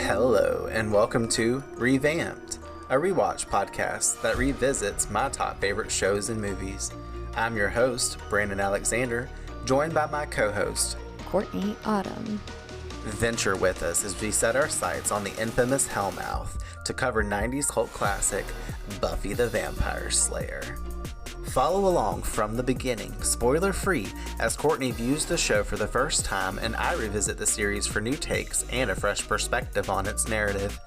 Hello, and welcome to Revamped, a rewatch podcast that revisits my top favorite shows and movies. I'm your host, Brandon Alexander, joined by my co-host, Courtney Autumn. Venture with us as we set our sights on the infamous Hellmouth to cover 90s cult classic, Buffy the Vampire Slayer. Follow along from the beginning, spoiler-free, as Courtney views the show for the first time and I revisit the series for new takes and a fresh perspective on its narrative.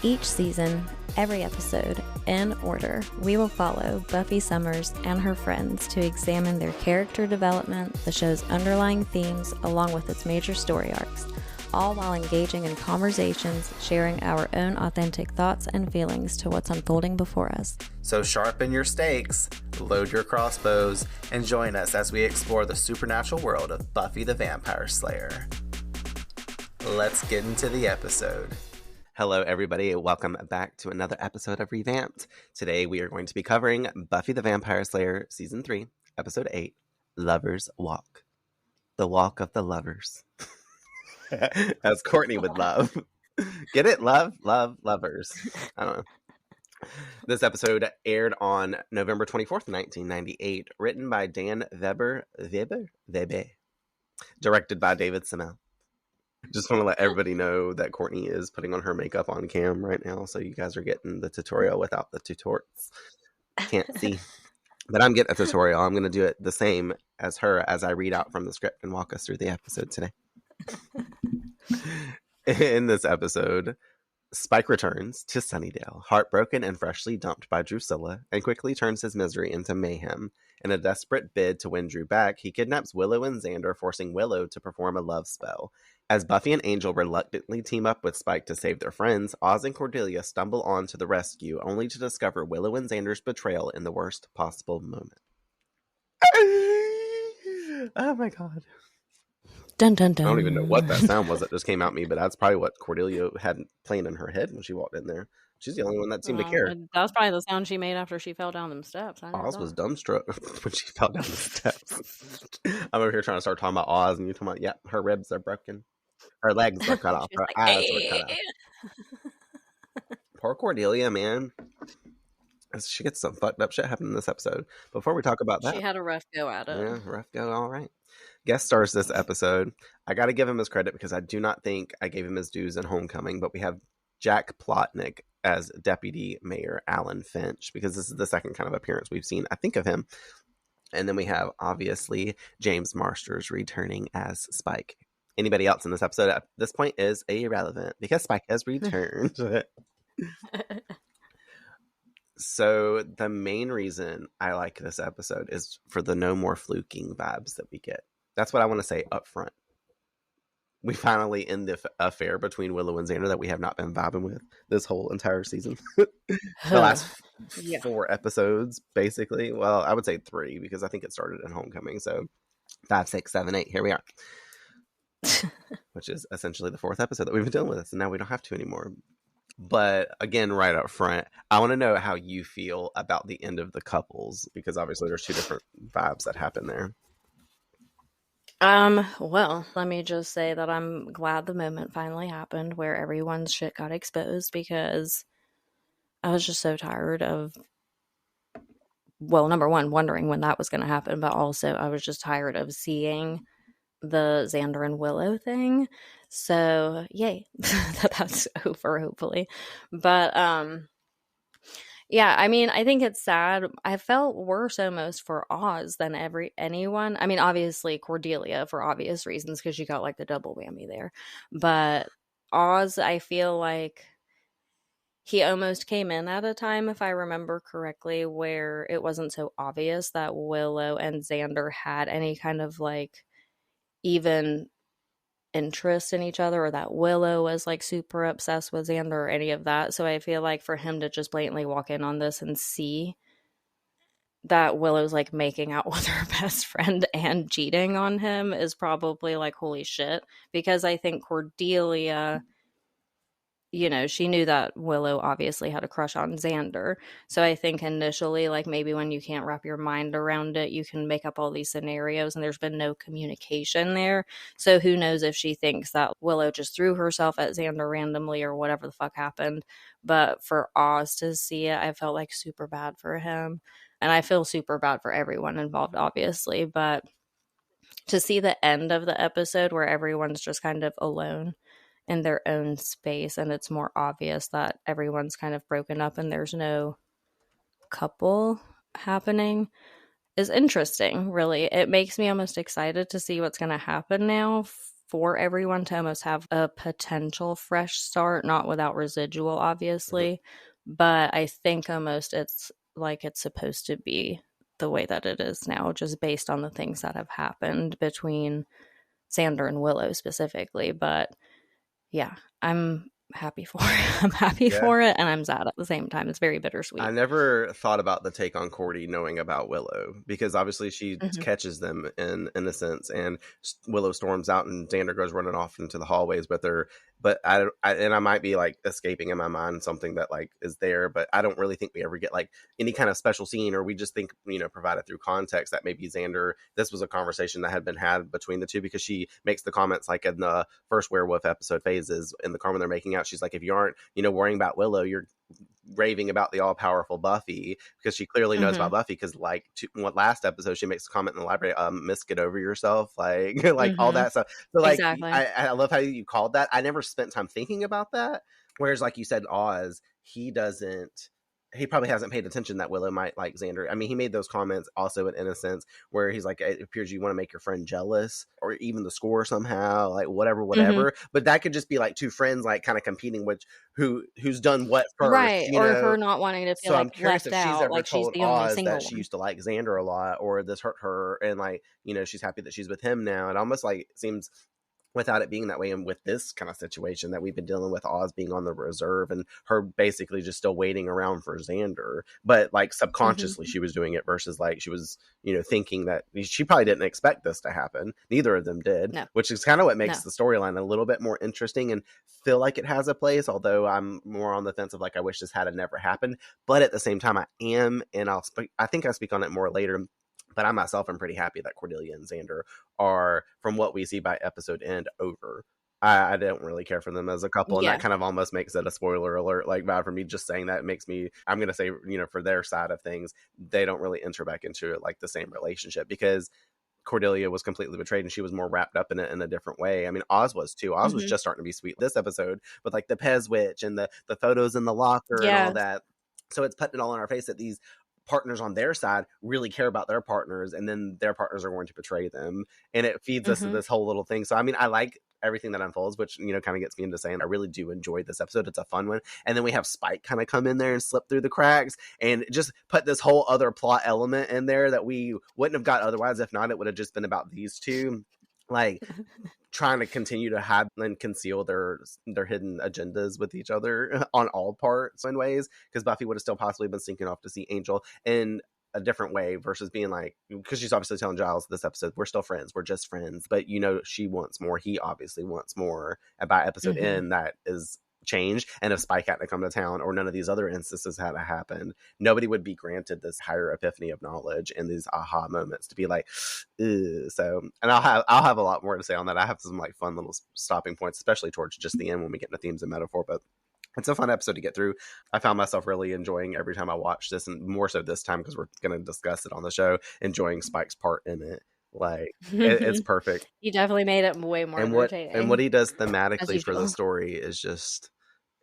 Each season, every episode, in order, we will follow Buffy Summers and her friends to examine their character development, the show's underlying themes, along with its major story arcs, all while engaging in conversations, sharing our own authentic thoughts and feelings to what's unfolding before us. So sharpen your stakes, load your crossbows, and join us as we explore the supernatural world of Buffy the Vampire Slayer. Let's get into the episode. Hello everybody, welcome back to another episode of Revamped. Today we are going to be covering Buffy the Vampire Slayer Season 3, Episode 8, Lover's Walk. The Walk of the Lovers. As Courtney would love. Get it? Love, lovers. I don't know. This episode aired on November 24th, 1998, written by Dan 𝗬𝑏, directed by David Semel. Just want to let everybody know that Courtney is putting on her makeup on cam right now, so you guys are getting the tutorial without the tutorts. Can't see. But I'm getting a tutorial. I'm going to do it the same as her as I read out from the script and walk us through the episode today. In this episode, Spike returns to Sunnydale, heartbroken and freshly dumped by Drusilla, and quickly turns his misery into mayhem. In a desperate bid to win Drew back, he kidnaps Willow and Xander, forcing Willow to perform a love spell. As Buffy and Angel reluctantly team up with Spike to save their friends, Oz and Cordelia stumble on to the rescue, only to discover Willow and Xander's betrayal in the worst possible moment. Oh my god. Dun, dun, dun. I don't even know what that sound was that just came out me, but that's probably what Cordelia had playing in her head when she walked in there. She's the only one that seemed to care. That was probably the sound she made after she fell down them steps. Oz was dumbstruck when she fell down the steps. I'm over here trying to start talking about Oz, and you're talking about, yeah, her ribs are broken. Her legs are cut off. Her eyes were cut off. Poor Cordelia, man. She gets some fucked up shit happening in this episode. Before we talk about that, she had a rough go at it. Yeah, rough go, all right. Guest stars this episode. I got to give him his credit because I do not think I gave him his dues in Homecoming, but we have Jack Plotnick as Deputy Mayor Alan Finch, because this is the second kind of appearance we've seen, I think, of him. And then we have, obviously, James Marsters returning as Spike. Anybody else in this episode at this point is irrelevant because Spike has returned. So the main reason I like this episode is for the no more fluking vibes that we get. That's what I want to say up front. We finally end the affair between Willow and Xander that we have not been vibing with this whole entire season. The last 4 episodes, basically. Well, I would say 3 because I think it started in Homecoming. So 5, 6, 7, 8. Here we are. Which is essentially the 4th episode that we've been dealing with. And now we don't have to anymore. But again, right up front, I want to know how you feel about the end of the couples, because obviously there's 2 different vibes that happen there. Well, let me just say that I'm glad the moment finally happened where everyone's shit got exposed, because I was just so tired of, well, number one, wondering when that was going to happen, but also I was just tired of seeing the Xander and Willow thing. So yay, that's over, hopefully. But yeah, I mean, I think it's sad. I felt worse almost for Oz than anyone. I mean, obviously Cordelia for obvious reasons because she got like the double whammy there. But Oz, I feel like he almost came in at a time, if I remember correctly, where it wasn't so obvious that Willow and Xander had any kind of like even interest in each other, or that Willow was like super obsessed with Xander or any of that. So I feel like for him to just blatantly walk in on this and see that Willow's like making out with her best friend and cheating on him is probably like, holy shit. Because I think Cordelia you know, she knew that Willow obviously had a crush on Xander. So I think initially, like, maybe when you can't wrap your mind around it, you can make up all these scenarios, and there's been no communication there. So who knows if she thinks that Willow just threw herself at Xander randomly or whatever the fuck happened. But for Oz to see it, I felt like super bad for him. And I feel super bad for everyone involved, obviously. But to see the end of the episode where everyone's just kind of alone in their own space, and it's more obvious that everyone's kind of broken up and there's no couple happening, is interesting, really. It makes me almost excited to see what's going to happen now, for everyone to almost have a potential fresh start, not without residual, obviously, but I think almost it's like it's supposed to be the way that it is now, just based on the things that have happened between Xander and Willow specifically. But yeah, I'm happy for it. I'm happy for it, and I'm sad at the same time. It's very bittersweet. I never thought about the take on Cordy knowing about Willow, because obviously she catches them in innocence, and Willow storms out and Xander goes running off into the hallways with her. But I might be like escaping in my mind something that like is there, but I don't really think we ever get like any kind of special scene, or we just think, you know, provided through context that maybe Xander, this was a conversation that had been had between the two, because she makes the comments like in the first werewolf episode Phases, in the car when they're making out, she's like, if you aren't, you know, worrying about Willow, you're raving about the all-powerful Buffy, because she clearly knows about Buffy, because like last episode she makes a comment in the library, miss, get over yourself, like like all that stuff. So like exactly. I love how you called that. I never spent time thinking about that, whereas like you said, Oz, he probably hasn't paid attention that Willow might like Xander. I mean, he made those comments also in Innocence, where he's like, it appears you want to make your friend jealous, or even the score somehow, like whatever. But that could just be like two friends like kind of competing, which who's done what first, right? You or know? her not wanting to feel so like I'm curious left if she's out, ever like told she's the only Oz single that one. she used to like Xander a lot, or this hurt her, and like, you know, she's happy that she's with him now. It almost like seems, without it being that way, and with this kind of situation that we've been dealing with, Oz being on the reserve and her basically just still waiting around for Xander, but like subconsciously she was doing it, versus like she was, you know, thinking that she probably didn't expect this to happen. Neither of them did, which is kind of what makes the storyline a little bit more interesting and feel like it has a place, although I'm more on the fence of like, I wish this had never happened. But at the same time, I am, and I think I'll speak on it more later, but I myself am pretty happy that Cordelia and Xander are, from what we see by episode end, over. I don't really care for them as a couple, and that kind of almost makes it a spoiler alert. Like, for me just saying that, it makes me, I'm going to say, you know, for their side of things, they don't really enter back into it like the same relationship, because Cordelia was completely betrayed and she was more wrapped up in it in a different way. I mean, Oz was too. Oz was just starting to be sweet this episode with like the Pez witch and the photos in the locker and all that. So it's putting it all in our face that these partners on their side really care about their partners, and then their partners are going to betray them, and it feeds us to this whole little thing. So I mean, I like everything that unfolds, which, you know, kind of gets me into saying I really do enjoy this episode. It's a fun one. And then we have Spike kind of come in there and slip through the cracks and just put this whole other plot element in there that we wouldn't have got otherwise. If not, it would have just been about these two, like trying to continue to hide and conceal their hidden agendas with each other on all parts and ways, because Buffy would have still possibly been sneaking off to see Angel in a different way, versus being like, because she's obviously telling Giles this episode, we're still friends, we're just friends, but you know, she wants more, he obviously wants more. And by episode end, that is changed. And if Spike hadn't come to town, or none of these other instances had happened, nobody would be granted this higher epiphany of knowledge and these aha moments to be like, ugh. So, and I'll have a lot more to say on that. I have some like fun little stopping points, especially towards just the end when we get into themes and metaphor, but it's a fun episode to get through. I found myself really enjoying every time I watched this, and more so this time because we're going to discuss it on the show, enjoying Spike's part in it. Like, it's perfect. You definitely made it way more entertaining. And what he does thematically for the story is just,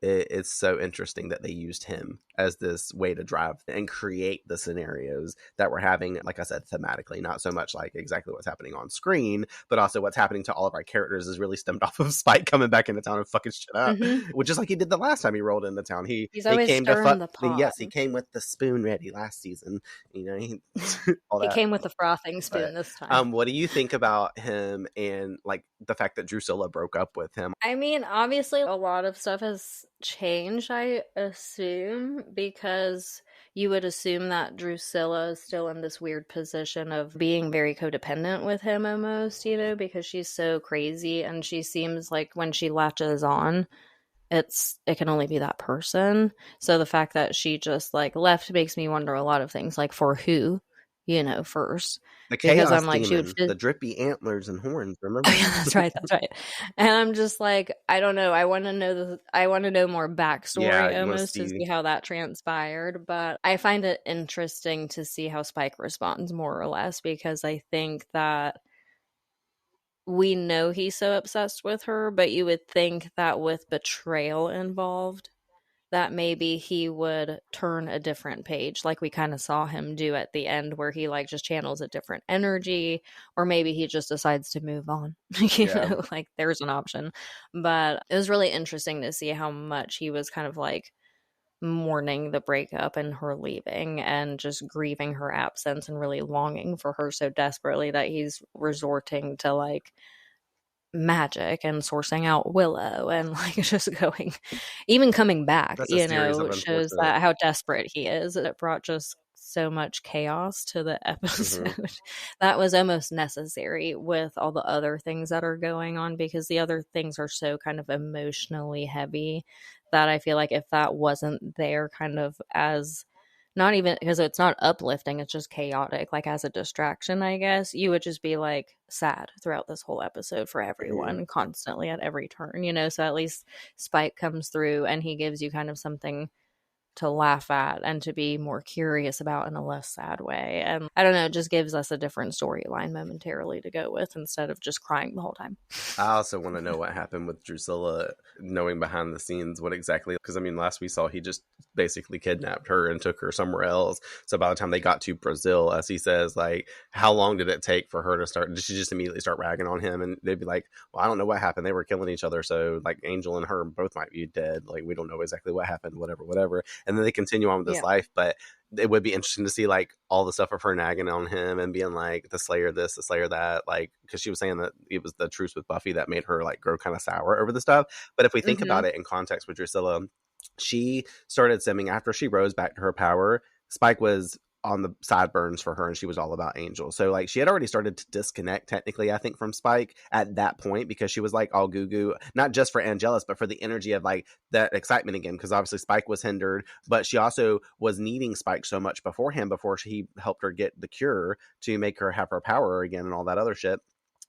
it's so interesting that they used him as this way to drive and create the scenarios that we're having, like I said, thematically, not so much like exactly what's happening on screen, but also what's happening to all of our characters is really stemmed off of Spike coming back into town and fucking shit up, which is like he did the last time he rolled into town. He came to the pot. Yes, he came with the spoon ready last season. You know, all that. He came with the frothing spoon this time. What do you think about him and like the fact that Drusilla broke up with him? I mean, obviously a lot of stuff has changed, I assume, because you would assume that Drusilla is still in this weird position of being very codependent with him almost, you know, because she's so crazy, and she seems like when she latches on, it can only be that person. So the fact that she just like left makes me wonder a lot of things, like for who, first. The Because chaos I'm like, demon, the drippy antlers and horns, remember? Oh, yeah, that's right. And I'm just like, I don't know. I want to know more backstory almost to see how that transpired. But I find it interesting to see how Spike responds, more or less, because I think that we know he's so obsessed with her, but you would think that with betrayal involved, that maybe he would turn a different page, like we kind of saw him do at the end, where he like just channels a different energy, or maybe he just decides to move on. Like there's an option. But it was really interesting to see how much he was kind of like mourning the breakup and her leaving and just grieving her absence and really longing for her so desperately that he's resorting to like magic and sourcing out Willow and like just going, even coming back, shows that how desperate he is. It brought just so much chaos to the episode that was almost necessary with all the other things that are going on, because the other things are so kind of emotionally heavy that I feel like if that wasn't there kind of as, not even because it's not uplifting, it's just chaotic, like as a distraction, I guess, you would just be like sad throughout this whole episode for everyone constantly at every turn, so at least Spike comes through and he gives you kind of something to laugh at and to be more curious about in a less sad way. And I don't know, it just gives us a different storyline momentarily to go with instead of just crying the whole time. I also want to know what happened with Drusilla, knowing behind the scenes what exactly, because I mean, last we saw he just basically kidnapped her and took her somewhere else. So by the time they got to Brazil, as he says, like, how long did it take for her to start? Did she just immediately start ragging on him? And they'd be like, well, I don't know what happened. They were killing each other. So like Angel and her both might be dead. Like, we don't know exactly what happened, whatever. And then they continue on with this life. But it would be interesting to see like all the stuff of her nagging on him and being like the Slayer this, the Slayer that, like, because she was saying that it was the truce with Buffy that made her like grow kind of sour over the stuff. But if we think about it in context with Drusilla, she started simming after she rose back to her power. Spike was on the sideburns for her and she was all about Angel. So like she had already started to disconnect technically, I think, from Spike at that point, because she was like all goo, not just for Angelus, but for the energy of like that excitement again, because obviously Spike was hindered, but she also was needing Spike so much beforehand before he helped her get the cure to make her have her power again and all that other shit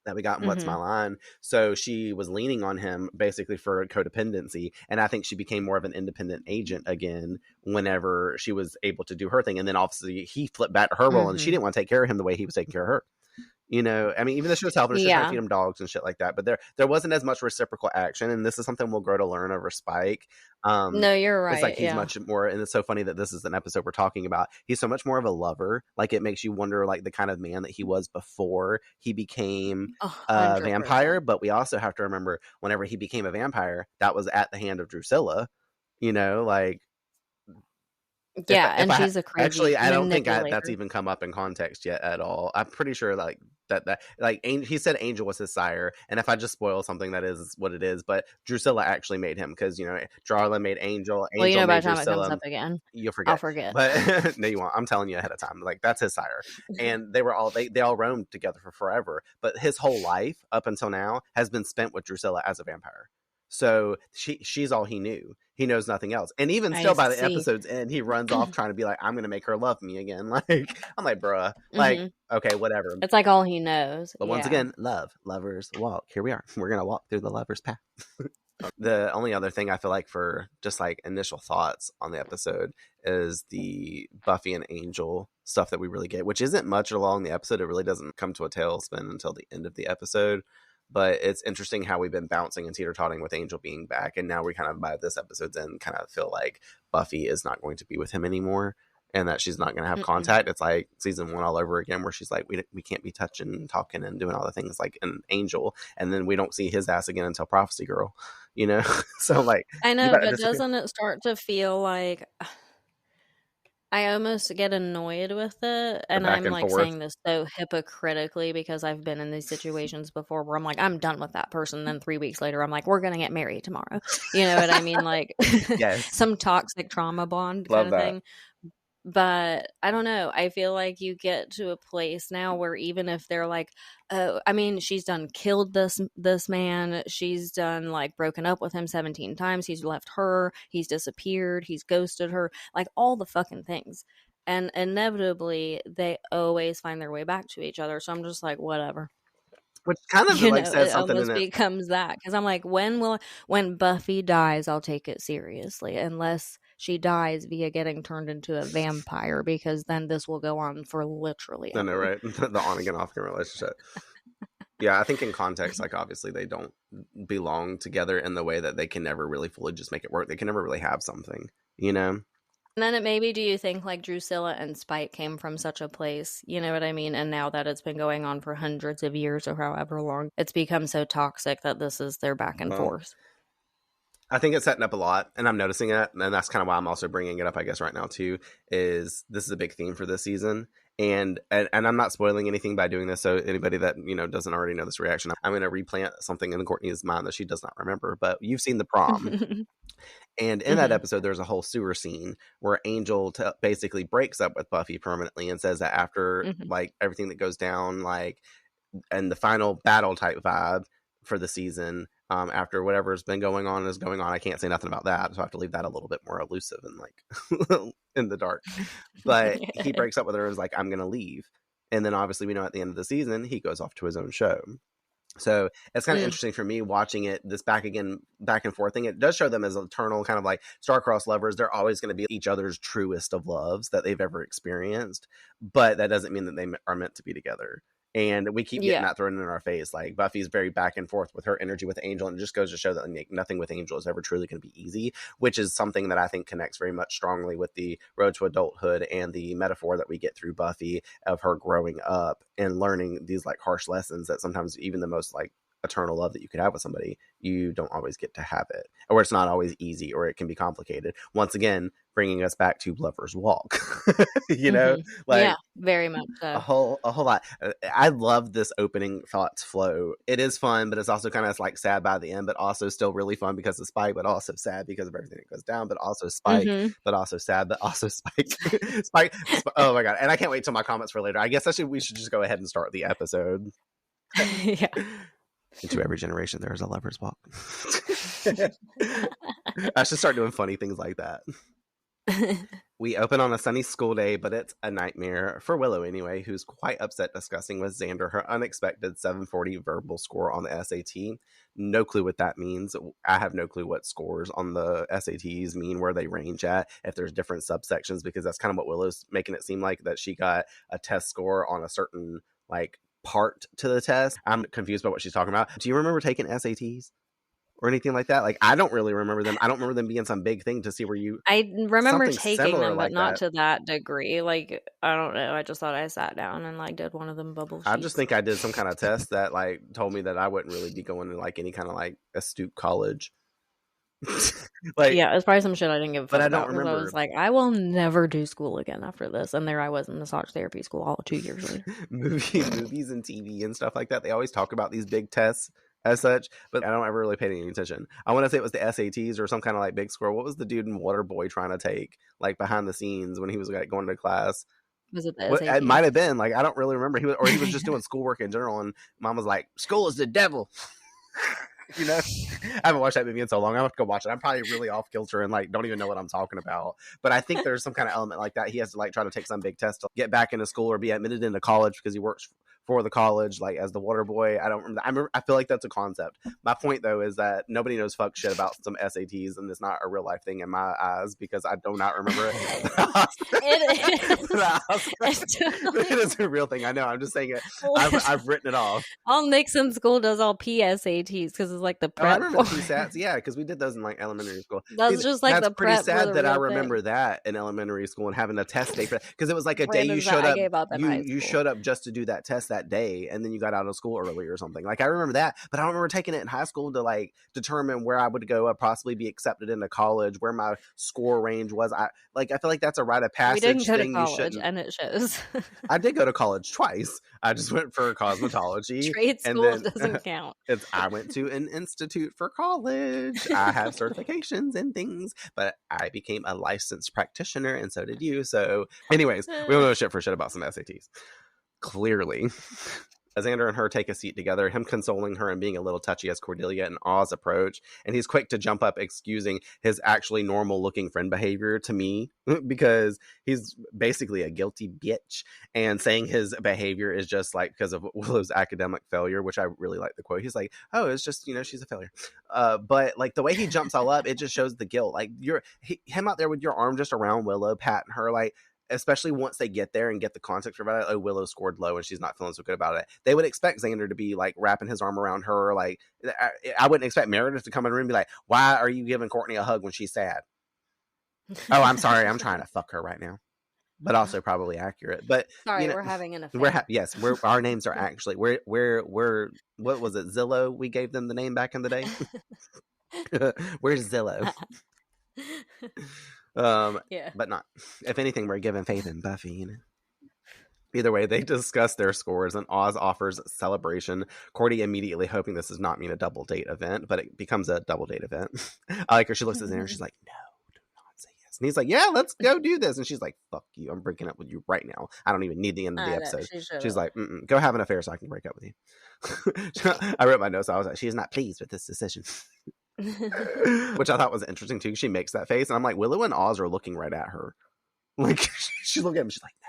that we got in What's My Line. So she was leaning on him basically for codependency. And I think she became more of an independent agent again whenever she was able to do her thing. And then obviously he flipped back to her role and she didn't want to take care of him the way he was taking care of her. I mean, even though she was helping her, she was trying to feed him dogs and shit like that. But there wasn't as much reciprocal action. And this is something we'll grow to learn over Spike. No, you're right. It's like he's much more, and it's so funny that this is an episode we're talking about. He's so much more of a lover. Like it makes you wonder like the kind of man that he was before he became a vampire. But we also have to remember whenever he became a vampire, that was at the hand of Drusilla, like. And she's a crazy. Actually, I don't think that's even come up in context yet at all. I'm pretty sure like that like he said Angel was his sire, and if I just spoil something, that is what it is. But Drusilla actually made him, because Darla made Angel. Well, Angel by made the time Drusilla. It comes up again, you'll forget. I'll forget. But no, you won't. I'm telling you ahead of time. Like that's his sire, and they were all they all roamed together for forever. But his whole life up until now has been spent with Drusilla as a vampire. So she's all he knew. He knows nothing else. And even still, by the episode's end, he runs off trying to be like, I'm going to make her love me again. Like, I'm like, bruh, like, okay, whatever. It's like all he knows. But once again, lovers walk. Here we are. We're going to walk through the lover's path. The only other thing I feel like for just like initial thoughts on the episode is the Buffy and Angel stuff that we really get, which isn't much along the episode. It really doesn't come to a tailspin until the end of the episode. But it's interesting how we've been bouncing and teeter-totting with Angel being back. And now we kind of, by this episode's end, kind of feel like Buffy is not going to be with him anymore and that she's not going to have contact. It's like season 1 all over again, where she's like, we can't be touching and talking and doing all the things like an Angel. And then we don't see his ass again until Prophecy Girl, So like, I know, but doesn't it start to feel like... I almost get annoyed with it, and I'm like saying this so hypocritically because I've been in these situations before where I'm like, I'm done with that person. Then 3 weeks later, I'm like, we're gonna get married tomorrow. You know what I mean? Like, some toxic trauma bond kind of thing. But I don't know. I feel like you get to a place now where even if they're like, oh, I mean, she's done killed this man. She's done like broken up with him 17 times. He's left her. He's disappeared. He's ghosted her. Like all the fucking things. And inevitably, they always find their way back to each other. So I'm just like, whatever. Which kind of like says It something almost in it. becomes that. Because I'm like, when Buffy dies, I'll take it seriously. Unless she dies via getting turned into a vampire, because then this will go on for literally I know, ever. right? The on again, off again relationship. Yeah, I think in context, like obviously they don't belong together in the way that they can never really fully just make it work. They can never really have something, you know? And then maybe do you think like Drusilla and Spike came from such a place, you know what I mean? And now that it's been going on for hundreds of years or however long, it's become so toxic that this is their back and forth. I think it's setting up a lot, and I'm noticing it, and that's kind of why I'm also bringing it up, I guess, right now too, is this is a big theme for this season. And I'm not spoiling anything by doing this, so anybody that, you know, doesn't already know this reaction, I'm going to replant something in Courtney's mind that she does not remember, but you've seen The Prom. And in that episode, there's a whole sewer scene where Angel basically breaks up with Buffy permanently and says that after like everything that goes down, like, and the final battle type vibe for the season, after whatever's been going on is going on, I can't say nothing about that, so I have to leave that a little bit more elusive and like in the dark. But he breaks up with her and is like, I'm gonna leave. And then obviously we know at the end of the season he goes off to his own show. So it's kind of interesting for me watching it, this back and forth thing. It does show them as eternal kind of like star-crossed lovers. They're always going to be each other's truest of loves that they've ever experienced, but that doesn't mean that they are meant to be together. And we keep getting that thrown in our face. Like Buffy's very back and forth with her energy with Angel, and it just goes to show that like, nothing with Angel is ever truly going to be easy, which is something that I think connects very much strongly with the road to adulthood and the metaphor that we get through Buffy of her growing up and learning these like harsh lessons that sometimes even the most like eternal love that you could have with somebody, you don't always get to have it, or it's not always easy, or it can be complicated. Once again, bringing us back to Lover's Walk. You know, like yeah, very much so. a whole lot. I love this opening thoughts flow. It is fun, but it's also kind of like sad by the end, but also still really fun because of Spike, but also sad because of everything that goes down, but also Spike, but also sad, but also Spike. Spike. Oh my god! And I can't wait till my comments for later. I guess we should just go ahead and start the episode. Yeah. Into every generation, there is a Lover's Walk. I should start doing funny things like that. We open on a sunny school day, but it's a nightmare for Willow anyway, who's quite upset discussing with Xander her unexpected 740 verbal score on the SAT. No clue what that means. I have no clue what scores on the SATs mean, where they range at, if there's different subsections, because that's kind of what Willow's making it seem like, that she got a test score on a certain like part to the test. I'm confused about what she's talking about. Do you remember taking SATs or anything like that? Like, I don't really remember them. I don't remember them being some big thing to see where you... I remember taking them, like but not to that degree. Like, I don't know. I just thought I sat down and like did one of them bubble sheets. I just think I did some kind of test that like told me that I wouldn't really be going to like any kind of like astute college. Like, yeah, it's probably some shit I didn't give a fuck but I don't about, 'cause remember. I was like, I will never do school again after this, and there I was in massage therapy school all 2 years later. movies and TV and stuff like that, they always talk about these big tests as such, but I don't ever really pay any attention. I want to say it was the SATs or some kind of like big score. What was the dude in Waterboy trying to take like behind the scenes when he was like going to class? Was it the SATs? It might have been, like, I don't really remember. He was just doing schoolwork in general, and Mom was like, "School is the devil." You know, I haven't watched that movie in so long. I have to go watch it. I'm probably really off kilter and like don't even know what I'm talking about. But I think there's some kind of element like that. He has to like try to take some big test to get back into school or be admitted into college because he works for the college, like as the water boy. I don't remember. I feel like that's a concept. My point though is that nobody knows fuck shit about some SATs, and it's not a real life thing in my eyes because I do not remember it. It is a real thing. I know. I'm just saying it. I've written it off. All Nixon school does all PSATs because it's like the prep. I remember PSATs, yeah, because we did those in like elementary school. That's just like the prep. That's pretty sad that I remember that in elementary school and having a test day for that, because it was like a day you showed up. You showed up just to do that test that that day and then you got out of school early or something. Like I remember that, but I don't remember taking it in high school to like determine where I would go, possibly be accepted into college, where my score range was. I feel like that's a rite of passage. We didn't go thing to college, and it shows. I did go to college twice. I just went for cosmetology. Trade school and then, doesn't count. I went to an institute for college. I have certifications and things, but I became a licensed practitioner, and so did you. So anyways, we don't know shit for shit about some SATs. Clearly. Xander and her take a seat together, him consoling her and being a little touchy as Cordelia and Oz approach. And he's quick to jump up, excusing his actually normal-looking friend behavior to me, because he's basically a guilty bitch, and saying his behavior is just like because of Willow's academic failure, which I really like the quote. He's like, oh, it's just, she's a failure. But like the way he jumps all up, it just shows the guilt. Like him out there with your arm just around Willow, patting her, like, especially once they get there and get the context about it. Oh, Willow scored low and she's not feeling so good about it. They would expect Xander to be like wrapping his arm around her. Like I wouldn't expect Meredith to come in the room and be like, why are you giving Courtney a hug when she's sad? Oh, I'm sorry. I'm trying to fuck her right now. But also probably accurate. But sorry, we're having an affair. Yes, our names are actually we're what was it? Zillow? We gave them the name back in the day. Where's Zillow? Yeah, but not. If anything, we're giving faith in Buffy. Either way, they discuss their scores, and Oz offers celebration. Cordy immediately hoping this does not mean a double date event, but it becomes a double date event. I like her. She looks at Xander and she's like, "No, do not say yes." And he's like, "Yeah, let's go do this." And she's like, "Fuck you! I'm breaking up with you right now. I don't even need the end of the episode." She's like, "Go have an affair so I can break up with you." I wrote my notes. I was like, "She is not pleased with this decision." Which I thought was interesting too. She makes that face, and I'm like, Willow and Oz are looking right at her. Like she's looking at him, she's like, no.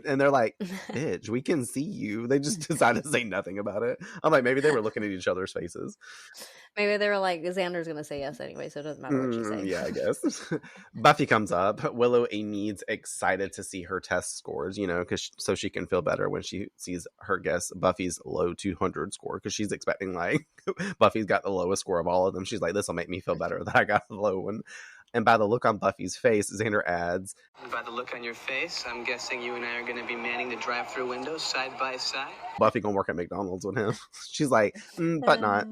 And they're like, bitch, we can see you. They just decided to say nothing about it. I'm like, maybe they were looking at each other's faces. Maybe they were like, Xander's gonna say yes anyway, so it doesn't matter what she says. Yeah, I guess. Buffy comes up. Willow needs excited to see her test scores, because so she can feel better when she sees her guess Buffy's low 200 score, because she's expecting like Buffy's got the lowest score of all of them. She's like, this will make me feel better that I got the low one. And by the look on Buffy's face, Xander adds, and by the look on your face, I'm guessing you and I are going to be manning the drive-thru windows side by side. Buffy gonna work at McDonald's with him. She's like, but not.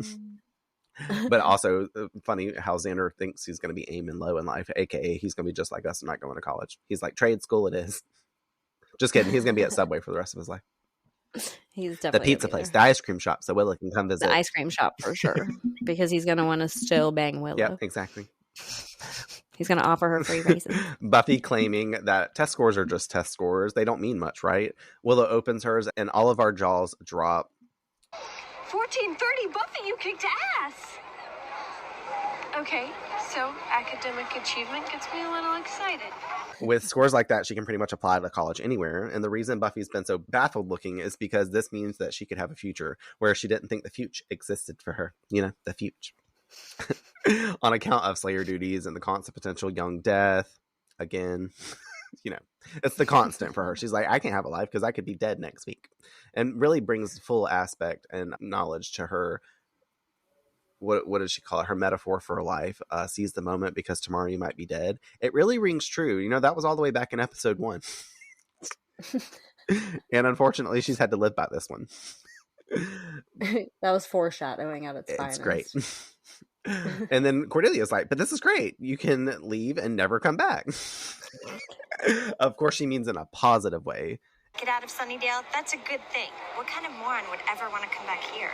But also funny how Xander thinks he's going to be aiming low in life, aka he's going to be just like us and not going to college. He's like, trade school it is. Just kidding. He's going to be at Subway for the rest of his life. He's definitely the pizza place, the ice cream shop, so Willow can come visit. The ice cream shop for sure, because he's going to want to still bang Willow. Yep, exactly. He's going to offer her free races. Buffy claiming that test scores are just test scores. They don't mean much, right? Willow opens hers and all of our jaws drop. 1430, Buffy, you kicked ass. Okay, so academic achievement gets me a little excited. With scores like that, she can pretty much apply to college anywhere. And the reason Buffy's been so baffled looking is because this means that she could have a future where she didn't think the future existed for her. The future. On account of Slayer duties and the constant potential young death. Again, it's the constant for her. She's like, I can't have a life because I could be dead next week. And really brings full aspect and knowledge to her. What does she call it? Her metaphor for life. Seize the moment because tomorrow you might be dead. It really rings true. That was all the way back in episode 1. And unfortunately, she's had to live by this one. That was foreshadowing at its finest. It's great. And then Cordelia's like, but this is great. You can leave and never come back. Of course, she means in a positive way. Get out of Sunnydale, that's a good thing. What kind of moron would ever want to come back here?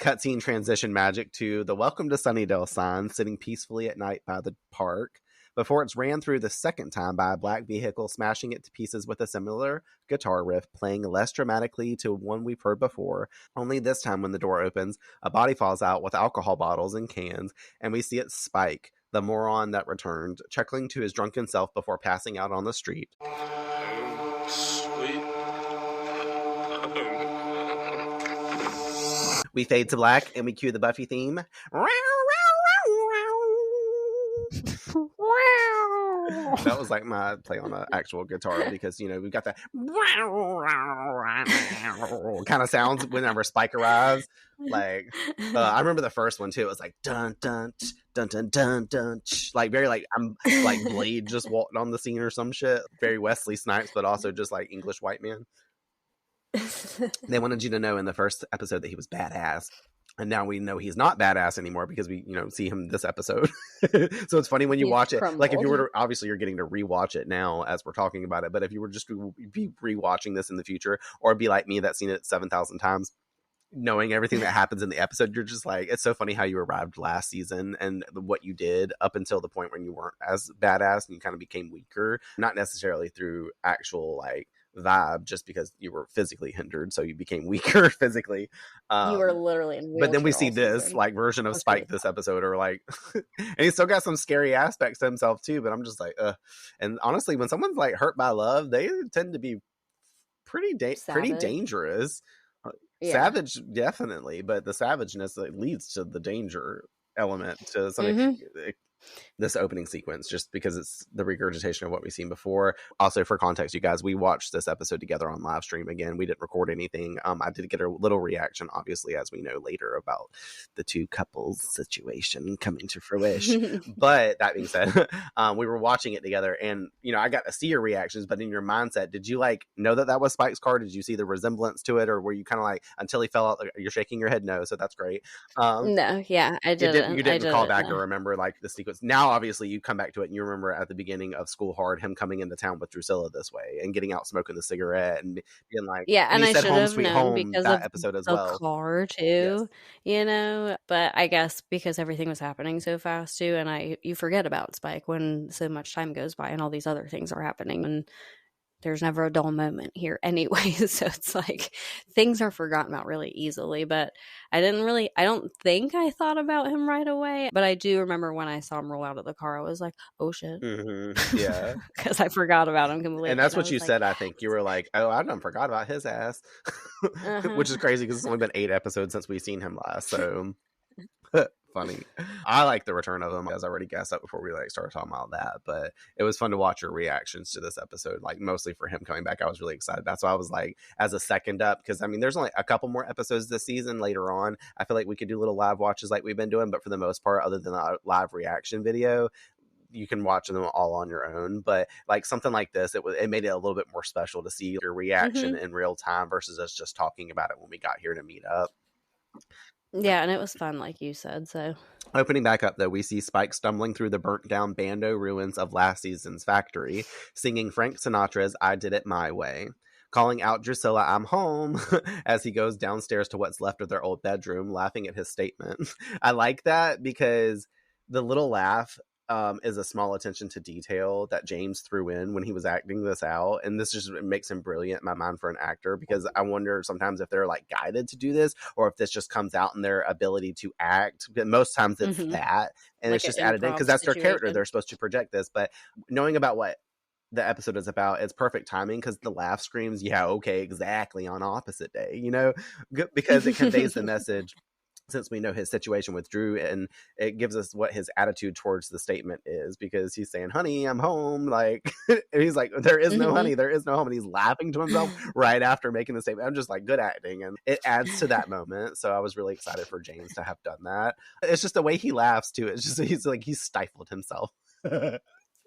Cutscene transition magic to the Welcome to Sunnydale sign sitting peacefully at night by the park before it's ran through the second time by a black vehicle, smashing it to pieces with a similar guitar riff playing less dramatically to one we've heard before. Only this time when the door opens, a body falls out with alcohol bottles and cans, and we see it Spike, the moron that returned, chuckling to his drunken self before passing out on the street. Sweet. We fade to black and we cue the Buffy theme. That was like my play on an actual guitar because, we've got that kind of sounds whenever Spike arrives. Like, I remember the first one too. It was like dun dun dun dun dun dun, like very like I'm like Blade just walked on the scene or some shit. Very Wesley Snipes, but also just like English white man. They wanted you to know in the first episode that he was badass. And now we know he's not badass anymore because we, see him this episode. So it's funny when you watch it. Like if you were to, obviously you're getting to rewatch it now as we're talking about it. But if you were just to be rewatching this in the future, or be like me that's seen it 7,000 times, knowing everything that happens in the episode, you're just like, it's so funny how you arrived last season and what you did up until the point when you weren't as badass and you kind of became weaker, not necessarily through actual like vibe, just because you were physically hindered, so you became weaker physically. You were literally in but then we see this like version of Spike this episode, or like and he's still got some scary aspects to himself too, but I'm just like and honestly, when someone's like hurt by love, they tend to be pretty dangerous. Savage, definitely, but the savageness leads to the danger element to something. This opening sequence, just because it's the regurgitation of what we've seen before. Also, for context, you guys, we watched this episode together on live stream. Again, we didn't record anything. I did get a little reaction, obviously, as we know later, about the two couples situation coming to fruition. But that being said, we were watching it together, and I got to see your reactions. But in your mindset, did you like know that was Spike's car? Did you see the resemblance to it, or were you kind of like, until he fell out? Like, you're shaking your head no, so that's great. No, yeah, I didn't. You didn't call back or remember like the sequence. Now, obviously, you come back to it and you remember at the beginning of School Hard him coming into town with Drusilla this way and getting out smoking the cigarette and being like, and I should have known home, because that of episode as the well. car too, But I guess because everything was happening so fast too, and you forget about Spike when so much time goes by and all these other things are happening, and there's never a dull moment here anyway. So it's like things are forgotten about really easily. But I don't think I thought about him right away. But I do remember when I saw him roll out of the car, I was like, oh shit. Yeah. Because I forgot about him completely. And that's what you said, I think. You were like, oh, I done forgot about his ass. Which is crazy because it's only been 8 episodes since we've seen him last. So funny. I like the return of him, as I already guessed up before we started talking about that. But it was fun to watch your reactions to this episode, like mostly for him coming back. I was really excited. That's why I was like, as a second up, because there's only a couple more episodes this season later on. I feel like we could do little live watches like we've been doing, but for the most part, other than the live reaction video, you can watch them all on your own. But like something like this, it made it a little bit more special to see your reaction in real time versus us just talking about it when we got here to meet up. Yeah, and it was fun, like you said. So opening back up, though, we see Spike stumbling through the burnt down bando ruins of last season's factory, singing Frank Sinatra's I Did It My Way, calling out Drusilla, I'm home, as he goes downstairs to what's left of their old bedroom, laughing at his statement. I like that because the little laugh is a small attention to detail that James threw in when he was acting this out. And this just makes him brilliant in my mind for an actor, because I wonder sometimes if they're like guided to do this or if this just comes out in their ability to act. Most times it's that, and like it's just added in because that's their character. They're supposed to project this. But knowing about what the episode is about, it's perfect timing because the laugh screams, yeah, okay, exactly, on opposite day, because it conveys the message. Since we know his situation with Drew, and it gives us what his attitude towards the statement is, because he's saying, honey, I'm home. Like, and he's like, there is no honey, there is no home. And he's laughing to himself right after making the statement. I'm just like, good acting. And it adds to that moment. So I was really excited for James to have done that. It's just the way he laughs too. It's just, he's stifled himself.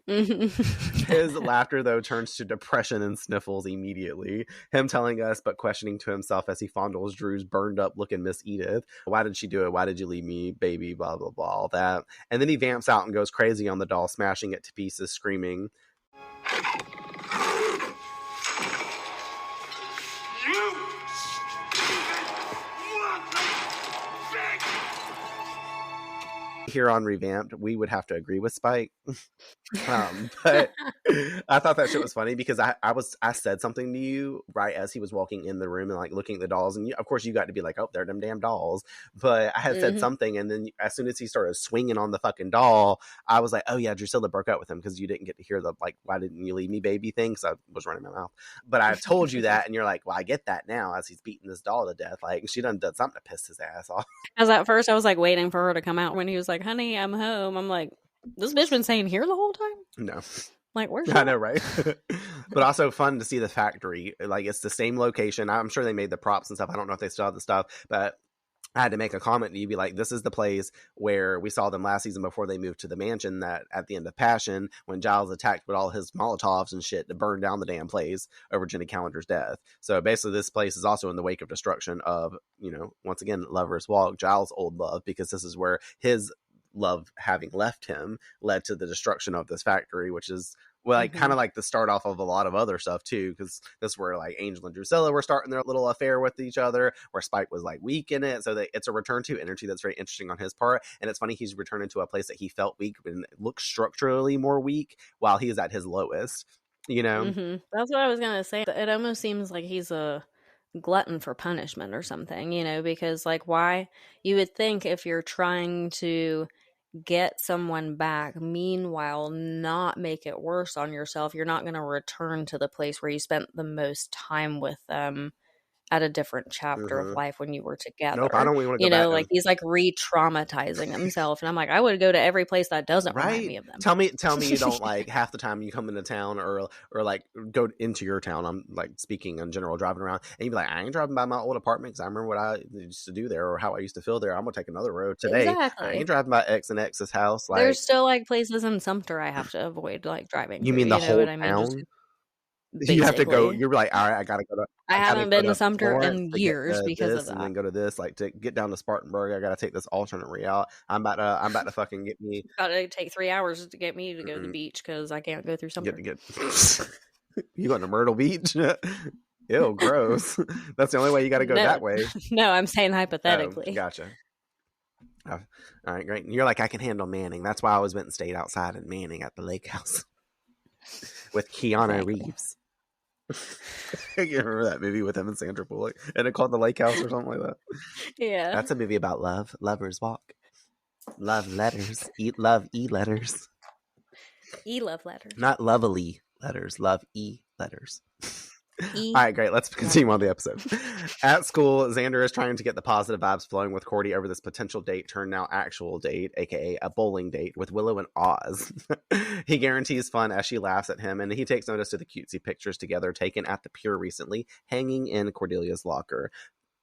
His laughter, though, turns to depression and sniffles immediately. Him telling us, but questioning to himself as he fondles Drew's burned up looking Miss Edith. Why did she do it? Why did you leave me, baby? Blah, blah, blah, all that. And then he vamps out and goes crazy on the doll, smashing it to pieces, screaming, here on Revamped, we would have to agree with Spike. But I thought that shit was funny because I said something to you right as he was walking in the room and like looking at the dolls, and of course you got to be like, oh, they're them damn dolls. But I had said something, and then as soon as he started swinging on the fucking doll, I was like, oh yeah, Drusilla broke up with him because you didn't get to hear the like, why didn't you leave me, baby thing, because I was running my mouth. But I told you that, and you're like, well, I get that now as he's beating this doll to death. Like, she done something to piss his ass off. As at first I was like waiting for her to come out when he was like, honey, I'm home. I'm like, this bitch been saying here the whole time? No. Like, where's she? I know, right? But also fun to see the factory. Like, it's the same location. I'm sure they made the props and stuff. I don't know if they still have the stuff, but I had to make a comment to you, be like, this is the place where we saw them last season before they moved to the mansion, that at the end of Passion, when Giles attacked with all his Molotovs and shit to burn down the damn place over Jenny Calendar's death. So basically this place is also in the wake of destruction of, you know, once again, Lover's Walk, Giles' old love, because this is where his love having left him led to the destruction of this factory, which is kind of like the start off of a lot of other stuff too, because this is where like Angel and Drusilla were starting their little affair with each other, where Spike was like weak in it. So it's a return to energy that's very interesting on his part. And it's funny, he's returning to a place that he felt weak and looks structurally more weak while he is at his lowest, you know? That's what I was gonna say. It almost seems like he's a glutton for punishment or something, you know, because like, why, you would think if you're trying to get someone back, meanwhile not make it worse on yourself, you're not going to return to the place where you spent the most time with them at a different chapter of life when you were together. Nope, I don't want to go you know, back. like he's like re-traumatizing himself, and I'm like, I would go to every place that doesn't remind me of them. Tell me you don't like half the time you come into town or like go into your town, I'm like speaking in general, driving around, and you'd be like, I ain't driving by my old apartment because I remember what I used to do there or how I used to feel there. I'm gonna take another road today. Exactly. I ain't driving by X and X's house. Like, there's still like places in Sumter I have to avoid like driving. You mean the whole town? Basically. You have to go. You're like, all right, I gotta go to. I haven't been to Sumter in Florence years because of this, that. and then go to this. Like, to get down to Spartanburg, I gotta take this alternate route. I'm about to fucking get me. Gotta take 3 hours to get me to go to the beach because I can't go through Sumter. You going to Myrtle Beach? Ew, gross. That's the only way you got to go that way. No, I'm saying hypothetically. Gotcha. All right, great. You're like, I can handle Manning. That's why I always went and stayed outside in Manning at the lake house with Keanu Reeves. You remember that movie with him and Sandra Bullock? And it called The Lake House or something like that? Yeah. That's a movie about love. Lover's Walk. Love letters. Love e-letters. E-love letters. Not lovely letters. Love e-letters. All right, great. Let's continue on the episode. At school, Xander is trying to get the positive vibes flowing with Cordy over this potential date turned now actual date, aka a bowling date with Willow and Oz. He guarantees fun as she laughs at him, and he takes notice to the cutesy pictures together taken at the pier recently, hanging in Cordelia's locker.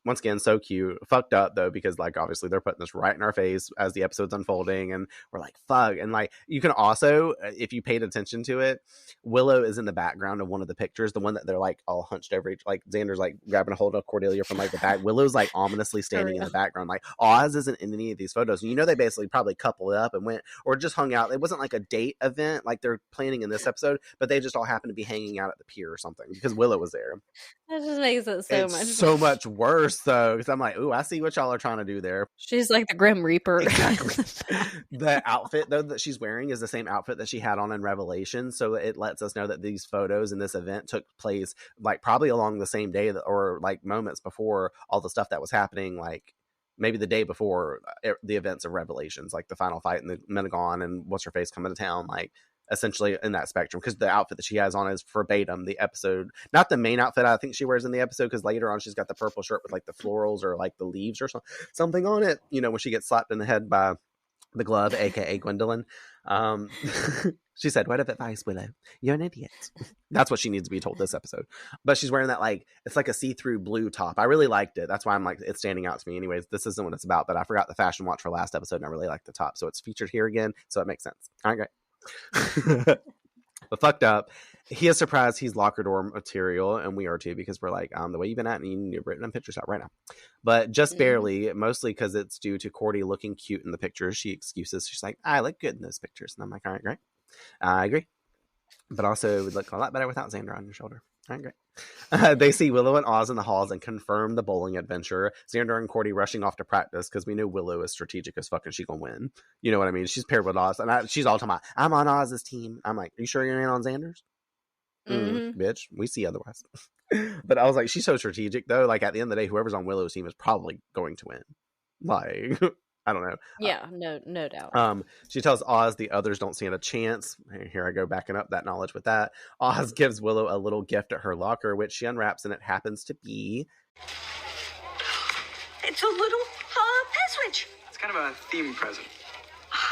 Once again, so cute. Fucked up though, because like obviously they're putting this right in our face as the episode's unfolding, and we're like, fuck. And like, you can also, if you paid attention to it, Willow is in the background of one of the pictures, the one that they're like all hunched over each, like Xander's like grabbing a hold of Cordelia from like the back. Willow's like ominously standing in the background. Like, Oz isn't in any of these photos, and you know they basically probably coupled up and went or just hung out. It wasn't like a date event like they're planning in this episode, but they just all happened to be hanging out at the pier or something because Willow was there. That just makes it so much worse though, because I'm like, ooh, I see what y'all are trying to do there. She's like the Grim Reaper. Exactly. The outfit though that she's wearing is the same outfit that she had on in Revelation, so it lets us know that these photos and this event took place like probably along the same day or like moments before all the stuff that was happening, like maybe the day before the events of Revelations, like the final fight and the Menegon and what's her face coming to town, like essentially in that spectrum, because the outfit that she has on is verbatim the episode, not the main outfit I think she wears in the episode, because later on she's got the purple shirt with like the florals or like the leaves or something on it, you know, when she gets slapped in the head by the glove, aka Gwendolyn. She said, "What of advice, Willow? You're an idiot." That's what she needs to be told this episode. But she's wearing that, like, it's like a see-through blue top. I really liked it. That's why I'm like, it's standing out to me. Anyways, this isn't what it's about, but I forgot the fashion watch for last episode and I really liked the top, so it's featured here again, so it makes sense. All right, great. But fucked up, he is surprised he's locker door material, and we are too, because we're like, the way you've been acting, you've written pictures out right now, but just barely, mostly because it's due to Cordy looking cute in the pictures. She excuses, she's like, I look good in those pictures, and I'm like, all right, great, I agree, but also it would look a lot better without Xander on your shoulder. All right, great. They see Willow and Oz in the halls and confirm the bowling adventure. Xander and Cordy rushing off to practice because we know Willow is strategic as fuck and she gonna win. You know what I mean? She's paired with Oz, and she's all talking about, I'm on Oz's team. I'm like, are you sure you're in on Xander's? Bitch, we see otherwise. But I was like, she's so strategic though. Like at the end of the day, whoever's on Willow's team is probably going to win. Like, I don't know. Yeah, no doubt. She tells Oz the others don't stand a chance. Here I go backing up that knowledge with that. Oz gives Willow a little gift at her locker, which she unwraps, and it happens to be... It's a little pet switch. It's kind of a theme present.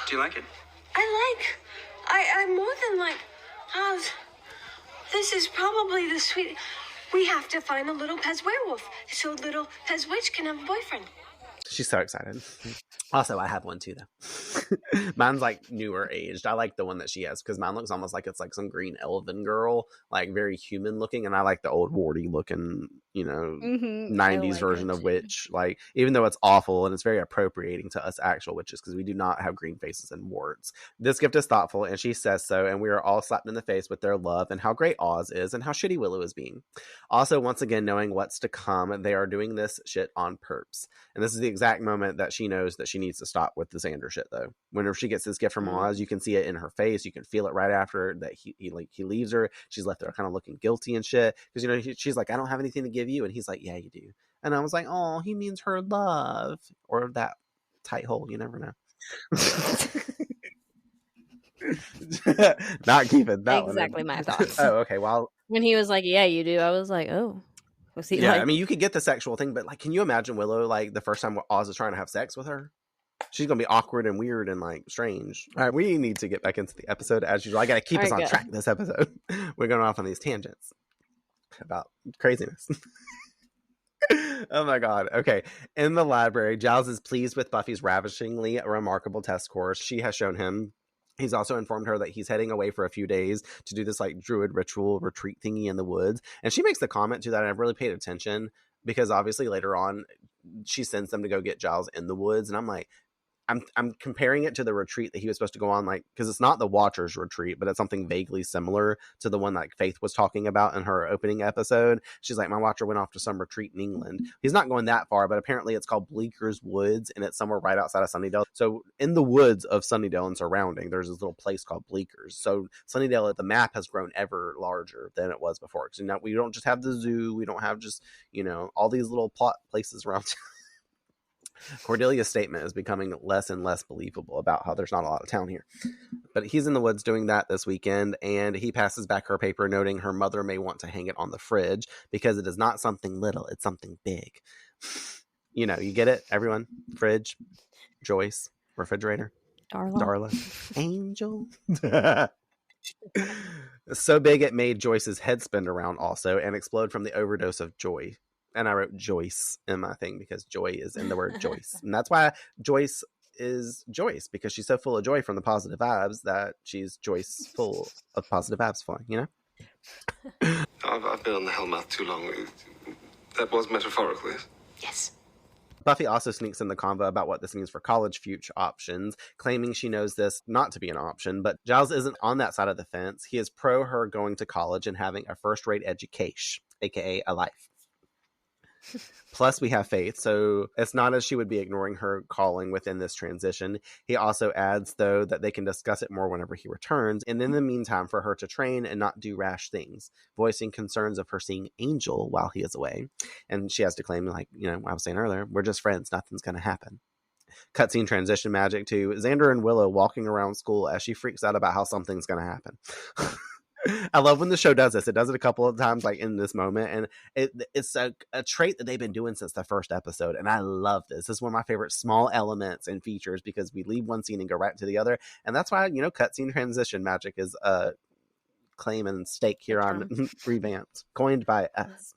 Do you like it? I'm more than like Oz. This is probably the sweet... We have to find a little Pez werewolf so little Pez witch can have a boyfriend. She's so excited. Also, I have one too, though. Mine's like newer aged. I like the one that she has because mine looks almost like it's like some green elven girl, like very human looking. And I like the old warty looking, 90s version of witch. Like, even though it's awful and it's very appropriating to us actual witches because we do not have green faces and warts. This gift is thoughtful and she says so. And we are all slapped in the face with their love and how great Oz is and how shitty Willow is being. Also, once again, knowing what's to come, they are doing this shit on purpose. And this is the exact moment that she knows that she needs to stop with the Xander shit, though. Whenever she gets this gift from Oz, you can see it in her face. You can feel it right after that he leaves her. She's left there kind of looking guilty and shit. Because, she's like, I don't have anything to give you. And he's like, yeah, you do. And I was like, oh, he means her love. Or that tight hole. You never know. Not keeping that one. Exactly my thoughts. Oh, okay. Well, when he was like, yeah, you do, I was like, oh. Was he I mean, you could get the sexual thing, but like, can you imagine Willow, like, the first time Oz is trying to have sex with her? She's going to be awkward and weird and like strange. All right, we need to get back into the episode as usual. I got to keep us on track this episode. We're going off on these tangents about craziness. Oh my god. Okay. In the library, Giles is pleased with Buffy's ravishingly remarkable test scores she has shown him. He's also informed her that he's heading away for a few days to do this like druid ritual retreat thingy in the woods. And she makes the comment to that, and I've really paid attention because obviously later on she sends them to go get Giles in the woods. And I'm like, I'm comparing it to the retreat that he was supposed to go on, like, because it's not the Watchers retreat, but it's something vaguely similar to the one like Faith was talking about in her opening episode. She's like, my Watcher went off to some retreat in England. He's not going that far, but apparently it's called Bleeker's Woods, and it's somewhere right outside of Sunnydale. So in the woods of Sunnydale and surrounding, there's this little place called Bleeker's. So Sunnydale, the map has grown ever larger than it was before. Because now we don't just have the zoo, we don't have just, all these little plot places around. Cordelia's statement is becoming less and less believable about how there's not a lot of town here. But he's in the woods doing that this weekend, and he passes back her paper noting her mother may want to hang it on the fridge because it is not something little, it's something big. You get it, everyone? Fridge, Joyce, refrigerator, Darla, Angel. So big it made Joyce's head spin around also and explode from the overdose of joy. And I wrote Joyce in my thing because joy is in the word Joyce. And that's why Joyce is Joyce, because she's so full of joy from the positive vibes that she's Joyce full of positive vibes flowing, I've been on the Hellmouth too long. That was metaphorically. Yes. Buffy also sneaks in the convo about what this means for college future options, claiming she knows this not to be an option, but Giles isn't on that side of the fence. He is pro her going to college and having a first-rate education, aka a life. Plus, we have Faith, so it's not as she would be ignoring her calling within this transition. He also adds, though, that they can discuss it more whenever he returns, and in the meantime, for her to train and not do rash things, voicing concerns of her seeing Angel while he is away. And she has to claim, like, I was saying earlier, we're just friends, nothing's going to happen. Cutscene transition magic to Xander and Willow walking around school as she freaks out about how something's going to happen. I love when the show does this. It does it a couple of times, like in this moment, and it's a trait that they've been doing since the first episode, and I love this. This is one of my favorite small elements and features because we leave one scene and go right to the other, and that's why cutscene transition magic is a claim and stake here on Revamped, coined by us.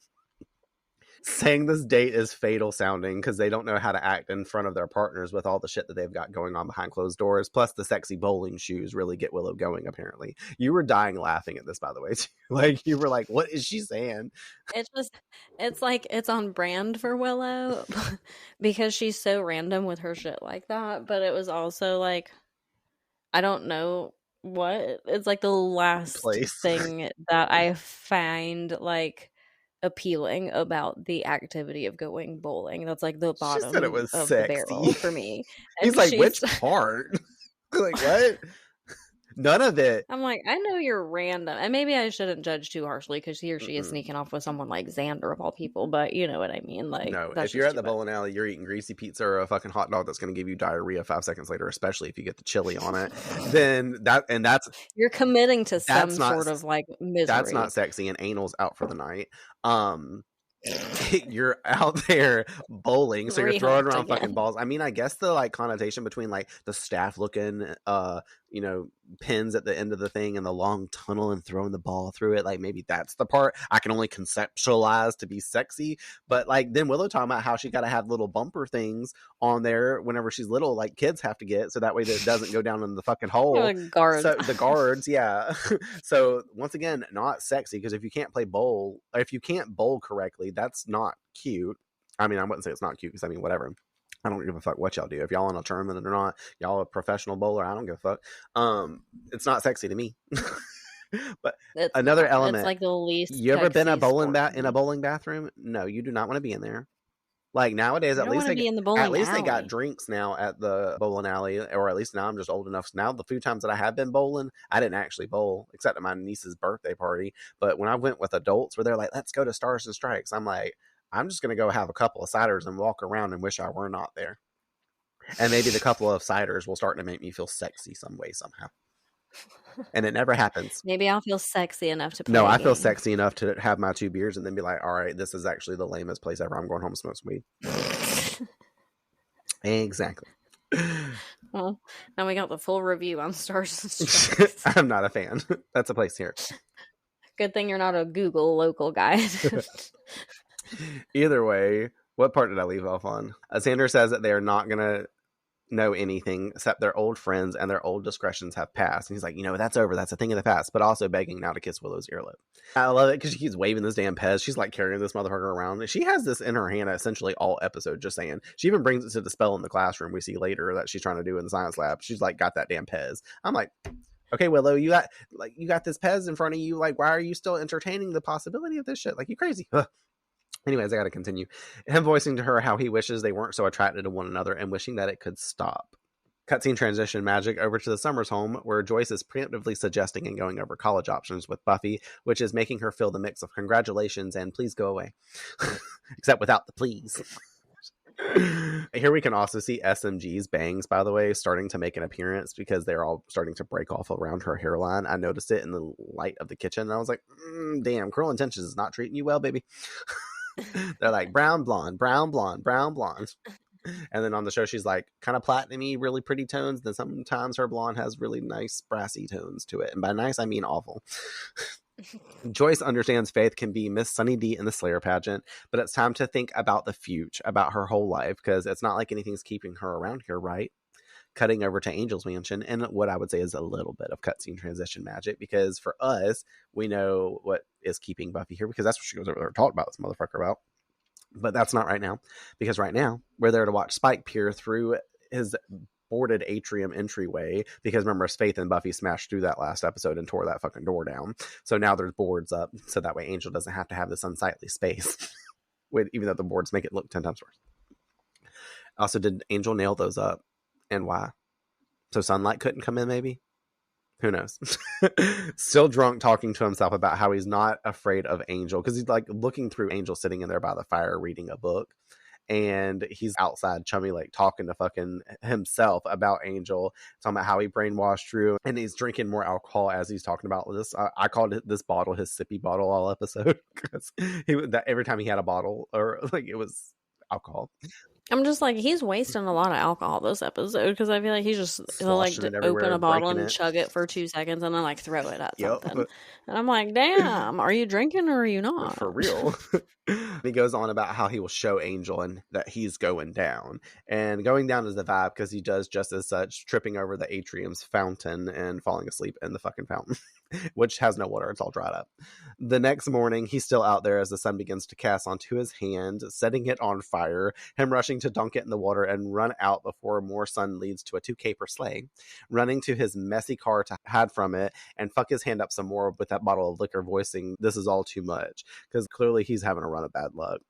Saying this date is fatal sounding because they don't know how to act in front of their partners with all the shit that they've got going on behind closed doors. Plus, the sexy bowling shoes really get Willow going, apparently. You were dying laughing at this, by the way, too. Like, you were like, what is she saying? It's like, it's on brand for Willow because she's so random with her shit like that. But it was also like, I don't know what. It's like the last thing that I find, like, appealing about the activity of going bowling. That's like the bottom of the barrel for me. He's like, which part? Like, what? None of it. I'm like, I know you're random, and maybe I shouldn't judge too harshly because he or she is sneaking off with someone like Xander of all people, but you know what I mean. Like, no, if you're at the bowling alley, you're eating greasy pizza or a fucking hot dog that's going to give you diarrhea 5 seconds later, especially if you get the chili on it, then that's you're committing to some sort of like misery. That's not sexy, and anal's out for the night. You're out there bowling, so you're throwing around fucking balls. I mean, I guess the like connotation between like the staff looking pins at the end of the thing and the long tunnel and throwing the ball through it. Like, maybe that's the part I can only conceptualize to be sexy. But like, then Willow talking about how she got to have little bumper things on there whenever she's little, like kids have to get, so that way that it doesn't go down in the fucking hole. Guards. So the guards, yeah. So once again, not sexy, because if you can't bowl correctly, that's not cute. I mean, I wouldn't say it's not cute, because I mean, whatever. I don't give a fuck what y'all do. If y'all in a tournament or not, y'all a professional bowler, I don't give a fuck. It's not sexy to me. But It's another not. element. It's like the least. You ever been sexy sport. in a bowling bathroom? No, you do not want to be in there. Like nowadays, You at don't least wanna be in the bowling they alley. got drinks now at the bowling alley, or at least now I'm just old enough. So now the few times that I have been bowling, I didn't actually bowl except at my niece's birthday party. But when I went with adults, where they're like, "Let's go to Stars and Strikes," I'm like, I'm just gonna go have a couple of ciders and walk around and wish I were not there. And maybe the couple of ciders will start to make me feel sexy some way somehow. And it never happens. Maybe I'll feel sexy enough to play. No, a I feel game. sexy enough to have my 2 beers and then be like, all right, this is actually the lamest place ever. I'm going home and smoke some weed. Exactly. Well, now we got the full review on Stars and Stripes. I'm not a fan. That's a place here. Good thing you're not a Google local guide. Either way, what part did I leave off on? Xander says that they are not going to know anything except their old friends and their old discretions have passed. And he's like, that's over. That's a thing of the past. But also begging now to kiss Willow's earlobe. I love it because she keeps waving this damn Pez. She's like carrying this motherfucker around. She has this in her hand essentially all episode, just saying. She even brings it to the spell in the classroom we see later that she's trying to do in the science lab. She's like got that damn Pez. I'm like, okay, Willow, you got this Pez in front of you. Like, why are you still entertaining the possibility of this shit? Like, you crazy. Ugh. Anyways, I got to continue. Him voicing to her how he wishes they weren't so attracted to one another and wishing that it could stop. Cutscene transition magic over to the Summers home, where Joyce is preemptively suggesting and going over college options with Buffy, which is making her feel the mix of congratulations and please go away. Except without the please. Here we can also see SMG's bangs, by the way, starting to make an appearance because they're all starting to break off around her hairline. I noticed it in the light of the kitchen, and I was like, damn, Cruel Intentions is not treating you well, baby. They're like brown, blonde, brown, blonde, brown, blonde. And then on the show, she's like kind of platinum-y, really pretty tones. Then sometimes her blonde has really nice brassy tones to it. And by nice, I mean awful. Joyce understands Faith can be Miss Sunny D in the Slayer pageant, but it's time to think about the future, about her whole life, because it's not like anything's keeping her around here, right? Cutting over to Angel's mansion, and what I would say is a little bit of cutscene transition magic, because for us, we know what is keeping Buffy here, because that's what she goes over there to talk about this motherfucker about. But that's not right now, because right now we're there to watch Spike peer through his boarded atrium entryway, because remember, Faith and Buffy smashed through that last episode and tore that fucking door down. So now there's boards up, so that way Angel doesn't have to have this unsightly space, even though the boards make it look 10 times worse. Also, did Angel nail those up? And why? So sunlight couldn't come in, maybe? Who knows? Still drunk, talking to himself about how he's not afraid of Angel, because he's like looking through Angel sitting in there by the fire reading a book, and he's outside Chummy Lake talking to fucking himself about Angel, talking about how he brainwashed Drew, and he's drinking more alcohol as he's talking about this. I called this bottle his sippy bottle all episode, because every time he had a bottle, or like it was alcohol. I'm just like, he's wasting a lot of alcohol this episode, because I feel like he'll like Sloshing it open everywhere, a bottle and breaking it. chug it for 2 seconds and then like throw it at Yep. something. And I'm like, damn, are you drinking or are you not? For real. He goes on about how he will show Angel and that he's going down. And going down is the vibe, because he does just as such, tripping over the atrium's fountain and falling asleep in the fucking fountain, which has no water. It's all dried up. The next morning, he's still out there as the sun begins to cast onto his hand, setting it on fire, him rushing to dunk it in the water and run out before more sun leads to a 2-caper sleigh, running to his messy car to hide from it and fuck his hand up some more with that bottle of liquor, voicing this is all too much, because clearly he's having a run of bad luck.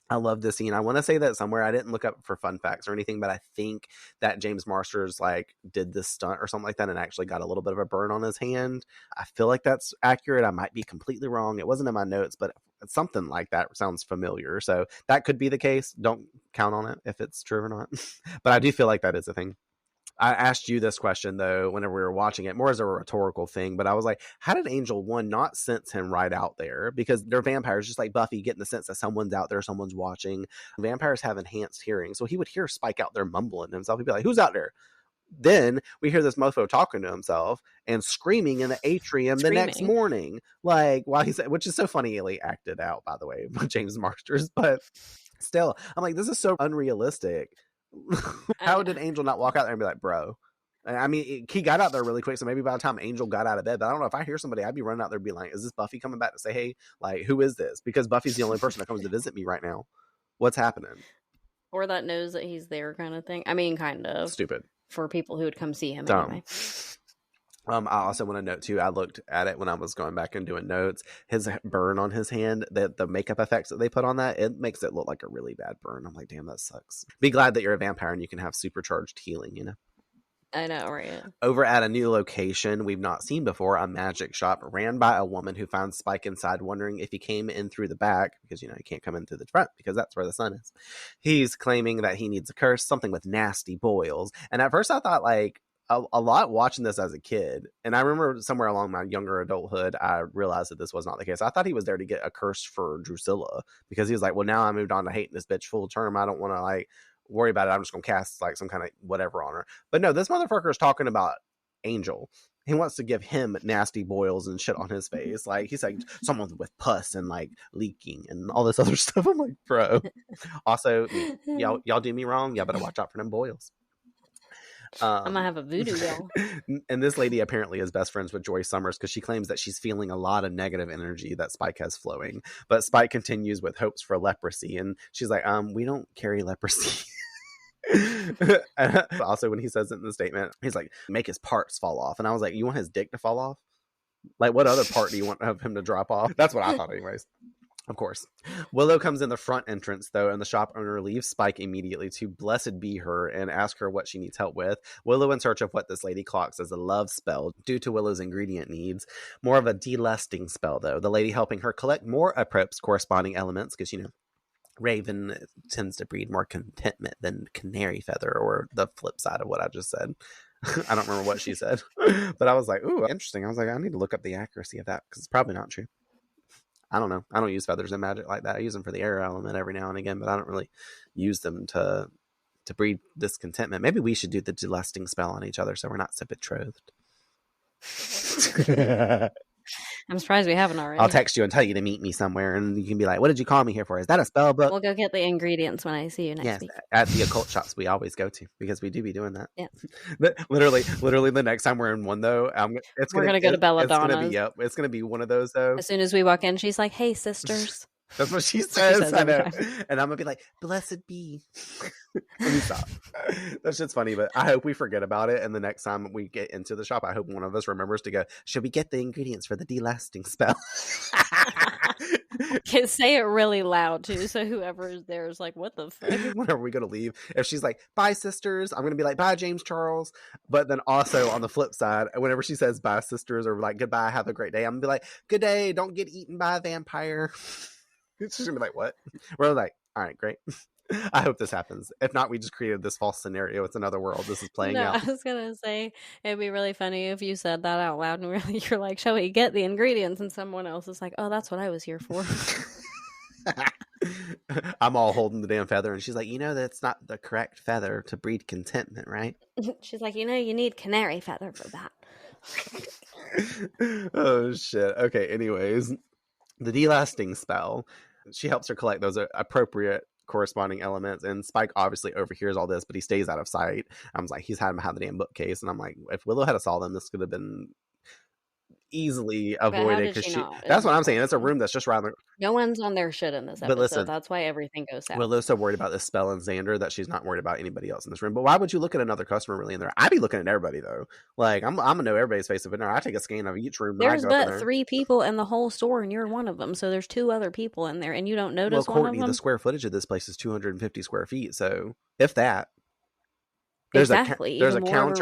I love this scene. I want to say that somewhere, I didn't look up for fun facts or anything, but I think that James Marsters like did this stunt or something like that and actually got a little bit of a burn on his hand. I feel like that's accurate. I might be completely wrong. It wasn't in my notes, but something like that sounds familiar. So that could be the case. Don't count on it if it's true or not. But I do feel like that is a thing. I asked you this question, though, whenever we were watching it, more as a rhetorical thing, but I was like, how did Angel, one, not sense him right out there? Because they're vampires, just like Buffy, getting the sense that someone's out there, someone's watching. Vampires have enhanced hearing, so he would hear Spike out there mumbling to himself. He'd be like, who's out there? Then we hear this mofo talking to himself and screaming in the atrium the next morning, like while he's, which is so funnily acted out, by the way, by James Marsters. But still, I'm like, this is so unrealistic. How did Angel not walk out there and be like, bro? I mean, he got out there really quick, so maybe by the time Angel got out of bed, but I don't know, if I hear somebody, I'd be running out there being like, is this Buffy coming back to say, hey, like, who is this? Because Buffy's the only person that comes to visit me right now. What's happening? Or that knows that he's there kind of thing. I mean, kind of. Stupid. For people who would come see him anyway. I also want to note, too, I looked at it when I was going back and doing notes. His burn on his hand, the makeup effects that they put on that, it makes it look like a really bad burn. I'm like, damn, that sucks. Be glad that you're a vampire and you can have supercharged healing, you know? I know, right? Over at a new location we've not seen before, a magic shop ran by a woman who found Spike inside, wondering if he came in through the back, because, you know, he can't come in through the front because that's where the sun is. He's claiming that he needs a curse, something with nasty boils. And at first I thought, like, a lot watching this as a kid, and I remember somewhere along my younger adulthood, I realized that this was not the case. I thought he was there to get a curse for Drusilla, because he was like, well, now I moved on to hating this bitch full term. I don't want to, like, worry about it. I'm just gonna cast like some kind of whatever on her. But no, this motherfucker is talking about Angel. He wants to give him nasty boils and shit on his face. Like, he's like, someone with pus and like leaking and all this other stuff. I'm like, bro. Also, y'all do me wrong, y'all better watch out for them boils. I'm gonna have a voodoo doll. And this lady apparently is best friends with Joyce Summers, because she claims that she's feeling a lot of negative energy that Spike has flowing. But Spike continues with hopes for leprosy, and she's like, we don't carry leprosy. Also, when he says it in the statement, he's like, make his parts fall off. And I was like, you want his dick to fall off? Like, what other part do you want of him to drop off? That's what I thought anyways. Of course. Willow comes in the front entrance, though, and the shop owner leaves Spike immediately to blessed be her and ask her what she needs help with. Willow in search of what this lady clocks as a love spell due to Willow's ingredient needs. More of a delusting spell, though. The lady helping her collect more appropriate corresponding elements, because, you know, Raven tends to breed more contentment than canary feather, or the flip side of what I just said. I don't remember what she said, but I was like, ooh, interesting. I was like, I need to look up the accuracy of that, because it's probably not true. I don't know. I don't use feathers in magic like that. I use them for the air element every now and again, but I don't really use them to breed discontentment. Maybe we should do the delusting spell on each other so we're not so betrothed. I'm surprised we haven't already. I'll text you and tell you to meet me somewhere, and you can be like, what did you call me here for? Is that a spell book? We'll go get the ingredients when I see you next week. At the occult shops we always go to, because we do be doing that. Yeah. But literally the next time we're in one, though, we're going to go to Belladonna's. It's going to be one of those, though. As soon as we walk in, she's like, hey, sisters. That's what she says. I know. And I'm going to be like, blessed be. Let me stop. That shit's funny, but I hope we forget about it. And the next time we get into the shop, I hope one of us remembers to go, should we get the ingredients for the delasting spell? Can say it really loud, too. So whoever is there is like, what the fuck? Whenever we go to leave, if she's like, bye, sisters, I'm going to be like, bye, James Charles. But then also on the flip side, whenever she says bye, sisters, or like, goodbye, have a great day, I'm going to be like, good day, don't get eaten by a vampire. She's going to be like, what? We're like, all right, great. I hope this happens. If not, we just created this false scenario. It's another world. This is playing out. I was going to say, it'd be really funny if you said that out loud and really you're like, shall we get the ingredients? And someone else is like, oh, that's what I was here for. I'm all holding the damn feather. And she's like, you know, that's not the correct feather to breed contentment, right? She's like, you know, you need canary feather for that. Oh, shit. Okay, anyways. The delasting spell. She helps her collect those appropriate corresponding elements, and Spike obviously overhears all this, but he stays out of sight. I was like, he's hiding behind the damn bookcase, and I'm like, if Willow had saw them, this could have been easily avoided, because that's what I'm saying. It's a room that's just around the... No one's on their shit in this episode. But listen, that's why everything goes south. Willow's so worried about this spell and Xander that she's not worried about anybody else in this room. But why would you look at another customer really in there? I'd be looking at everybody, though. Like, I'm gonna know everybody's face up in there. I take a scan of each room. There's but 3 people in the whole store, and you're one of them. So there's 2 other people in there, and you don't notice one of them. The square footage of this place is 250 square feet. So if that. There's a counter.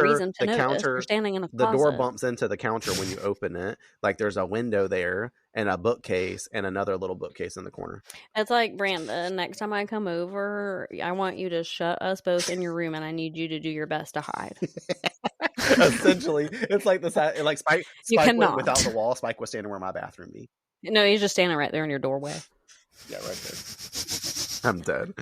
Reason to the counter. You're standing in a closet. The door bumps into the counter when you open it. Like, there's a window there and a bookcase and another little bookcase in the corner. It's like, Brandon, next time I come over, I want you to shut us both in your room, and I need you to do your best to hide. Essentially, it's like the side. Like Spike went without the wall. Spike was standing where my bathroom be. No, he's just standing right there in your doorway. Yeah, right there. I'm dead.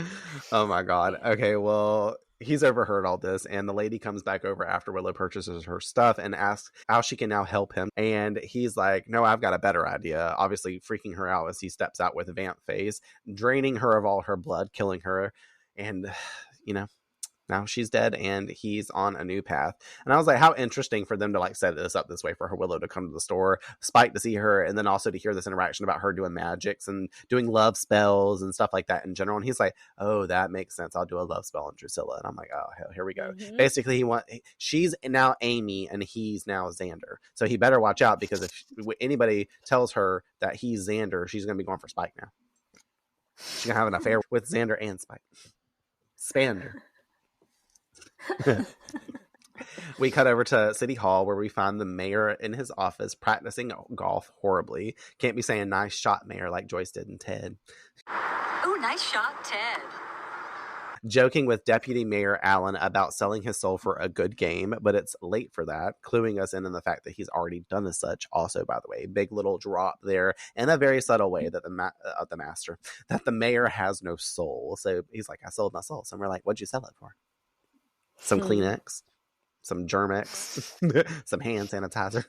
Oh my god. Okay, well, He's overheard all this, and the lady comes back over after Willow purchases her stuff and asks how she can now help him. And he's like, no, I've got a better idea. Obviously freaking her out as he steps out with a vamp face, draining her of all her blood, killing her. And, now she's dead and he's on a new path. And I was like, how interesting for them to like set this up this way for her Willow to come to the store, Spike to see her, and then also to hear this interaction about her doing magics and doing love spells and stuff like that in general. And he's like, oh, that makes sense. I'll do a love spell on Drusilla. And I'm like, oh, hell, here we go. Mhm. Basically, she's now Amy and he's now Xander. So he better watch out, because if anybody tells her that he's Xander, she's going to be going for Spike now. She's going to have an affair with Xander and Spike. Spander. We cut over to City Hall, where we find the mayor in his office practicing golf horribly. Can't be saying nice shot, mayor, like Joyce did in Ted. Ooh, nice shot, Ted. Joking with Deputy Mayor Allen about selling his soul for a good game, but it's late for that, cluing us in the fact that he's already done as such. Also, by the way, big little drop there in a very subtle way that the mayor has no soul. So he's like, I sold my soul. So we're like, what'd you sell it for? Some Kleenex, some Germ-X, some hand sanitizer.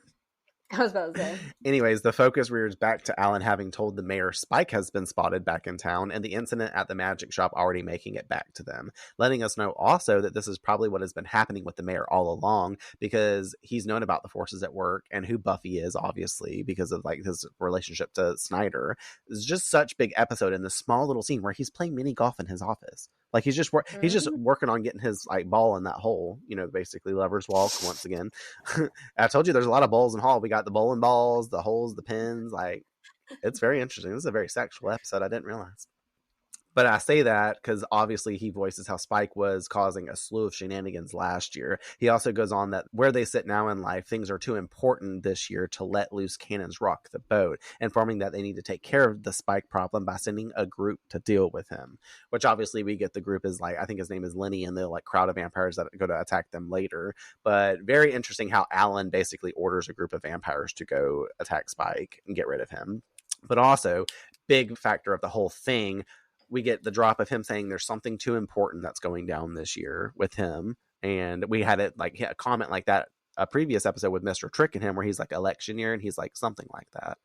I was about to say. Anyways, the focus rears back to Alan having told the mayor Spike has been spotted back in town, and the incident at the magic shop already making it back to them, letting us know also that this is probably what has been happening with the mayor all along, because he's known about the forces at work and who Buffy is, obviously, because of like his relationship to Snyder. It's just such a big episode in this small little scene where he's playing mini golf in his office. Like he's just working on getting his like ball in that hole, basically lover's walk once again. I told you there's a lot of balls in Hall. We got the bowling balls, the holes, the pins. Like, it's very interesting. This is a very sexual episode. I didn't realize. But I say that because obviously he voices how Spike was causing a slew of shenanigans last year. He also goes on that where they sit now in life, things are too important this year to let loose cannons rock the boat, informing that they need to take care of the Spike problem by sending a group to deal with him. Which obviously we get the group is like, I think his name is Lenny, and they're like crowd of vampires that go to attack them later. But very interesting how Alan basically orders a group of vampires to go attack Spike and get rid of him. But also, big factor of the whole thing, we get the drop of him saying there's something too important that's going down this year with him. And we had a comment like that a previous episode with Mr. Trick and him, where he's like election year, and he's like something like that.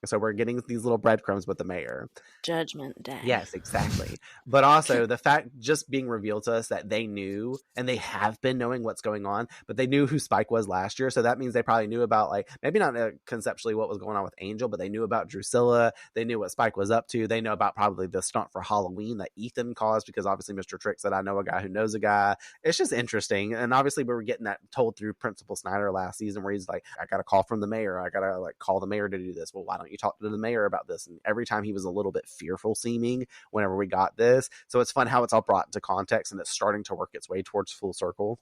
So we're getting these little breadcrumbs with the mayor. Judgment Day. Yes, exactly. But also the fact just being revealed to us that they knew, and they have been knowing what's going on, but they knew who Spike was last year. So that means they probably knew about, like, maybe not conceptually what was going on with Angel, but they knew about Drusilla. They knew what Spike was up to. They know about probably the stunt for Halloween that Ethan caused, because obviously Mr. Trick said, I know a guy who knows a guy. It's just interesting. And obviously we were getting that told through Principal Snyder last season, where he's like, I got a call from the mayor. I got to like call the mayor to do this. Well, why don't you talk to the mayor about this? And every time he was a little bit fearful seeming whenever we got this. So it's fun how it's all brought into context, and it's starting to work its way towards full circle.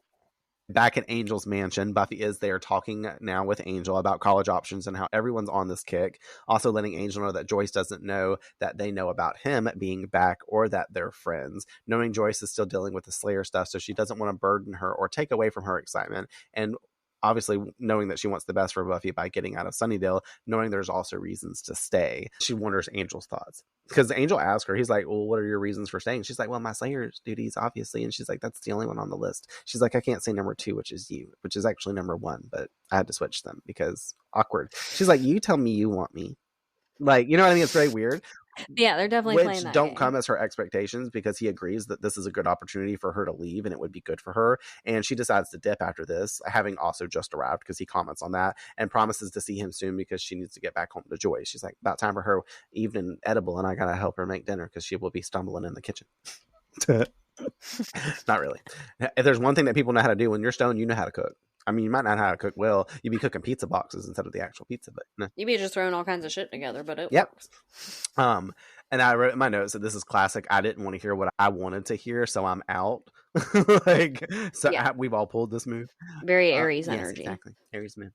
Back at Angel's mansion, Buffy is there talking now with Angel about college options and how everyone's on this kick. Also letting Angel know that Joyce doesn't know that they know about him being back, or that they're friends. Knowing Joyce is still dealing with the Slayer stuff, so she doesn't want to burden her or take away from her excitement. And obviously knowing that she wants the best for Buffy by getting out of Sunnydale, knowing there's also reasons to stay. She wonders Angel's thoughts, because Angel asks her, he's like, well, what are your reasons for staying? She's like, well, my Slayer's duties, obviously. And she's like, that's the only one on the list. She's like, I can't say number 2, which is you, which is actually number 1, but I had to switch them because awkward. She's like, you tell me you want me. Like, you know what I mean? It's very weird. Yeah, they're definitely playing that don't game. come as her expectations, because he agrees that this is a good opportunity for her to leave and it would be good for her. And she decides to dip after this, having also just arrived, because he comments on that, and promises to see him soon because she needs to get back home to Joyce. She's like, about time for her evening edible, and I gotta help her make dinner because she will be stumbling in the kitchen. Not really. If there's one thing that people know how to do when you're stoned, you know how to cook. I mean, you might not know how to cook well. You'd be cooking pizza boxes instead of the actual pizza, but no. You'd be just throwing all kinds of shit together, but it Yep. works. And I wrote in my notes that this is classic. I didn't want to hear what I wanted to hear, so I'm out. We've all pulled this move. Very Aries Yes, energy. exactly. Aries man.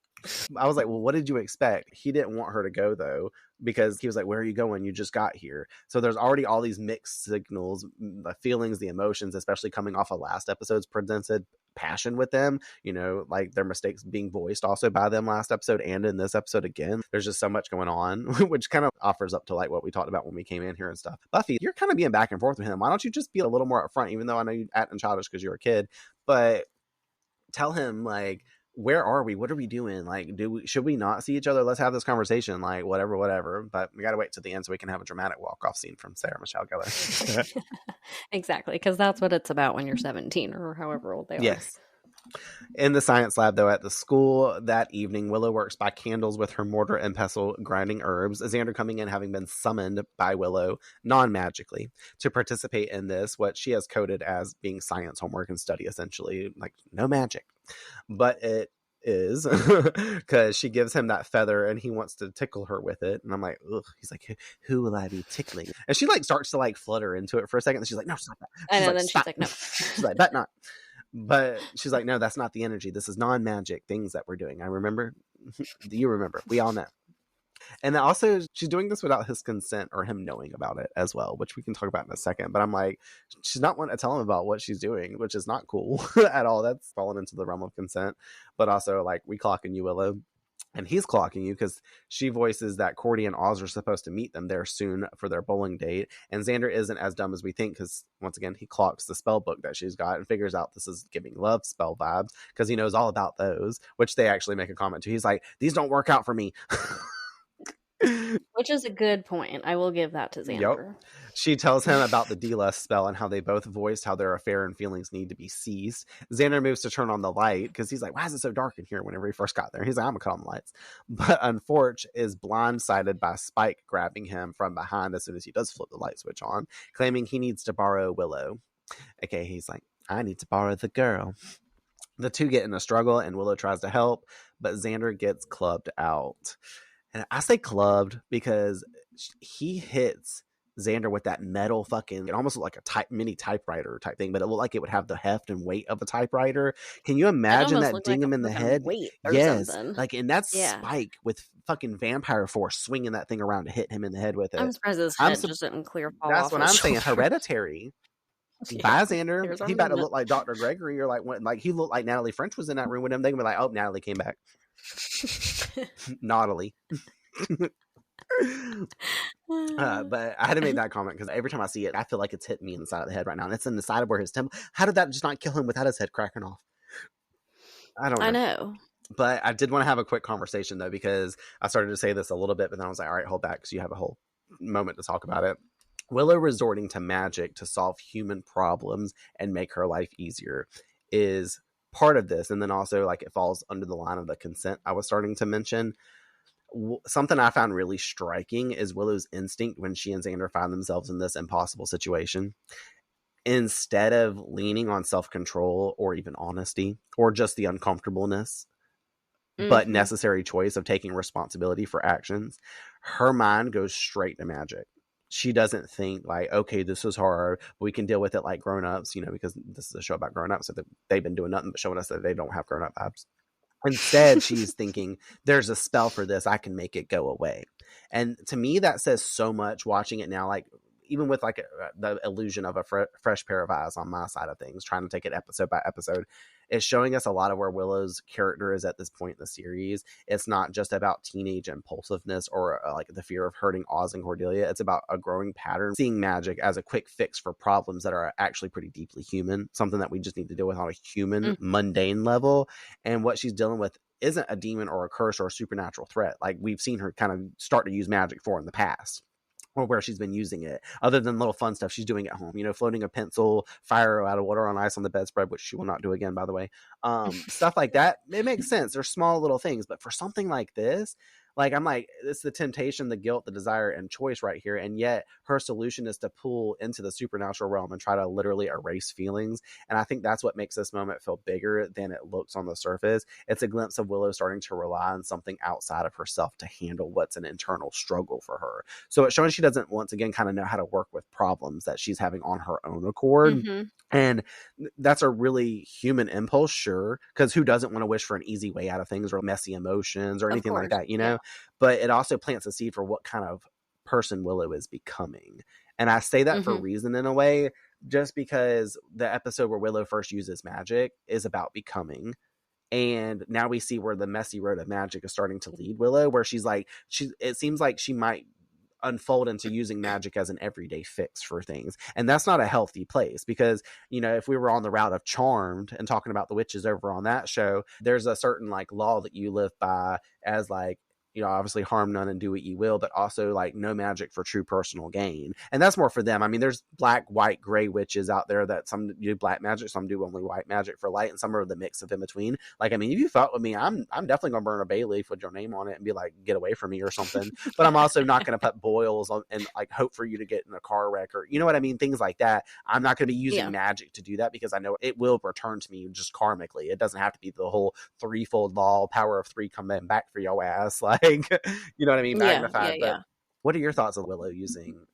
I was like, well, what did you expect? He didn't want her to go, though, because he was like, where are you going? You just got here. So there's already all these mixed signals, the feelings, the emotions, especially coming off of last episode's presented passion with them, you know, like their mistakes being voiced also by them last episode and in this episode again. There's just so much going on, which kind of offers up to like what we talked about when we came in here and stuff. Buffy, you're kind of being back and forth with him. Why don't you just be a little more upfront, even though I know you're acting childish because you're a kid, but tell him like, where are we? What are we doing? Like, should we not see each other? Let's have this conversation. Like, whatever. But we got to wait to the end so we can have a dramatic walk-off scene from Sarah Michelle Gellar. Exactly, because that's what it's about when you're 17 or however old they are. Yes. In the science lab, though, at the school that evening, Willow works by candles with her mortar and pestle grinding herbs. Xander coming in having been summoned by Willow non-magically to participate in this, what she has coded as being science homework and study, essentially. Like, no magic. But it is, because she gives him that feather and he wants to tickle her with it. And I'm like, ugh. He's like, who will I be tickling? And she like starts to like flutter into it for a second. And she's like, no, stop that. And like, then stop. she's like, no. She's like, but not. But she's like, no, that's not the energy. This is non-magic things that we're doing. I remember. You remember. We all know. And then also, she's doing this without his consent or him knowing about it as well, which we can talk about in a second. But I'm like, she's not wanting to tell him about what she's doing, which is not cool at all. That's fallen into the realm of consent. But also, like, we clocking you, Willow. And he's clocking you because she voices that Cordy and Oz are supposed to meet them there soon for their bowling date. And Xander isn't as dumb as we think because, once again, he clocks the spell book that she's got and figures out this is giving love spell vibes because he knows all about those, which they actually make a comment to. He's like, these don't work out for me. Which is a good point. I will give that to Xander. Yep. She tells him about the D-Lust spell and how they both voiced how their affair and feelings need to be ceased. Xander moves to turn on the light because he's like, why is it so dark in here whenever he first got there? He's like, I'm going to cut on the lights. But unfortunately is blindsided by Spike grabbing him from behind as soon as he does flip the light switch on, claiming he needs to borrow Willow. Okay, he's like, I need to borrow the girl. The two get in a struggle and Willow tries to help, but Xander gets clubbed out. And I say clubbed because he hits Xander with that metal fucking, it almost looked like a mini typewriter type thing, but it looked like it would have the heft and weight of a typewriter. Can you imagine that ding him in the head? Yes. Something. Like, and that's Spike with fucking vampire force swinging that thing around to hit him in the head with it. I'm surprised his head just didn't clear fall That's off what his I'm saying. shoulder. Hereditary. Bye, Xander. He about to look like Dr. Gregory, or like he looked like Natalie French was in that room with him. They can be like, oh, Natalie came back. Naughtily. But I had to make that comment because every time I see it, I feel like it's hitting me in the side of the head right now, and it's in the side of where his temple. How did that just not kill him without his head cracking off? I don't know. I know. But I did want to have a quick conversation though, because I started to say this a little bit, but then I was like, all right, hold back, because you have a whole moment to talk about it. Willow resorting to magic to solve human problems and make her life easier is part of this, and then also like it falls under the line of the consent I was starting to mention. Something I found really striking is Willow's instinct when she and Xander find themselves in this impossible situation. Instead of leaning on self-control or even honesty or just the uncomfortableness, but necessary choice of taking responsibility for actions, her mind goes straight to magic. She doesn't think like, okay, this is hard, but we can deal with it like grown-ups, you know, because this is a show about grown-ups, so they've been doing nothing but showing us that they don't have grown-up vibes. Instead, she's thinking, there's a spell for this, I can make it go away. And to me, that says so much watching it now, like even with like the illusion of a fresh pair of eyes on my side of things, trying to take it episode by episode. It's showing us a lot of where Willow's character is at this point in the series. It's not just about teenage impulsiveness or like the fear of hurting Oz and Cordelia. It's about a growing pattern, seeing magic as a quick fix for problems that are actually pretty deeply human, something that we just need to deal with on a human, mundane level. And what she's dealing with isn't a demon or a curse or a supernatural threat like we've seen her kind of start to use magic for in the past, or where she's been using it, other than little fun stuff she's doing at home, you know, floating a pencil, fire out of water on ice on the bedspread, which she will not do again, by the way. Stuff like that. It makes sense. They're small little things, but for something like this, like, I'm like, it's the temptation, the guilt, the desire, and choice right here. And yet her solution is to pull into the supernatural realm and try to literally erase feelings. And I think that's what makes this moment feel bigger than it looks on the surface. It's a glimpse of Willow starting to rely on something outside of herself to handle what's an internal struggle for her. So it's showing she doesn't, once again, kind of know how to work with problems that she's having on her own accord. And that's a really human impulse, sure, because who doesn't want to wish for an easy way out of things or messy emotions or anything like that, you know? But it also plants a seed for what kind of person Willow is becoming. And I say that for a reason in a way, just because the episode where Willow first uses magic is about becoming. And now we see where the messy road of magic is starting to lead Willow, where it seems like she might unfold into using magic as an everyday fix for things. And that's not a healthy place, because, you know, if we were on the route of Charmed and talking about the witches over on that show, there's a certain like law that you live by as like, you know, obviously harm none and do what you will, but also like no magic for true personal gain. And that's more for them. I mean, there's black, white, gray witches out there that some do black magic, some do only white magic for light, and some are the mix of in between. Like, I mean, if you fought with me, I'm definitely gonna burn a bay leaf with your name on it and be like, get away from me or something. But I'm also not gonna put boils on and like hope for you to get in a car wreck, or you know what I mean, things like that. I'm not gonna be using magic to do that, because I know it will return to me just karmically. It doesn't have to be the whole threefold law, power of three coming back for your ass. Like, you know what I mean? Magnified. But what are your thoughts on Willow using,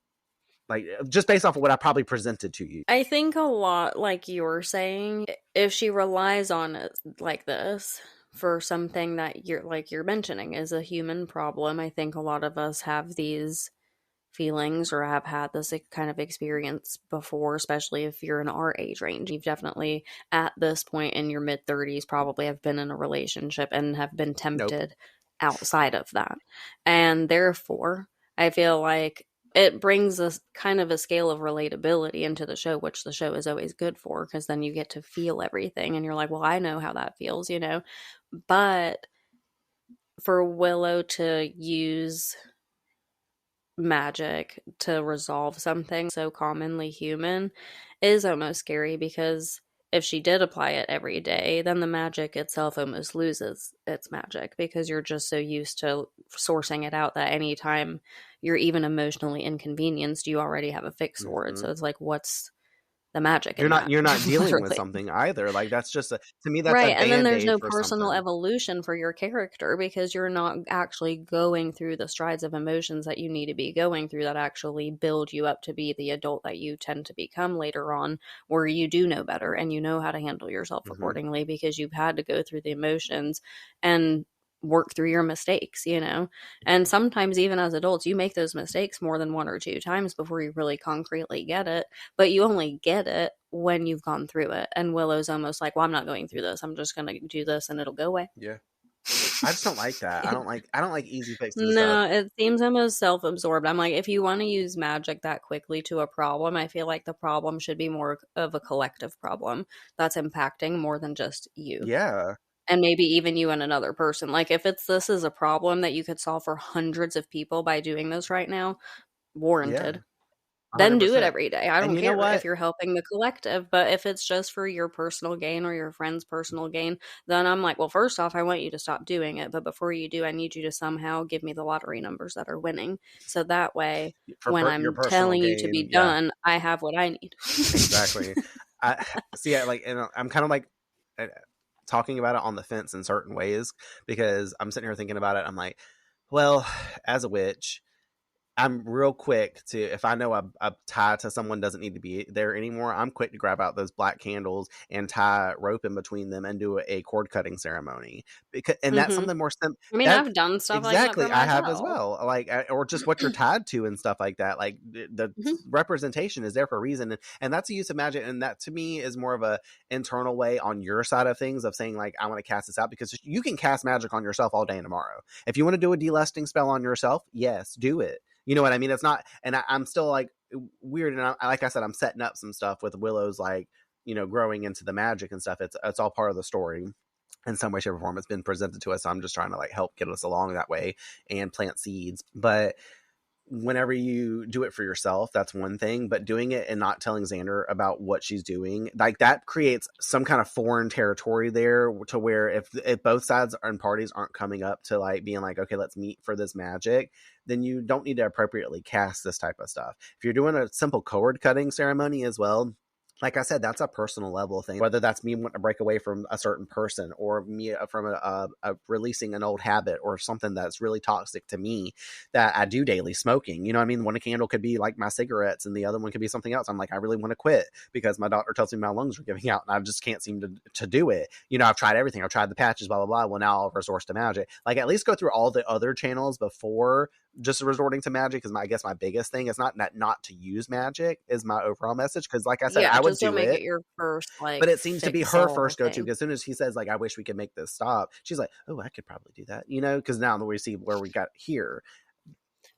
like, just based off of what I probably presented to you? I think a lot, like you were saying, if she relies on it like this for something that you're mentioning is a human problem, I think a lot of us have these feelings or have had this kind of experience before, especially if you're in our age range. You've definitely, at this point in your mid-30s, probably have been in a relationship and have been tempted outside of that. And therefore, I feel like it brings a kind of a scale of relatability into the show, which the show is always good for, because then you get to feel everything and you're like, well, I know how that feels, you know. But for Willow to use magic to resolve something so commonly human is almost scary, because if she did apply it every day, then the magic itself almost loses its magic, because you're just so used to sourcing it out that anytime you're even emotionally inconvenienced, you already have a fix for it. So it's like, what's the magic? You're not dealing with something either. Like, that's just to me, that's right. a And then there's no for personal something. evolution for your character, because you're not actually going through the strides of emotions that you need to be going through that actually build you up to be the adult that you tend to become later on, where you do know better and you know how to handle yourself accordingly, because you've had to go through the emotions and work through your mistakes, you know. And sometimes even as adults, you make those mistakes more than one or two times before you really concretely get it, but you only get it when you've gone through it. And Willow's almost like, well, I'm not going through this, I'm just gonna do this and it'll go away. I just don't like that. I don't like easy fixes. No, it seems almost self-absorbed. I'm like, if you want to use magic that quickly to a problem, I feel like the problem should be more of a collective problem that's impacting more than just you. Yeah. And maybe even you and another person. Like, if this is a problem that you could solve for hundreds of people by doing this right now, warranted. Then do it every day. I don't care if you're helping the collective, but if it's just for your personal gain or your friend's personal gain, then I'm like, well, first off, I want you to stop doing it. But before you do, I need you to somehow give me the lottery numbers that are winning. So that way, when I'm telling you to be done, I have what I need. Exactly. And I'm kind of like talking about it on the fence in certain ways, because I'm sitting here thinking about it. I'm like, well, as a witch, I'm real quick to, if I know a tie to someone doesn't need to be there anymore, I'm quick to grab out those black candles and tie rope in between them and do a cord cutting ceremony. That's something more simple. I mean, I've done stuff like that. Exactly, I have as well. Like, or just what you're tied to and stuff like that. Like, the representation is there for a reason, and that's the use of magic. And that to me is more of a internal way on your side of things, of saying like, I want to cast this out, because you can cast magic on yourself all day and tomorrow. If you want to do a delusting spell on yourself, yes, do it. You know what I mean? It's not, and I'm still like weird. And like I said, I'm setting up some stuff with Willow's, like, you know, growing into the magic and stuff. It's all part of the story in some way, shape, or form. It's been presented to us. So I'm just trying to like help get us along that way and plant seeds. But whenever you do it for yourself, that's one thing, but doing it and not telling Xander about what she's doing, like, that creates some kind of foreign territory there, to where if both sides and parties aren't coming up to like being like, okay, let's meet for this magic, then you don't need to appropriately cast this type of stuff. If you're doing a simple cord cutting ceremony as well, like I said, that's a personal level thing, whether that's me wanting to break away from a certain person, or me from a releasing an old habit or something that's really toxic to me that I do daily, smoking. You know what I mean? One candle could be like my cigarettes and the other one could be something else. I'm like, I really want to quit because my doctor tells me my lungs are giving out and I just can't seem to do it. You know, I've tried everything. I've tried the patches, blah, blah, blah. Well, now I'll resort to magic. Like, at least go through all the other channels before just resorting to magic is I guess my biggest thing. It's not to use magic is my overall message. Because like I said, I would just don't do make it. it your first, like, But it seems to be her fix-all first go-to. thing. Because as soon as he says, like, I wish we could make this stop, she's like, oh, I could probably do that, you know? Because now that we see where we got here.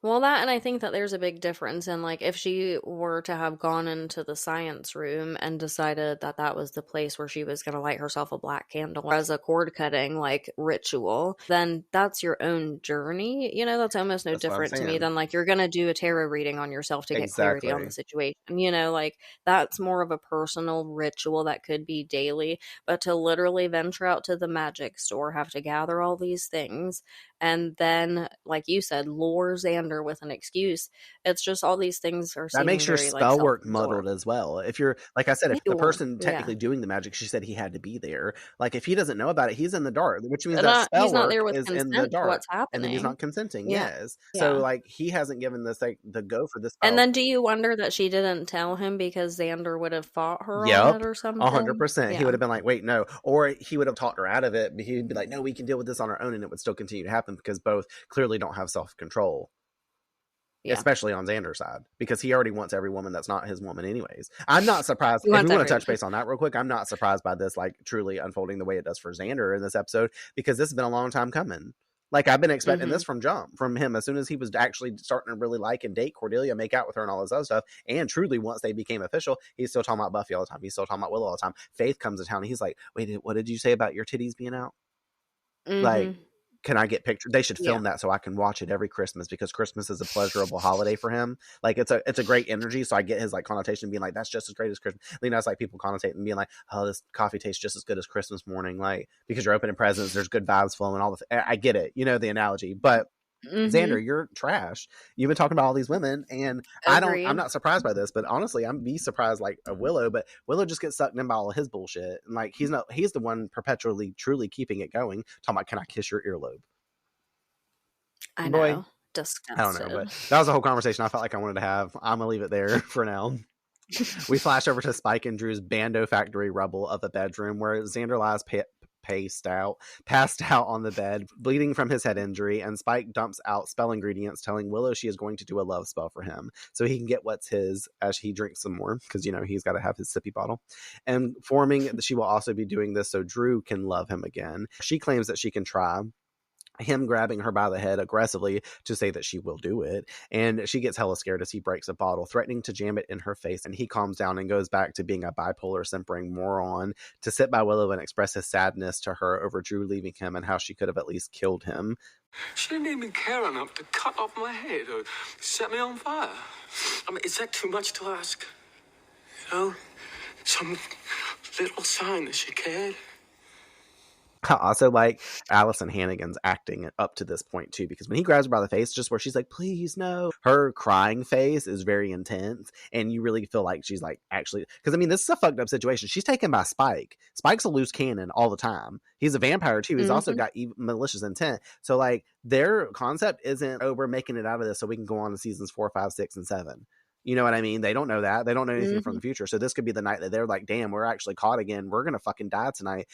Well, that, and I think that there's a big difference in, like, if she were to have gone into the science room and decided that that was the place where she was going to light herself a black candle as a cord cutting, like, ritual, then that's your own journey. You know, that's almost no That's what I'm different to me saying. than, like, you're going to do a tarot reading on yourself to get clarity on the situation. You know, like, that's more of a personal ritual that could be daily. But to literally venture out to the magic store, have to gather all these things, and then, like you said, lure Xander with an excuse. It's just all these things are that makes your very, spell like, work muddled as well. If you're, like I said, if the Sure, person technically yeah. doing the magic, she said he had to be there. Like if he doesn't know about it, he's in the dark, which means And that spell he's not work there with is in the consent to dark, what's and then he's happening. not consenting. Yeah. Yes, Yeah. so like he hasn't given this like the go for this spell. And then do you wonder that she didn't tell him because Xander would have fought her on Yep, it or something? 100%. He Yeah. would have been like, wait, no. Or he would have talked her out of it, but he'd be like, no, we can deal with this on our own, and it would still continue to happen because both clearly don't have self-control. Yeah. Especially on Xander's side, because he already wants every woman that's not his woman anyways. I'm not surprised. He If we wants want to touch everyone. base on that real quick, I'm not surprised by this like truly unfolding the way it does for Xander in this episode, because this has been a long time coming. Like I've been expecting this from jump from him as soon as he was actually starting to really like and date Cordelia, make out with her and all this other stuff. And truly, once they became official, he's still talking about Buffy all the time. He's still talking about Willow all the time. Faith comes to town and he's like, wait, what did you say about your titties being out? Like, can I get pictures? They should film that so I can watch it every Christmas, because Christmas is a pleasurable holiday for him. Like it's a great energy. So I get his like connotation being like, that's just as great as Christmas. You know, it's like people connotate and being like, oh, this coffee tastes just as good as Christmas morning. Like, because you're opening presents, there's good vibes flowing, all the, I get it. You know, the analogy, but Xander, you're trash. You've been talking about all these women, and Agreed. I'm not surprised by this, but honestly, I'm be surprised like a Willow, but Willow just gets sucked in by all of his bullshit. And like, he's the one perpetually, truly keeping it going. Talking about, can I kiss your earlobe? I Boy, know. Disgusting. I don't know, but that was a whole conversation I felt like I wanted to have. I'm gonna leave it there for now. We flash over to Spike and Drew's Bando Factory rubble of a bedroom where Xander lies passed out on the bed, bleeding from his head injury, and Spike dumps out spell ingredients, telling Willow she is going to do a love spell for him so he can get what's his as he drinks some more, because you know he's got to have his sippy bottle, and forming that she will also be doing this so Drew can love him again. She claims that she can try, him grabbing her by the head aggressively to say that she will do it, and she gets hella scared as he breaks a bottle, threatening to jam it in her face, and he calms down and goes back to being a bipolar simpering moron to sit by Willow and express his sadness to her over Drew leaving him and how she could have at least killed him. She didn't even care enough to cut off my head or set me on fire. I mean, is that too much to ask? You know, some little sign that she cared. I also like Allison Hannigan's acting up to this point too, because when he grabs her by the face, just where she's like, please no, her crying face is very intense, and you really feel like she's like actually, because I mean this is a fucked up situation. She's taken by Spike. Spike's a loose cannon all the time. He's a vampire too. He's also got malicious intent. So like their concept isn't, oh, we're making it out of this so we can go on to seasons 4, 5, 6, and 7. You know what I mean? They don't know that. They don't know anything from the future. So this could be the night that they're like, damn, we're actually caught again. We're going to fucking die tonight.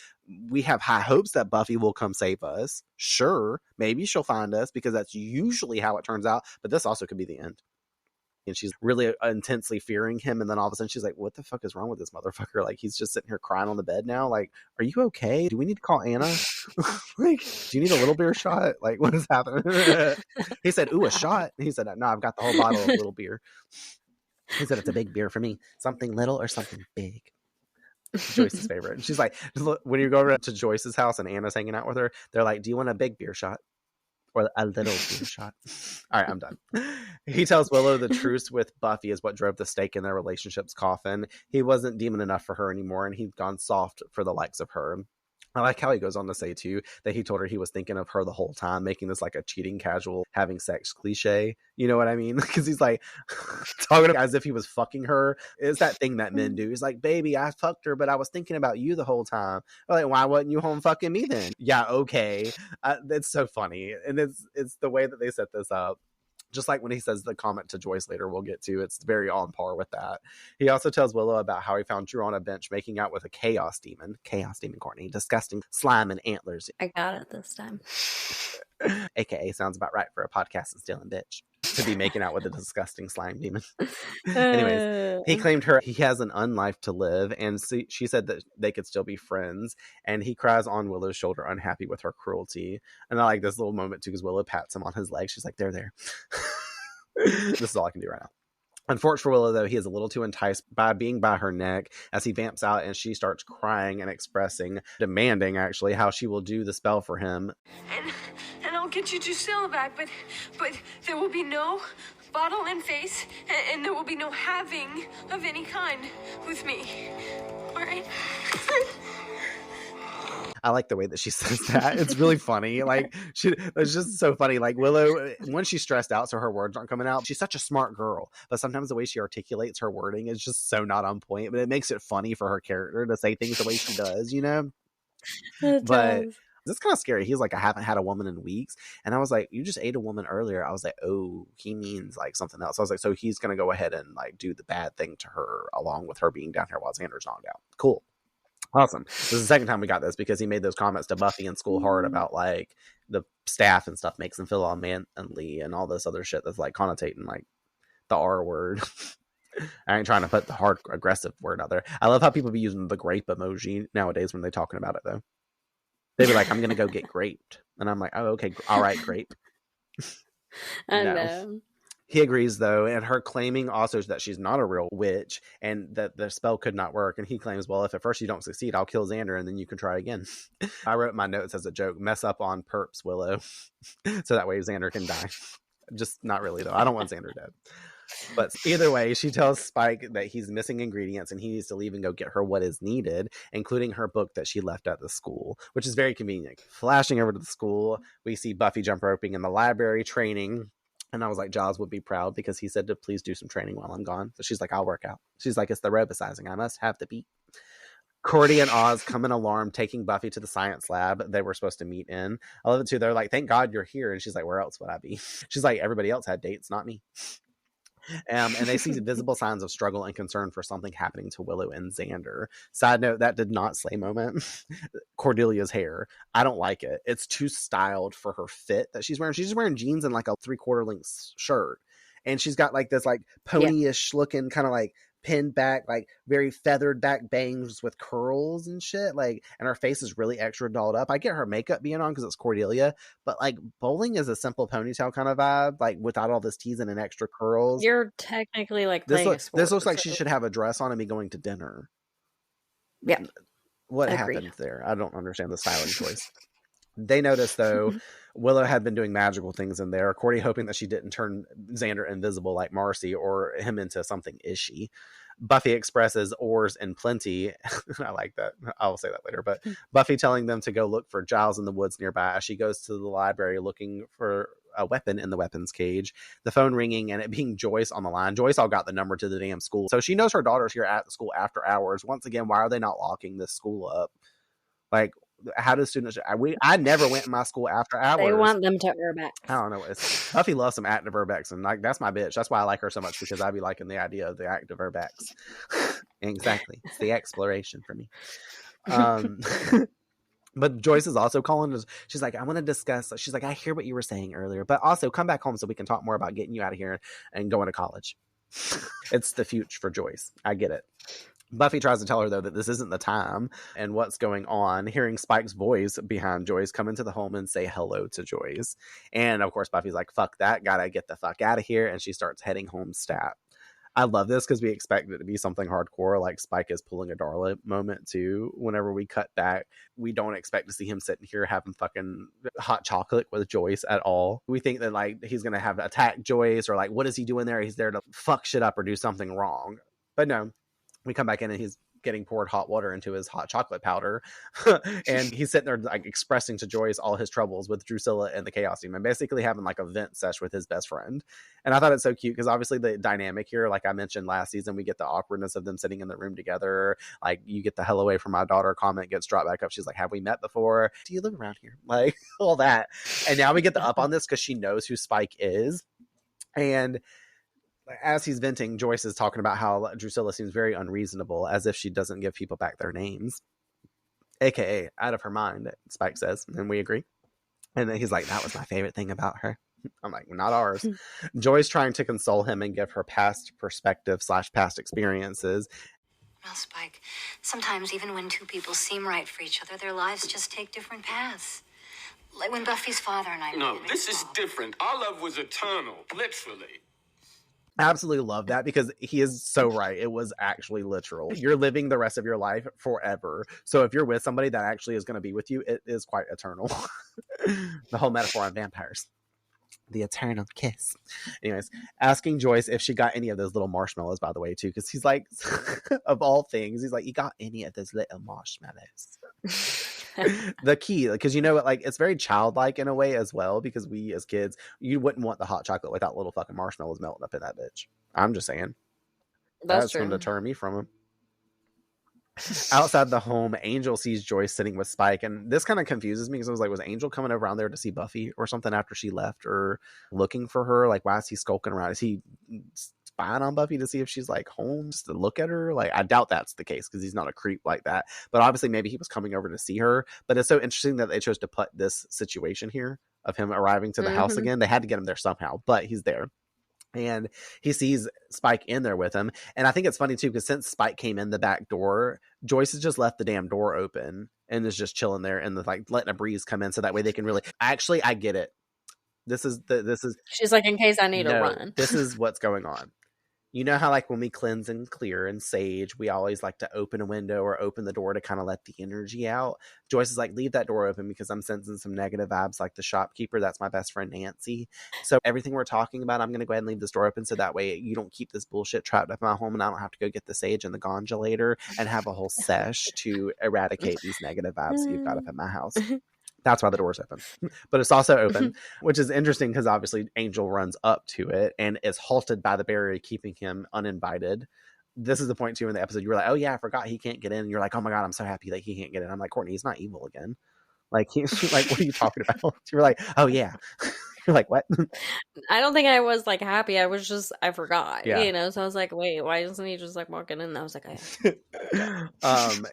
We have high hopes that Buffy will come save us. Sure. Maybe she'll find us, because that's usually how it turns out. But this also could be the end. And she's really intensely fearing him. And then all of a sudden she's like, what the fuck is wrong with this motherfucker? Like, he's just sitting here crying on the bed now. Like, are you okay? Do we need to call Anna? Like, do you need a little beer shot? Like, what is happening? He said, ooh, a shot. He said, no, I've got the whole bottle of little beer. He said, it's a big beer for me. Something little or something big. Joyce's favorite. And she's like, when you go to Joyce's house and Anna's hanging out with her, they're like, do you want a big beer shot? Or a little beer shot? All right, I'm done. He tells Willow the truce with Buffy is what drove the stake in their relationship's coffin. He wasn't demon enough for her anymore, and he'd gone soft for the likes of her. I like how he goes on to say, too, that he told her he was thinking of her the whole time, making this like a cheating, casual, having sex cliche. You know what I mean? Because he's like talking as if he was fucking her. It's that thing that men do. He's like, baby, I fucked her, but I was thinking about you the whole time. I'm like, why wasn't you home fucking me then? Yeah, okay. It's so funny. And it's the way that they set this up. Just like when he says the comment to Joyce later, we'll get to, it's very on par with that. He also tells Willow about how he found Drew on a bench making out with a chaos demon, Courtney, disgusting slime and antlers. I got it this time. AKA sounds about right for a podcast and stealing bitch. To be making out with a disgusting slime demon. Anyways, he claimed he has an unlife to live, and she said that they could still be friends, and he cries on Willow's shoulder, unhappy with her cruelty. And I like this little moment too, because Willow pats him on his leg. She's like, there. This is all I can do right now. Unfortunately for Willow, though, he is a little too enticed by being by her neck as he vamps out, and she starts crying and demanding actually, how she will do the spell for him. And I'll get you Drusilla back, but there will be no bottle and face, and there will be no having of any kind with me. All right? I like the way that she says that. It's really funny. Like, it's just so funny. Like, Willow, when she's stressed out, so her words aren't coming out, she's such a smart girl. But sometimes the way she articulates her wording is just so not on point. But it makes it funny for her character to say things the way she does, you know? But it's kind of scary. He's like, I haven't had a woman in weeks. And I was like, you just ate a woman earlier. I was like, oh, he means like something else. I was like, so he's going to go ahead and like do the bad thing to her along with her being down here while Xander's knocked out. Cool. Awesome. This is the second time we got this because he made those comments to Buffy in School Hard about like the staff and stuff makes them feel all manly and all this other shit that's like connotating like the R word. I ain't trying to put the hard aggressive word out there. I love how people be using the grape emoji nowadays when they're talking about it though. They'd be like, I'm going to go get graped. And I'm like, oh, okay. All right, grape. I know. He agrees, though, and her claiming also that she's not a real witch and that the spell could not work. And he claims, well, if at first you don't succeed, I'll kill Xander and then you can try again. I wrote my notes as a joke, mess up on perps, Willow. So that way Xander can die. Just not really, though. I don't want Xander dead. But either way, she tells Spike that he's missing ingredients and he needs to leave and go get her what is needed, including her book that she left at the school, which is very convenient. Flashing over to the school, we see Buffy jump roping in the library training. And I was like, Giles would be proud because he said to please do some training while I'm gone. So she's like, I'll work out. She's like, it's the robicizing. I must have the beat. Cordy and Oz come in alarm, taking Buffy to the science lab they were supposed to meet in. I love it too. They're like, thank God you're here. And she's like, where else would I be? She's like, everybody else had dates, not me. And they see visible signs of struggle and concern for something happening to Willow and Xander. Side note, that did not slay moment. Cordelia's hair. I don't like it. It's too styled for her fit that she's wearing. She's just wearing jeans and like a 3/4 length shirt. And she's got like this like pony-ish looking kind of like pinned back, like very feathered back bangs with curls and shit. Like, and her face is really extra dolled up. I get her makeup being on because it's Cordelia, but like bowling is a simple ponytail kind of vibe, like without all this teasing and extra curls. You're technically like playing a sport. This looks like she should have a dress on and be going to dinner. Yeah. What happened there? I don't understand the styling choice. They noticed, though, Willow had been doing magical things in there, Cordy hoping that she didn't turn Xander invisible like Marcy or him into something ishy. Buffy expresses oars in plenty. I like that. I'll say that later. But Buffy telling them to go look for Giles in the woods nearby as she goes to the library looking for a weapon in the weapons cage. The phone ringing and it being Joyce on the line. Joyce all got the number to the damn school. So she knows her daughter's here at the school after hours. Once again, why are they not locking this school up? Like, how do students? I never went in my school after hours. They want them to urbex. I don't know. Buffy loves some active urbex, and like that's my bitch. That's why I like her so much because I be liking the idea of the active urbex. Exactly, it's the exploration for me. But Joyce is also calling. She's like, I want to discuss. She's like, I hear what you were saying earlier, but also come back home so we can talk more about getting you out of here and going to college. It's the future for Joyce. I get it. Buffy tries to tell her, though, that this isn't the time and what's going on. Hearing Spike's voice behind Joyce come into the home and say hello to Joyce. And, of course, Buffy's like, fuck that. Gotta get the fuck out of here. And she starts heading home stat. I love this because we expect it to be something hardcore, like Spike is pulling a Darla moment, too. Whenever we cut back, we don't expect to see him sitting here having fucking hot chocolate with Joyce at all. We think that, like, he's going to have to attack Joyce or, like, what is he doing there? He's there to fuck shit up or do something wrong. But no. We come back in and he's getting poured hot water into his hot chocolate powder. And he's sitting there like expressing to Joyce all his troubles with Drusilla and the Chaos Team and basically having like a vent sesh with his best friend. And I thought it's so cute because obviously the dynamic here, like I mentioned last season, we get the awkwardness of them sitting in the room together. Like you get the hell away from my daughter comment gets dropped back up. She's like, have we met before? Do you live around here? Like all that. And now we get the up on this because she knows who Spike is. And as he's venting, Joyce is talking about how Drusilla seems very unreasonable, as if she doesn't give people back their names, aka out of her mind, Spike says, and we agree. And then he's like, that was my favorite thing about her. I'm like, not ours. Joyce trying to console him and give her past perspective / past experiences. Well, Spike, sometimes even when two people seem right for each other, their lives just take different paths. Like when Buffy's father and I... No, this is different. Our love was eternal, literally. Absolutely love that, because he is so right. It was actually literal. You're living the rest of your life forever. So if you're with somebody that actually is going to be with you, it is quite eternal. The whole metaphor on vampires. The eternal kiss. Anyways, asking Joyce if she got any of those little marshmallows, by the way, too, because he's like, of all things, he's like, you got any of those little marshmallows? The key, because you know what, like, it's very childlike in a way as well, because we as kids, you wouldn't want the hot chocolate without little fucking marshmallows melting up in that bitch. I'm just saying. That's going to deter me from him. Outside the home, Angel sees Joyce sitting with Spike, and this kind of confuses me, because I was like, was Angel coming around there to see Buffy or something after she left, or looking for her? Like, why is he skulking around? Is he spying on Buffy to see if she's like home, just to look at her? Like, I doubt that's the case, because he's not a creep like that, but obviously maybe he was coming over to see her. But it's so interesting that they chose to put this situation here of him arriving to the house again. They had to get him there somehow, but he's there. And he sees Spike in there with him. And I think it's funny, too, because since Spike came in the back door, Joyce has just left the damn door open and is just chilling there and like letting a breeze come in, so that way they can really... Actually, I get it. This is... She's like, in case I need to run. This is what's going on. You know how, like, when we cleanse and clear and sage, we always like to open a window or open the door to kind of let the energy out. Joyce is like, leave that door open, because I'm sensing some negative vibes, like the shopkeeper. That's my best friend, Nancy. So everything we're talking about, I'm going to go ahead and leave this door open, so that way you don't keep this bullshit trapped up in my home, and I don't have to go get the sage and the gondolator and have a whole sesh to eradicate these negative vibes that you've got up in my house. That's why the door's open. But it's also open, which is interesting, because obviously Angel runs up to it and is halted by the barrier, keeping him uninvited. This is the point, too, in the episode. You were like, oh, yeah, I forgot he can't get in. And you're like, oh, my God, I'm so happy that he can't get in. I'm like, Courtney, he's not evil again. Like, he's like, what are you talking about? You were like, oh, yeah. You're like, what? I don't think I was like happy. I forgot, Yeah. you know? So I was like, wait, why isn't he just like walking in? And I was like,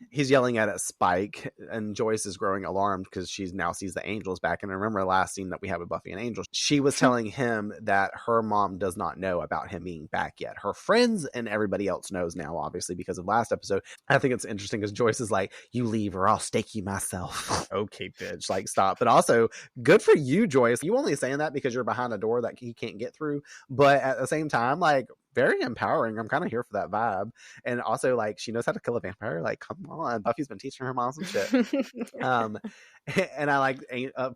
he's yelling at Spike, and Joyce is growing alarmed because she now sees the angels back. And I remember the last scene that we had with Buffy and Angel, she was telling him that her mom does not know about him being back yet. Her friends and everybody else knows now, obviously, because of last episode. I think it's interesting because Joyce is like, you leave or I'll stake you myself. Okay, bitch, like, stop. But also, good for you, Joyce. You only saying that because you're behind a door that he can't get through, but at the same time, like, very empowering. I'm kind of here for that vibe. And also, like, she knows how to kill a vampire. Like, come on, Buffy's been teaching her mom some shit. And I like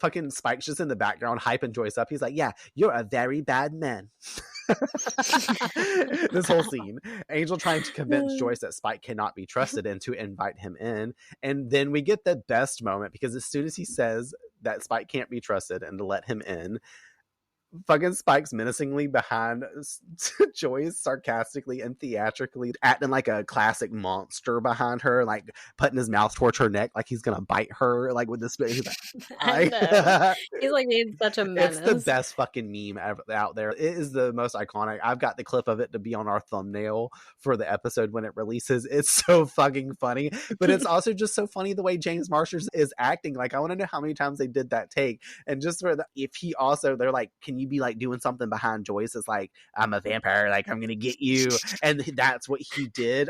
fucking Spike's just in the background hyping Joyce up. He's like, yeah, you're a very bad man. This whole scene, Angel trying to convince Joyce that Spike cannot be trusted and to invite him in. And then we get the best moment, because as soon as he says that Spike can't be trusted and to let him in, fucking Spike's menacingly behind Joyce, sarcastically and theatrically acting like a classic monster behind her, like putting his mouth towards her neck like he's gonna bite her, like with this. He's like, I know. He's like being such a menace. It's the best fucking meme ever out there. It is the most iconic. I've got the clip of it to be on our thumbnail for the episode when it releases. It's so fucking funny, but it's also just so funny the way James Marsters is acting. Like, I want to know how many times they did that take, and just for if he also, they're like, can you be like doing something behind Joyce? It's like, I'm a vampire, like I'm gonna get you, and that's what he did.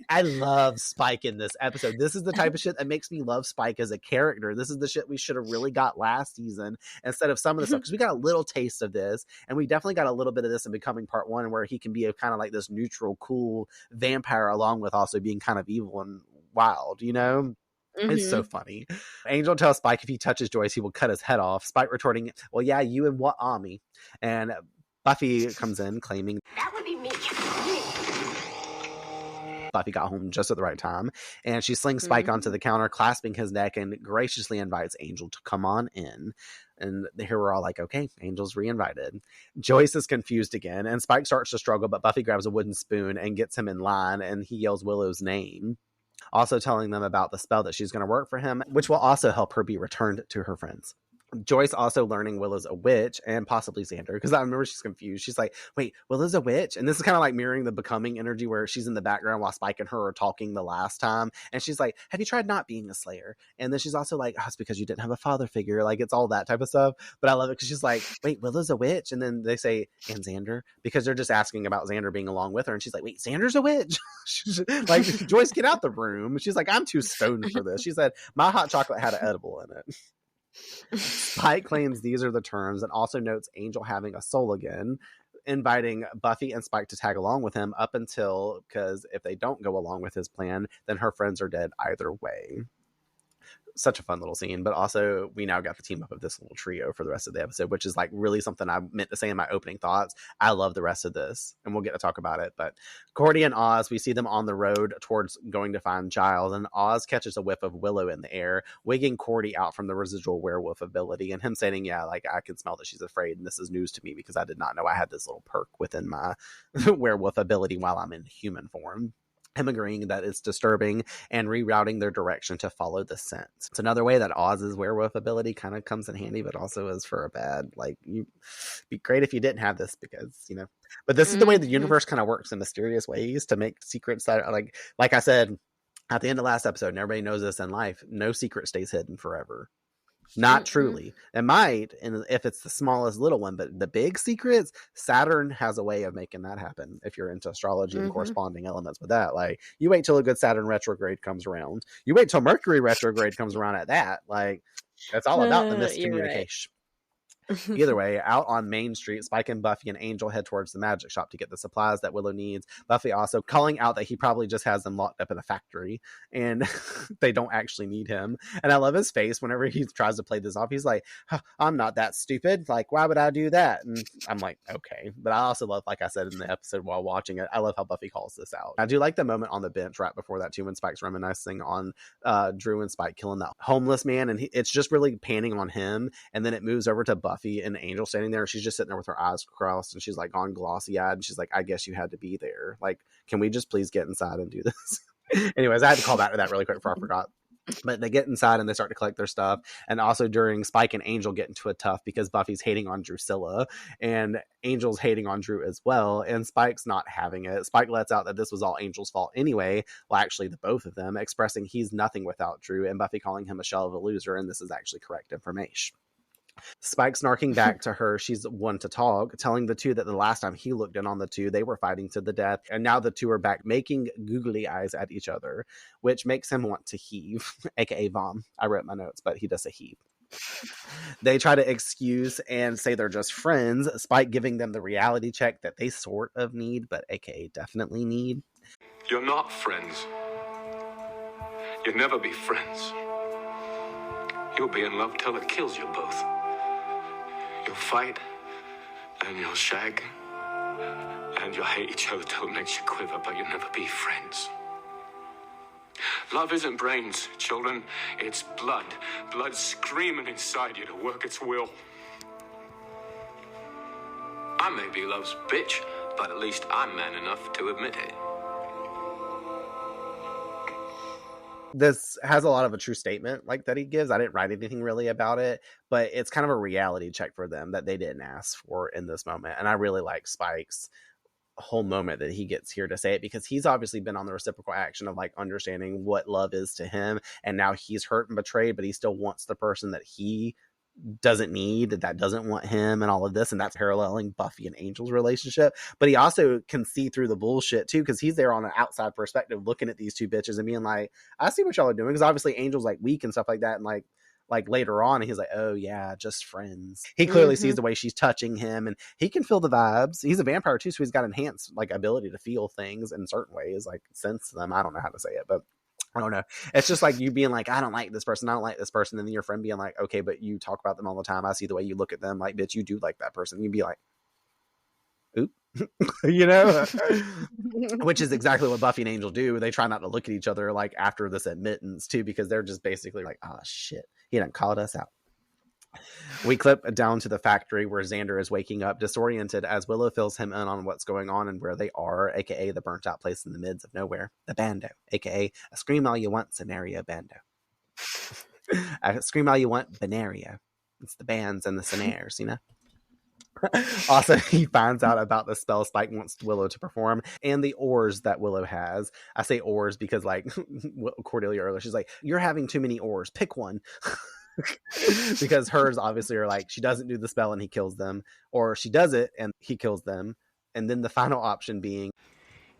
I love Spike in this episode. This is the type of shit that makes me love Spike as a character. This is the shit we should have really got last season instead of some of the stuff, because we got a little taste of this, and we definitely got a little bit of this in Becoming Part 1, where he can be a kind of like this neutral, cool vampire, along with also being kind of evil and wild, you know? It's so funny. Angel tells Spike if he touches Joyce, he will cut his head off. Spike retorting, well, yeah, you and what army? And Buffy comes in claiming That would be me. Buffy got home just at the right time, and she slings Spike onto the counter, clasping his neck, and graciously invites Angel to come on in. And here we're all like, okay, Angel's re-invited. Joyce is confused again, and Spike starts to struggle, but Buffy grabs a wooden spoon and gets him in line, and he yells Willow's name, also telling them about the spell that she's going to work for him, which will also help her be returned to her friends. Joyce also learning Willow's a witch and possibly Xander, because I remember she's confused. She's like, wait, Willow's a witch? And this is kind of like mirroring the Becoming energy where she's in the background while Spike and her are talking the last time. And she's like, have you tried not being a Slayer? And then she's also like, oh, it's because you didn't have a father figure. Like, it's all that type of stuff. But I love it because she's like, wait, Willow's a witch? And then they say, and Xander? Because they're just asking about Xander being along with her. And she's like, wait, Xander's a witch? Like, Joyce, get out the room. She's like, I'm too stoned for this. She said, my hot chocolate had an edible in it. Spike claims these are the terms and also notes Angel having a soul again, inviting Buffy and Spike to tag along with him up until, because if they don't go along with his plan, then her friends are dead either way. Such a fun little scene, but also we now got the team up of this little trio for the rest of the episode, which is like really something I meant to say in my opening thoughts. I love the rest of this, and we'll get to talk about it. But Cordy and Oz, we see them on the road towards going to find Giles, and Oz catches a whiff of Willow in the air, wigging Cordy out from the residual werewolf ability, and him saying, yeah, like, I can smell that she's afraid, and this is news to me because I did not know I had this little perk within my werewolf ability while I'm in human form. Him agreeing that it's disturbing and rerouting their direction to follow the scent. It's another way that Oz's werewolf ability kind of comes in handy, but also is for a bad, like, you be great if you didn't have this because, you know, but this is the way the universe kind of works in mysterious ways to make secrets that are like I said at the end of last episode, and everybody knows this in life, no secret stays hidden forever. Not truly. It might, and if it's the smallest little one, but the big secrets, Saturn has a way of making that happen. If you're into astrology and corresponding elements with that, like, you wait till a good Saturn retrograde comes around. You wait till Mercury retrograde comes around at that. Like, it's all about the miscommunication. Either way, out on Main Street, Spike and Buffy and Angel head towards the magic shop to get the supplies that Willow needs. Buffy also calling out that he probably just has them locked up in a factory and they don't actually need him. And I love his face whenever he tries to play this off. He's like, I'm not that stupid. Like, why would I do that? And I'm like, okay. But I also love, like I said in the episode while watching it, I love how Buffy calls this out. I do like the moment on the bench right before that too, when Spike's reminiscing on Drew and Spike killing that homeless man. And it's just really panning on him. And then it moves over to Buffy and Angel standing there, and she's just sitting there with her eyes crossed, and she's like on glossy eyed, and she's like, I guess you had to be there. Like, can we just please get inside and do this? Anyways, I had to call back to that really quick before I forgot. But they get inside and they start to collect their stuff. And also during Spike and Angel get into a tough because Buffy's hating on Drusilla and Angel's hating on Drew as well. And Spike's not having it. Spike lets out that this was all Angel's fault anyway. Well, actually, the both of them, expressing he's nothing without Drew, and Buffy calling him a shell of a loser. And this is actually correct information. Spike snarking back to her, she's one to talk, telling the two that the last time he looked in on the two, they were fighting to the death, and now the two are back making googly eyes at each other, which makes him want to heave, aka vom. I wrote my notes, but he does a heave. They try to excuse and say they're just friends, Spike giving them the reality check that they sort of need, but aka definitely need. You're not friends. You'll never be friends. You'll be in love till it kills you both. You'll fight, and you'll shag, and you'll hate each other till it makes you quiver, but you'll never be friends. Love isn't brains, children. It's blood. Blood screaming inside you to work its will. I may be love's bitch, but at least I'm man enough to admit it. This has a lot of a true statement like that he gives. I didn't write anything really about it, but it's kind of a reality check for them that they didn't ask for in this moment. And I really like Spike's whole moment that he gets here to say it, because he's obviously been on the reciprocal action of like understanding what love is to him. And now he's hurt and betrayed, but he still wants the person that he doesn't need, that doesn't want him, and all of this. And that's paralleling Buffy and Angel's relationship. But he also can see through the bullshit too, because he's there on an outside perspective looking at these two bitches and being like, I see what y'all are doing. Because obviously Angel's like weak and stuff like that, and like later on he's like, oh yeah, just friends. He clearly sees the way she's touching him, and he can feel the vibes. He's a vampire too, so he's got enhanced like ability to feel things in certain ways, like sense them. I don't know how to say it, but I don't know. It's just like you being like, I don't like this person, and then your friend being like, okay, but you talk about them all the time. I see the way you look at them. Like, bitch, you do like that person. You'd be like, oop. You know? Which is exactly what Buffy and Angel do. They try not to look at each other like after this admittance too, because they're just basically like, oh shit, he done called us out. We clip down to the factory where Xander is waking up disoriented as Willow fills him in on what's going on and where they are, aka the burnt out place in the mids of nowhere, the Bando, aka a scream all you want scenario Bando. A scream all you want Benario. It's the bands and the snares, you know? Also, he finds out about the spell Spike wants Willow to perform and the oars that Willow has. I say oars because, like, Cordelia earlier, she's like, you're having too many oars. Pick one. Because hers obviously are like, she doesn't do the spell and he kills them, or she does it and he kills them. And then the final option being,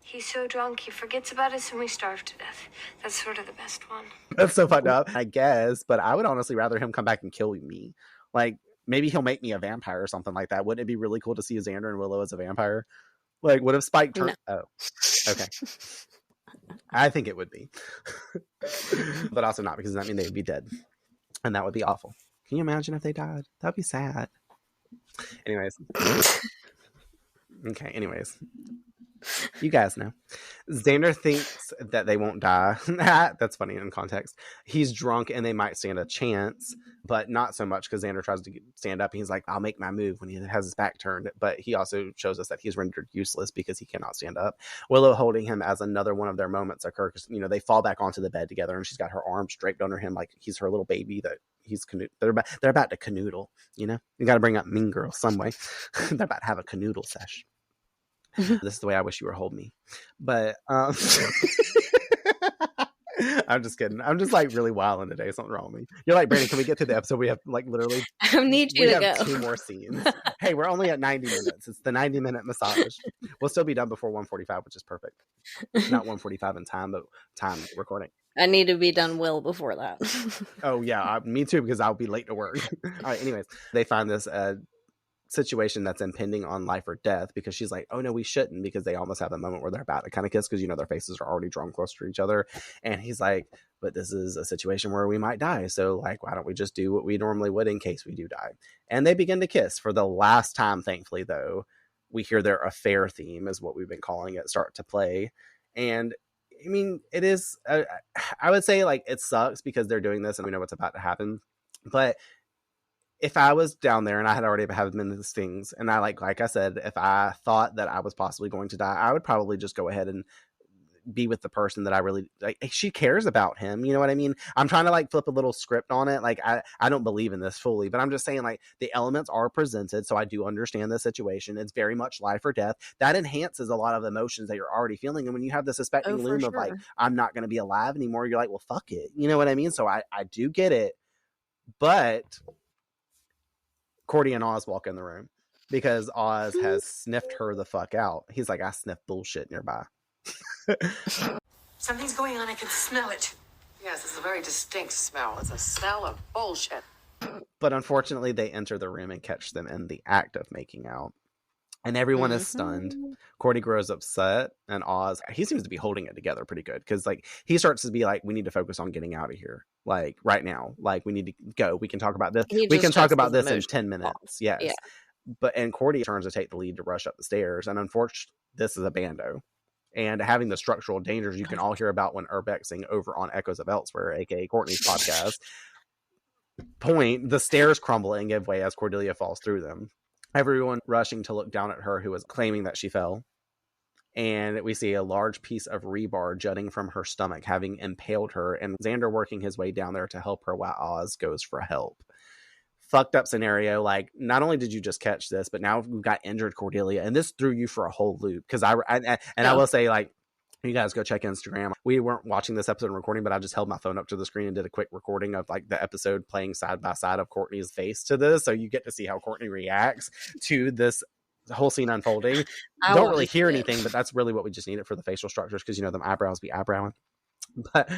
He's so drunk he forgets about us and we starve to death. That's sort of the best one. that's so fucked up, I guess. But I would honestly rather him come back and kill me. Like, maybe he'll make me a vampire or something like that. Wouldn't it be really cool to see Xander and Willow as a vampire? Like, what if Spike turned... No. Oh, okay. I think it would be. But also not, because that means they would be dead. And that would be awful. Can you imagine if they died? That'd be sad. Anyways. Okay, anyways. You guys know. Xander thinks that they won't die. That's funny in context. He's drunk and they might stand a chance, but not so much because Xander tries to stand up and he's like, I'll make my move when he has his back turned. But he also shows us that he's rendered useless because he cannot stand up. Willow holding him as another one of their moments occur because, you know, they fall back onto the bed together and she's got her arms draped under him like he's her little baby that he's they're about to canoodle, you know? You got to bring up Mean Girls some way. They're about to have a canoodle sesh. This is the way I wish you were holding me. But I'm just kidding. I'm just like really wilding today. Something wrong with me. You're like, Brandon, can we get to the episode? We have like literally I need you to go. 2 more scenes. Hey, we're only at 90 minutes. It's the 90-minute massage. We'll still be done before 1:45, which is perfect. Not 1:45 in time, but time recording. I need to be done well before that. Oh yeah, me too, because I'll be late to work. All right, anyways, they find this situation that's impending on life or death because she's like, oh no, we shouldn't, because they almost have a moment where they're about to kind of kiss because, you know, their faces are already drawn close to each other. And he's like, but this is a situation where we might die, so like, why don't we just do what we normally would in case we do die? And they begin to kiss for the last time. Thankfully, though, we hear their affair theme, is what we've been calling it, start to play. And I mean, it is I would say, like, it sucks because they're doing this and we know what's about to happen, but if I was down there and I had already had been these things, and I like I said, if I thought that I was possibly going to die, I would probably just go ahead and be with the person that I really like. She cares about him. You know what I mean? I'm trying to like flip a little script on it. Like, I don't believe in this fully, but I'm just saying, like, the elements are presented. So I do understand the situation. It's very much life or death. That enhances a lot of the emotions that you're already feeling. And when you have the suspecting loom of like, I'm not going to be alive anymore, you're like, well, fuck it. You know what I mean? So I do get it. But Cordy and Oz walk in the room because Oz has sniffed her the fuck out. He's like, I sniff bullshit nearby. Something's going on. I can smell it. Yes, it's a very distinct smell. It's a smell of bullshit. But unfortunately, they enter the room and catch them in the act of making out. And everyone is stunned. Cordy grows upset, and Oz, he seems to be holding it together pretty good, because like he starts to be like, we need to focus on getting out of here, like right now, like we need to go. We can talk about this. We can talk about this in 10 minutes. Yes. Yeah. And Cordy turns to take the lead to rush up the stairs, and unfortunately, this is a bando. And having the structural dangers you can all hear about when urbexing over on Echoes of Elsewhere, aka Courtney's podcast. The stairs crumble and give way as Cordelia falls through them. Everyone rushing to look down at her, who is claiming that she fell. And we see a large piece of rebar jutting from her stomach, having impaled her, and Xander working his way down there to help her while Oz goes for help. Fucked up scenario. Like, not only did you just catch this, but now we've got injured Cordelia, and this threw you for a whole loop. Because I will say, like, you guys go check Instagram. We weren't watching this episode and recording, but I just held my phone up to the screen and did a quick recording of like the episode playing side by side of Courtney's face to this. So you get to see how Courtney reacts to this whole scene unfolding. Don't really hear anything, but that's really what we just needed for the facial structures, because, you know, them eyebrows be eyebrowing. But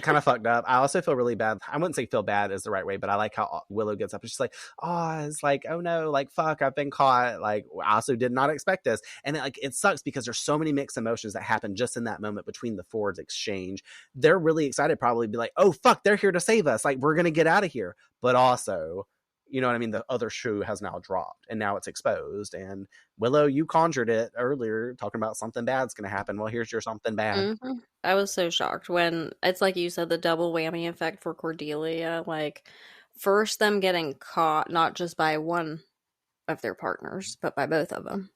kind of fucked up. I also feel really bad. I wouldn't say feel bad is the right way, but I like how Willow gets up and she's like, oh, it's like, oh no, like, fuck, I've been caught. Like, I also did not expect this. And it sucks because there's so many mixed emotions that happen just in that moment between the Fords exchange. They're really excited, probably be like, oh fuck, they're here to save us. Like, we're going to get out of here. But also, you know what I mean? The other shoe has now dropped and now it's exposed. And Willow, you conjured it earlier, talking about something bad's going to happen. Well, here's your something bad. Mm-hmm. I was so shocked when it's like you said, the double whammy effect for Cordelia. Like, first them getting caught, not just by one of their partners, but by both of them.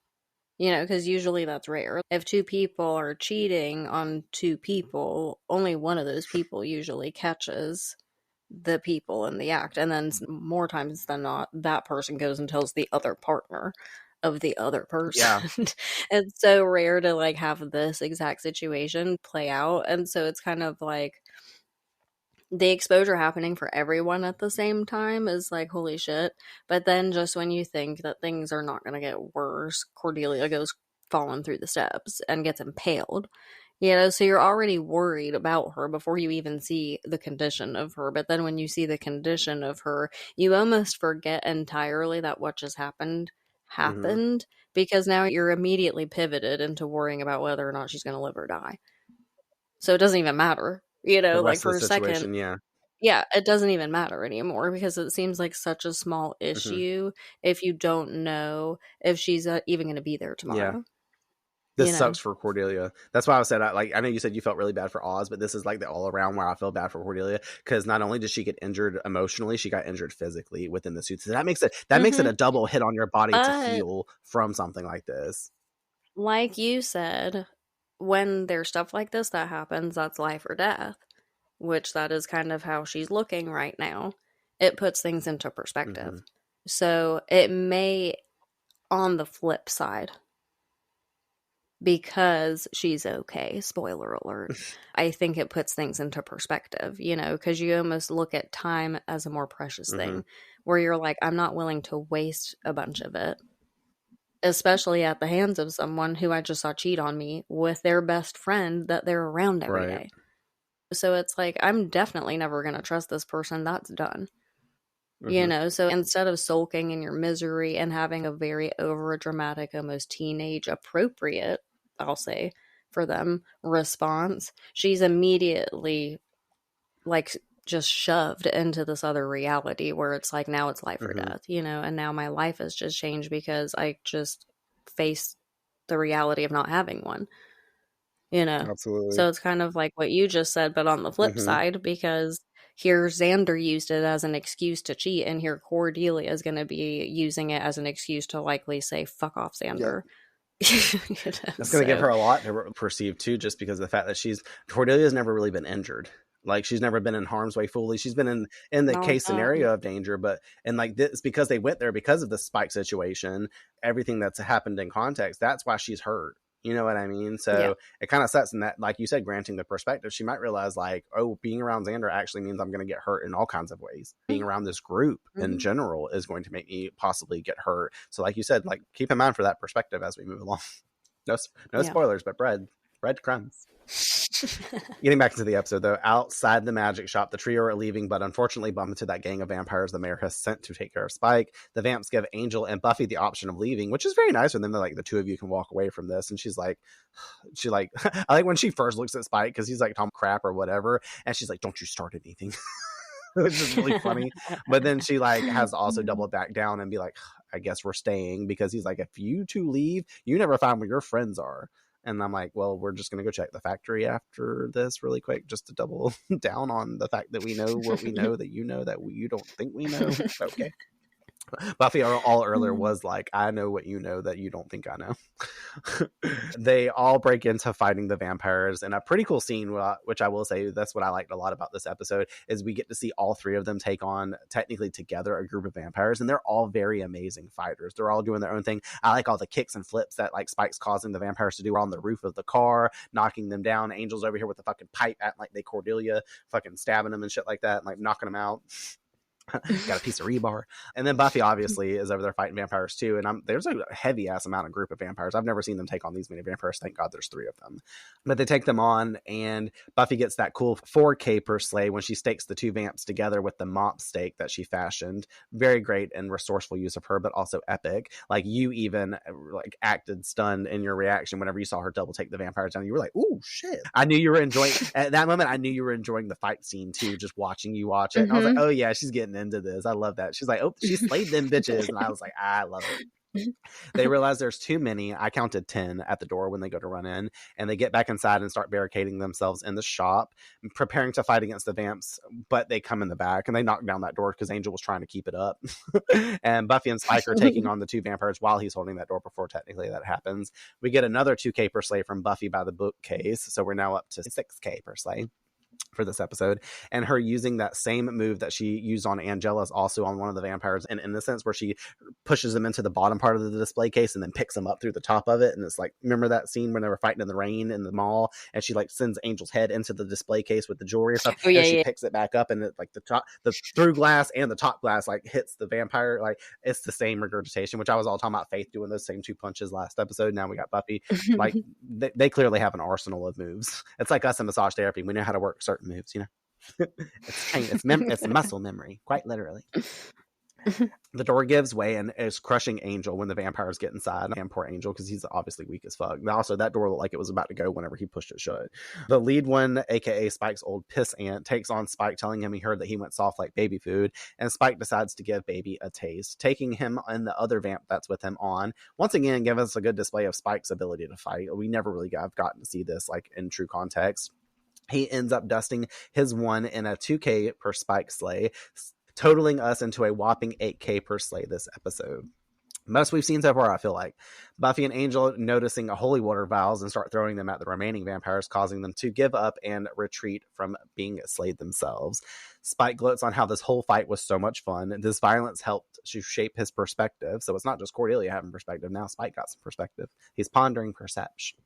You know, because usually that's rare. If two people are cheating on two people, only one of those people usually catches the people in the act. And then more times than not, that person goes and tells the other partner of the other person. Yeah. It's so rare to like have this exact situation play out. And so it's kind of like the exposure happening for everyone at the same time is like, holy shit. But then just when you think that things are not going to get worse, Cordelia goes falling through the steps and gets impaled. You know, so you're already worried about her before you even see the condition of her. But then when you see the condition of her, you almost forget entirely that what just happened because now you're immediately pivoted into worrying about whether or not she's going to live or die. So it doesn't even matter, you know, like for a second. Yeah, it doesn't even matter anymore because it seems like such a small issue if you don't know if she's even going to be there tomorrow. Yeah. This sucks for Cordelia. That's why I said, I know you said you felt really bad for Oz, but this is like the all around where I feel bad for Cordelia because not only did she get injured emotionally, she got injured physically within the suit. So that makes it a double hit on your body to heal from something like this. Like you said, when there's stuff like this that happens, that's life or death, which that is kind of how she's looking right now. It puts things into perspective. So it may, on the flip side, because she's okay, spoiler alert, I think it puts things into perspective, you know, because you almost look at time as a more precious thing where you're like, I'm not willing to waste a bunch of it, especially at the hands of someone who I just saw cheat on me with their best friend that they're around every day. So it's like, I'm definitely never going to trust this person. That's done. You know, so instead of sulking in your misery and having a very over dramatic, almost teenage appropriate, I'll say, for them response, she's immediately like just shoved into this other reality where it's like, now it's life or death, you know, and now my life has just changed because I just faced the reality of not having one, you know. Absolutely. So it's kind of like what you just said, but on the flip side, because here Xander used it as an excuse to cheat, and here Cordelia is going to be using it as an excuse to likely say, fuck off, Xander. You know, that's going to give her a lot to perceive too, just because of the fact that Cordelia's never really been injured. Like, she's never been in harm's way fully. She's been in the case scenario of danger, but and like this, because they went there because of the Spike situation, everything that's happened in context, that's why she's hurt. You know what I mean? So it kind of sets in that, like you said, granting the perspective, she might realize like, oh, being around Xander actually means I'm going to get hurt in all kinds of ways. Being around this group in general is going to make me possibly get hurt. So like you said, like keep in mind for that perspective as we move along. No spoilers, but breadcrumbs. Getting back into the episode though, outside the magic shop, the trio are leaving, but unfortunately bump into that gang of vampires the mayor has sent to take care of Spike. The vamps give Angel and Buffy the option of leaving, which is very nice for them. They're like, the two of you can walk away from this. And she's like I like when she first looks at Spike because he's like Tom crap or whatever, and she's like, don't you start anything. Which is really funny. But then she like has to also double back down and be like, I guess we're staying, because he's like, if you two leave, you never find where your friends are. And I'm like, well, we're just going to go check the factory after this really quick, just to double down on the fact that we know what we know that you know that you don't think we know. Okay. Buffy all earlier was like, I know what you know that you don't think I know. They all break into fighting the vampires, and a pretty cool scene, which I will say that's what I liked a lot about this episode, is we get to see all three of them take on, technically together, a group of vampires, and they're all very amazing fighters. They're all doing their own thing. I like all the kicks and flips that like Spike's causing the vampires to do on the roof of the car, knocking them down. Angel's over here with the fucking pipe at like Cordelia, fucking stabbing them and shit like that, and like knocking them out. Got a piece of rebar. And then Buffy obviously is over there fighting vampires too, and there's a heavy ass amount of group of vampires. I've never seen them take on these many vampires. Thank God there's 3 of them. But they take them on, and Buffy gets that cool 4K per slay when she stakes the 2 vamps together with the mop stake that she fashioned. Very great and resourceful use of her, but also epic. Like, you even like acted stunned in your reaction whenever you saw her double take the vampires down. You were like, ooh shit. I knew you were enjoying at that moment. I knew you were enjoying the fight scene too, just watching you watch it. And I was like, oh yeah, she's getting into this. I love that. She's like, oh, she slayed them bitches. And I was like, I love it. They realize there's too many. I counted 10 at the door when they go to run in, and they get back inside and start barricading themselves in the shop, preparing to fight against the vamps, but they come in the back and they knock down that door because Angel was trying to keep it up. And Buffy and Spike are taking on the 2 vampires while he's holding that door before technically that happens. We get another 2K per slay from Buffy by the bookcase, so we're now up to 6K per slay. for this episode, and her using that same move that she used on Angela is also on one of the vampires in Innocence, where she pushes them into the bottom part of the display case and then picks them up through the top of it. And it's like, remember that scene when they were fighting in the rain in the mall, and she like sends Angel's head into the display case with the jewelry and stuff, and she picks it back up, and it, like the through glass and the top glass like hits the vampire. Like, it's the same regurgitation, which I was all talking about Faith doing those same 2 punches last episode. Now we got Buffy. Like, they clearly have an arsenal of moves. It's like us in massage therapy. We know how to work certain moves, you know. It's muscle memory, quite literally. The door gives way and is crushing Angel when the vampires get inside. And poor Angel, because he's obviously weak as fuck. And also, that door looked like it was about to go whenever he pushed it shut. The lead one, aka Spike's old piss aunt, takes on Spike, telling him he heard that he went soft like baby food, and Spike decides to give baby a taste, taking him and the other vamp that's with him on. Once again, give us a good display of Spike's ability to fight. We never really have gotten to see this like in true context. He ends up dusting his one in a 2K per Spike slay, totaling us into a whopping 8K per slay this episode. Most we've seen so far, I feel like. Buffy and Angel noticing holy water vials and start throwing them at the remaining vampires, causing them to give up and retreat from being slayed themselves. Spike gloats on how this whole fight was so much fun. This violence helped to shape his perspective. So it's not just Cordelia having perspective. Now Spike got some perspective. He's pondering perception.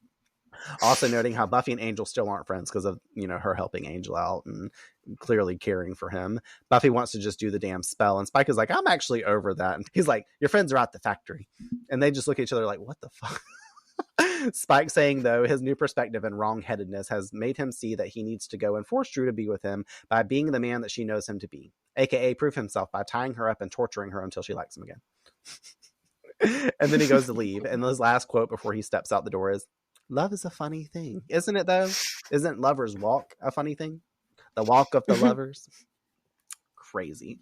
Also noting how Buffy and Angel still aren't friends because of, you know, her helping Angel out and clearly caring for him. Buffy wants to just do the damn spell, and Spike is like, I'm actually over that. And he's like, your friends are at the factory. And they just look at each other like, what the fuck? Spike saying, though, his new perspective and wrong-headedness has made him see that he needs to go and force Drew to be with him by being the man that she knows him to be, aka prove himself by tying her up and torturing her until she likes him again. And then he goes to leave, and his last quote before he steps out the door is, love is a funny thing, isn't it, though? Isn't Lover's Walk a funny thing? The walk of the lovers. Crazy.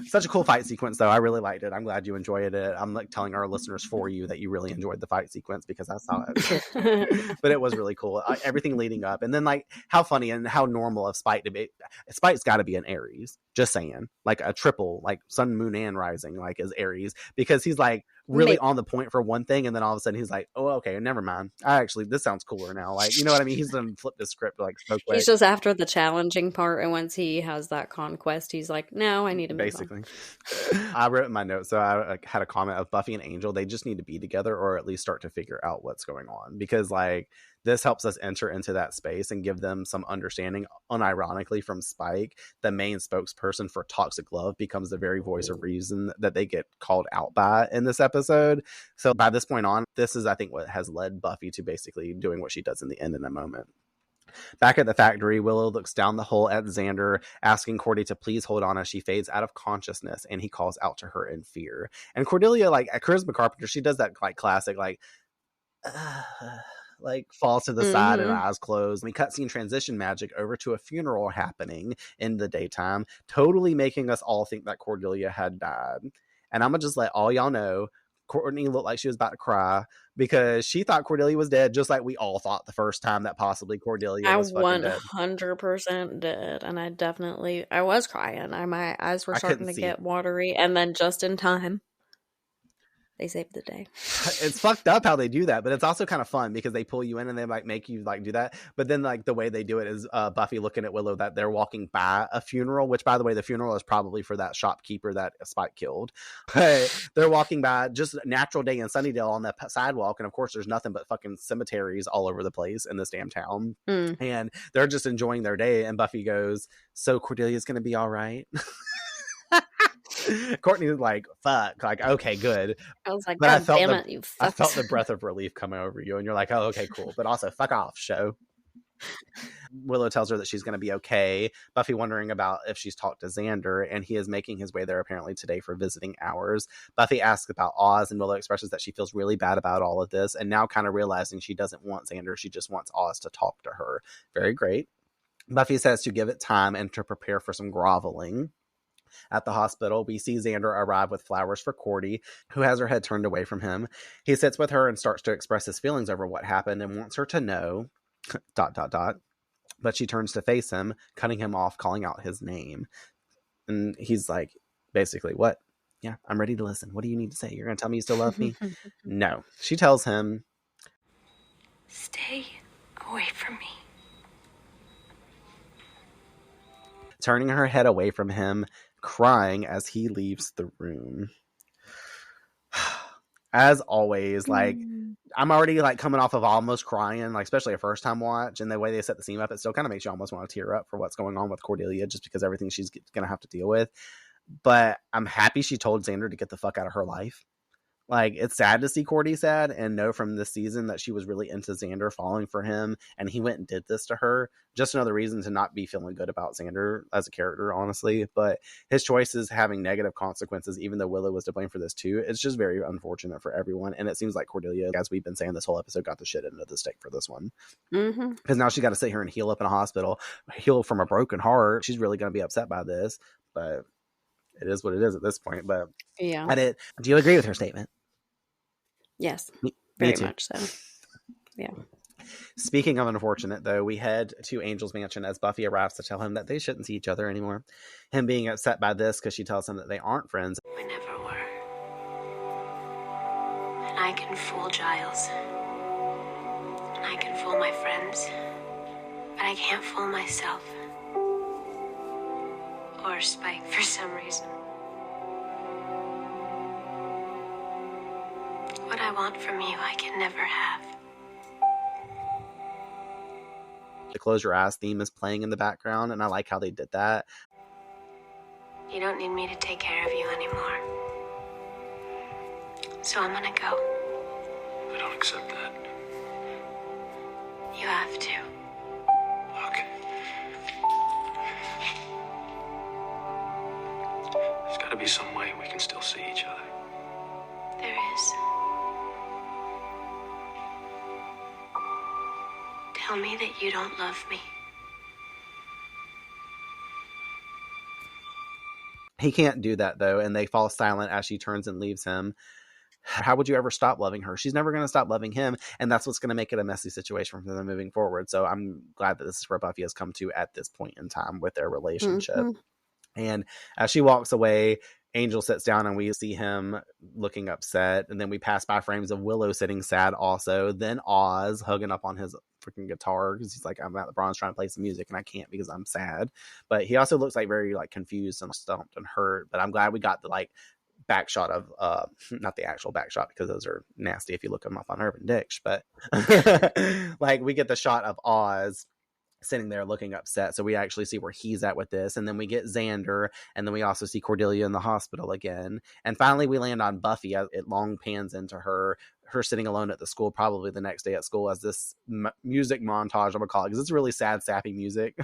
Such a cool fight sequence, though. I really liked it. I'm glad you enjoyed it. I'm like telling our listeners for you that you really enjoyed the fight sequence because I saw it. But it was really cool. Everything leading up. And then like how funny and how normal of Spike to be. Spike's got to be an Aries. Just saying. Like a triple, like sun, moon, and rising, like is Aries. Because he's like really on the point for one thing, and then all of a sudden he's like, oh, okay, never mind. This sounds cooler now. Like, you know what I mean? He's done flipped the script like so quick. He's just after the challenging part, and once he has that conquest, he's like, no, I need to move basically on. I wrote in my notes, so I had a comment of Buffy and Angel. They just need to be together, or at least start to figure out what's going on, because like this helps us enter into that space and give them some understanding. Unironically, from Spike, the main spokesperson for toxic love becomes the very voice of reason that they get called out by in this episode. So by this point on, this is, I think, what has led Buffy to basically doing what she does in the end in a moment. Back at the factory, Willow looks down the hole at Xander, asking Cordy to please hold on as she fades out of consciousness, and he calls out to her in fear. And Cordelia, like at Charisma Carpenter, she does that like classic like falls to the side and eyes closed. We cutscene transition magic over to a funeral happening in the daytime, totally making us all think that Cordelia had died. And I'm gonna just let all y'all know, Courtney looked like she was about to cry because she thought Cordelia was dead, just like we all thought the first time that possibly Cordelia was fucking dead. 100% did, and I was crying. My eyes were starting to get watery, and then just in time, they saved the day. It's fucked up how they do that, but it's also kind of fun because they pull you in and they like make you like do that. But then like the way they do it is Buffy looking at Willow that they're walking by a funeral, which by the way, the funeral is probably for that shopkeeper that Spike killed. They're walking by just a natural day in Sunnydale on the sidewalk, and of course there's nothing but fucking cemeteries all over the place in this damn town. And they're just enjoying their day, and Buffy goes, so Cordelia's gonna be all right? Courtney was like, fuck, like, okay, good. I was like, but God damn it, you I fucks. felt the breath of relief coming over you, and you're like, oh, okay, cool. But also, fuck off, show. Willow tells her that she's going to be okay. Buffy wondering about if she's talked to Xander, and he is making his way there apparently today for visiting hours. Buffy asks about Oz, and Willow expresses that she feels really bad about all of this, and now kind of realizing she doesn't want Xander, she just wants Oz to talk to her. Very great. Buffy says to give it time and to prepare for some groveling. At the hospital, we see Xander arrive with flowers for Cordy, who has her head turned away from him. He sits with her and starts to express his feelings over what happened and wants her to know... ... But she turns to face him, cutting him off, calling out his name. And he's like, basically, what? Yeah, I'm ready to listen. What do you need to say? You're going to tell me you still love me? No. She tells him, stay away from me. turning her head away from him, crying as he leaves the room. As always, like, I'm already like coming off of almost crying, like especially a first time watch, and the way they set the scene up, it still kind of makes you almost want to tear up for what's going on with Cordelia, just because everything she's gonna have to deal with. But I'm happy she told Xander to get the fuck out of her life. Like, it's sad to see Cordy sad and know from this season that she was really into Xander, falling for him, and he went and did this to her. Just another reason to not be feeling good about Xander as a character, honestly. But his choices having negative consequences, even though Willow was to blame for this too, it's just very unfortunate for everyone. And it seems like Cordelia, as we've been saying this whole episode, got the shit into the stick for this one. Because now she got to sit here and heal up in a hospital, heal from a broken heart. She's really going to be upset by this, but it is what it is at this point. But yeah, do you agree with her statement? Yes, me very too. much so. Yeah. Speaking of unfortunate, though, we head to Angel's mansion as Buffy arrives to tell him that they shouldn't see each other anymore. Him being upset by this because she tells him that they aren't friends. We never were. And I can fool Giles. And I can fool my friends. But I can't fool myself. Or Spike for some reason. What I want from you, I can never have. The Close Your Eyes theme is playing in the background, and I like how they did that. You don't need me to take care of you anymore. So I'm gonna go. I don't accept that. You have to. Okay. There's gotta be some way we can still see each other. There is. Tell me that you don't love me. He can't do that, though, and they fall silent as she turns and leaves him. How would you ever stop loving her? She's never going to stop loving him, and that's what's going to make it a messy situation for them moving forward. So I'm glad that this is where Buffy has come to at this point in time with their relationship. And as she walks away, Angel sits down and we see him looking upset. And then we pass by frames of Willow sitting sad also. Then Oz hugging up on his freaking guitar because he's like, I'm at the Bronze trying to play some music and I can't because I'm sad. But he also looks like very like confused and stumped and hurt. But I'm glad we got the like back shot of not the actual back shot because those are nasty if you look them up on Urban Dictionary, but like we get the shot of Oz sitting there looking upset, so we actually see where he's at with this. And then we get Xander, and then we also see Cordelia in the hospital again, and finally we land on Buffy. It long pans into her sitting alone at the school, probably the next day at school, as this music montage, I'm gonna call it, because it's really sad, sappy music.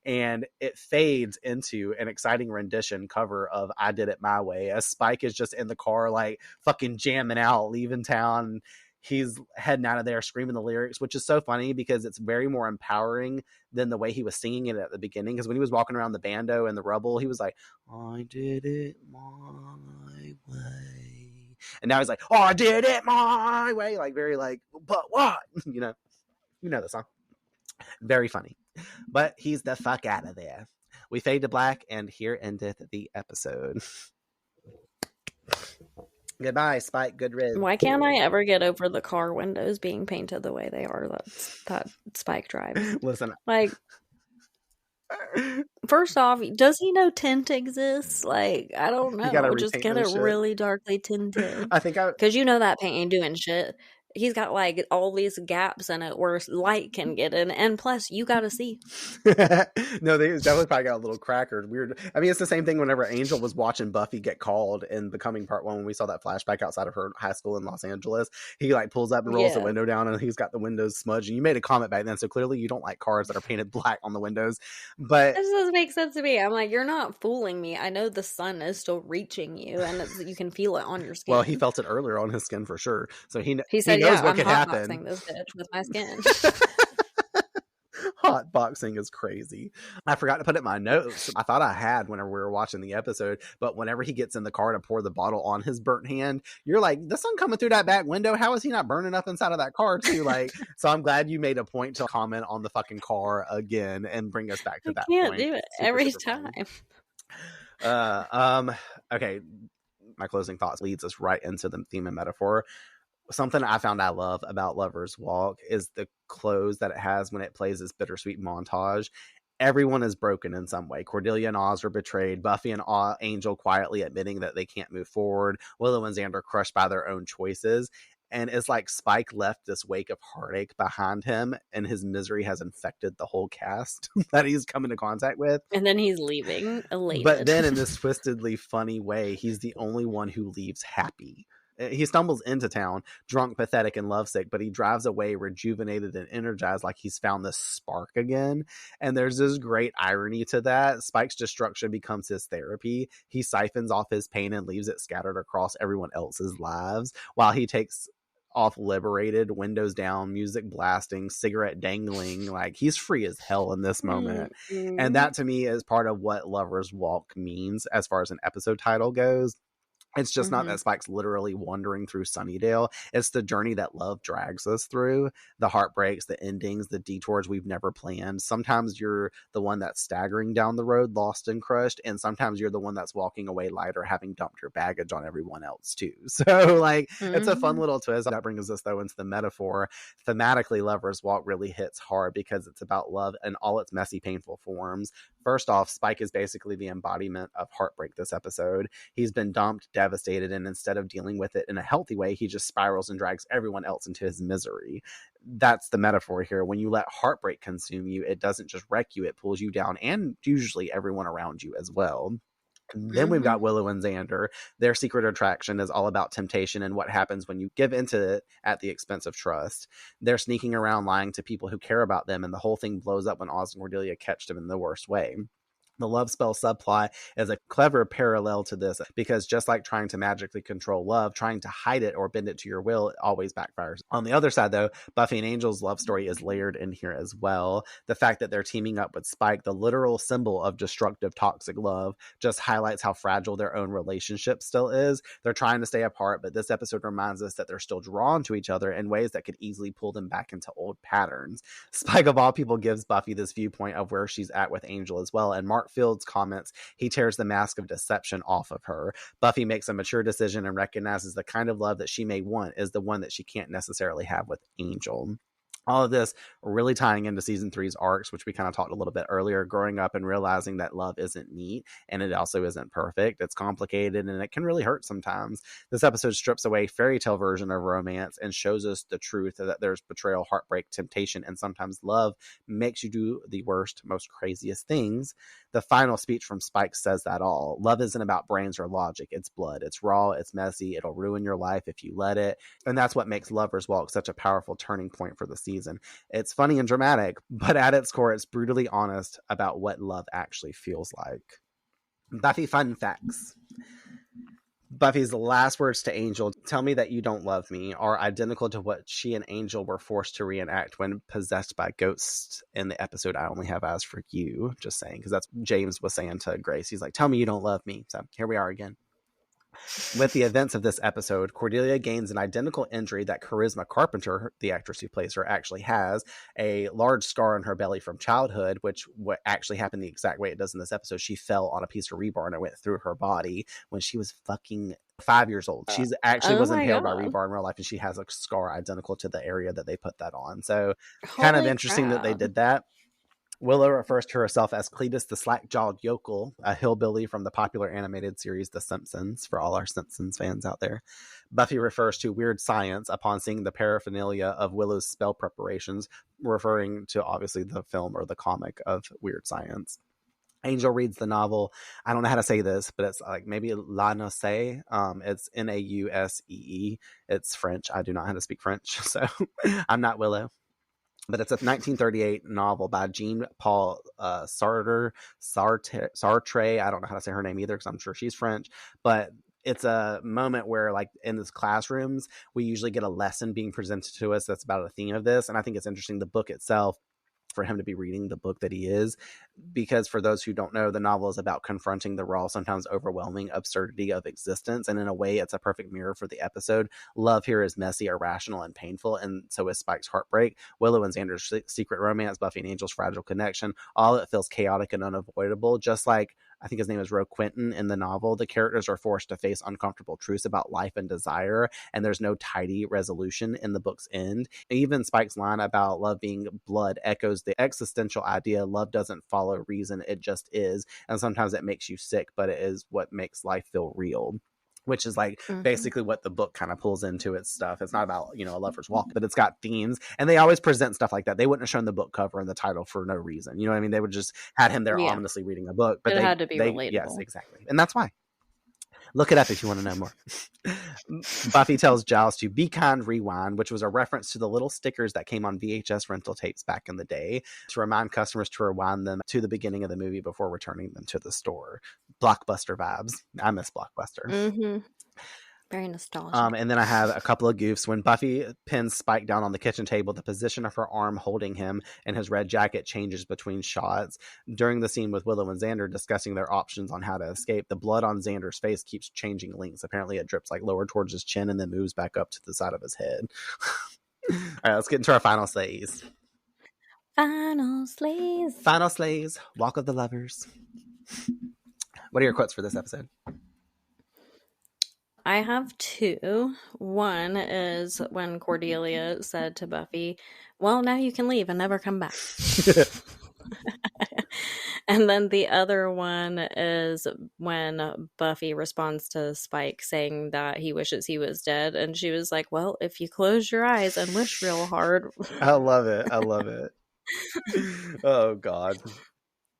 And it fades into an exciting rendition cover of I Did It My Way, as Spike is just in the car like fucking jamming out, leaving town. He's heading out of there screaming the lyrics, which is so funny because it's very more empowering than the way he was singing it at the beginning. Because when he was walking around the bando and the rubble, he was like, I did it my way. And now he's like, oh, I did it my way. Like very like, but what? You know the song. Very funny. But he's the fuck out of there. We fade to black, and here endeth the episode. Goodbye, Spike. Good riddance. Why can't I ever get over the car windows being painted the way they are that Spike drives? Listen. Like, first off, does he know tint exists? Like, I don't know. Just get it really darkly tinted. I think because you know that paint ain't doing shit. He's got like all these gaps in it where light can get in, and plus you gotta see. No, they definitely probably got a little cracker. Weird. I mean, it's the same thing whenever Angel was watching Buffy get called in Becoming Part 1 when we saw that flashback outside of her high school in Los Angeles. He like pulls up and rolls the window down, and he's got the windows smudged. And you made a comment back then, so clearly you don't like cars that are painted black on the windows. But this doesn't make sense to me. I'm like, you're not fooling me. I know the sun is still reaching you, and you can feel it on your skin. Well, he felt it earlier on his skin for sure. So he said, knows what I'm could happen. This bitch with my skin. Hot boxing is crazy. I forgot to put it in my notes. I thought I had whenever we were watching the episode, but whenever he gets in the car to pour the bottle on his burnt hand, you're like, the sun coming through that back window, how is he not burning up inside of that car too? Like, so I'm glad you made a point to comment on the fucking car again and bring us back to that point. I can't do it every time. Okay, my closing thoughts leads us right into the theme and metaphor. Something I found I love about Lover's Walk is the close that it has when it plays this bittersweet montage. Everyone is broken in some way. Cordelia and Oz are betrayed. Buffy and Angel quietly admitting that they can't move forward. Willow and Xander crushed by their own choices. And it's like Spike left this wake of heartache behind him, and his misery has infected the whole cast that he's come into contact with. And then he's leaving elated. But then in this twistedly funny way, he's the only one who leaves happy. He stumbles into town, drunk, pathetic, and lovesick, but he drives away rejuvenated and energized, like he's found this spark again. And there's this great irony to that. Spike's destruction becomes his therapy. He siphons off his pain and leaves it scattered across everyone else's lives, while he takes off liberated, windows down, music blasting, cigarette dangling. Like, he's free as hell in this moment. And that to me is part of what Lover's Walk means as far as an episode title goes. It's just not that Spike's literally wandering through Sunnydale. It's the journey that love drags us through. The heartbreaks, the endings, the detours we've never planned. Sometimes you're the one that's staggering down the road, lost and crushed. And sometimes you're the one that's walking away lighter, having dumped your baggage on everyone else too. So like, it's a fun little twist. That brings us though into the metaphor. Thematically, Lover's Walk really hits hard because it's about love in all its messy, painful forms. First off, Spike is basically the embodiment of heartbreak this episode. He's been dumped, devastated, and instead of dealing with it in a healthy way, he just spirals and drags everyone else into his misery. That's the metaphor here. When you let heartbreak consume you, it doesn't just wreck you, it pulls you down, and usually everyone around you as well. Then we've got Willow and Xander. Their secret attraction is all about temptation and what happens when you give into it at the expense of trust. They're sneaking around lying to people who care about them, and the whole thing blows up when Oz and Cordelia catch them in the worst way. The love spell subplot is a clever parallel to this, because just like trying to magically control love, trying to hide it or bend it to your will, it always backfires. On the other side, though, Buffy and Angel's love story is layered in here as well. The fact that they're teaming up with Spike, the literal symbol of destructive, toxic love, just highlights how fragile their own relationship still is. They're trying to stay apart, but this episode reminds us that they're still drawn to each other in ways that could easily pull them back into old patterns. Spike, of all people, gives Buffy this viewpoint of where she's at with Angel as well, and Mark Field's comments, he tears the mask of deception off of her. Buffy makes a mature decision and recognizes the kind of love that she may want is the one that she can't necessarily have with Angel. All of this really tying into season 3's arcs, which we kind of talked a little bit earlier, growing up and realizing that love isn't neat and it also isn't perfect. It's complicated and it can really hurt sometimes. This episode strips away fairy tale version of romance and shows us the truth that there's betrayal, heartbreak, temptation, and sometimes love makes you do the worst, most craziest things. The final speech from Spike says that all. Love isn't about brains or logic. It's blood. It's raw. It's messy. It'll ruin your life if you let it. And that's what makes Lover's Walk such a powerful turning point for the season. It's funny and dramatic, but at its core, it's brutally honest about what love actually feels like. Buffy fun facts. Buffy's last words to Angel, "Tell me that you don't love me," are identical to what she and Angel were forced to reenact when possessed by ghosts in the episode I Only Have Eyes for You. Just saying, because that's James was saying to Grace. He's like, "Tell me you don't love me." So here we are again. With the events of this episode, Cordelia gains an identical injury that Charisma Carpenter, the actress who plays her, actually has, a large scar on her belly from childhood, which what actually happened the exact way it does in this episode. She fell on a piece of rebar and it went through her body when she was fucking 5 years old. She's actually was impaled by rebar in real life, and she has a scar identical to the area that they put that on. So kind of interesting that they did that. Willow refers to herself as Cletus the slack-jawed yokel, a hillbilly from the popular animated series The Simpsons, for all our Simpsons fans out there. Buffy refers to weird science upon seeing the paraphernalia of Willow's spell preparations, referring to obviously the film or the comic of Weird Science. Angel reads the novel. I don't know how to say this, but it's like maybe La Nausée. It's Nausee. It's French. I do not know how to speak French, so I'm not Willow. But it's a 1938 novel by Jean-Paul Sartre. I don't know how to say her name either because I'm sure she's French. But it's a moment where, like, in these classrooms, we usually get a lesson being presented to us that's about a theme of this. And I think it's interesting, the book itself, for him to be reading the book that he is, because for those who don't know, the novel is about confronting the raw, sometimes overwhelming absurdity of existence. And in a way, it's a perfect mirror for the episode. Love here is messy, irrational, and painful, and so is Spike's heartbreak. Willow and Xander's secret romance, Buffy and Angel's fragile connection, all it feels chaotic and unavoidable, just like I think his name is 𝗏 in the novel, the characters are forced to face uncomfortable truths about life and desire, and there's no tidy resolution in the book's end. Even Spike's line about love being blood echoes the existential idea love doesn't follow reason, it just is, and sometimes it makes you sick, but it is what makes life feel real. Which is like basically what the book kind of pulls into its stuff. It's not about, you know, a lover's walk, but it's got themes, and they always present stuff like that. They wouldn't have shown the book cover and the title for no reason. You know what I mean? They would just had him there ominously reading a book, but it had to be relatable. Yes, exactly. And that's why. Look it up if you want to know more. Buffy tells Giles to be kind, rewind, which was a reference to the little stickers that came on VHS rental tapes back in the day to remind customers to rewind them to the beginning of the movie before returning them to the store. Blockbuster vibes. I miss Blockbuster. Very nostalgic. And then I have a couple of goofs. When Buffy pins Spike down on the kitchen table, the position of her arm holding him and his red jacket changes between shots. During the scene with Willow and Xander discussing their options on how to escape, the blood on Xander's face keeps changing lengths. Apparently it drips like lower towards his chin and then moves back up to the side of his head. All right, let's get into our final slays. Final slays. Final slays. Walk of the Lovers. What are your quotes for this episode? I have two. One is when Cordelia said to Buffy, well, now you can leave and never come back. And then the other one is when Buffy responds to Spike saying that he wishes he was dead. And she was like, well, if you close your eyes and wish real hard. I love it. I love it. Oh, God.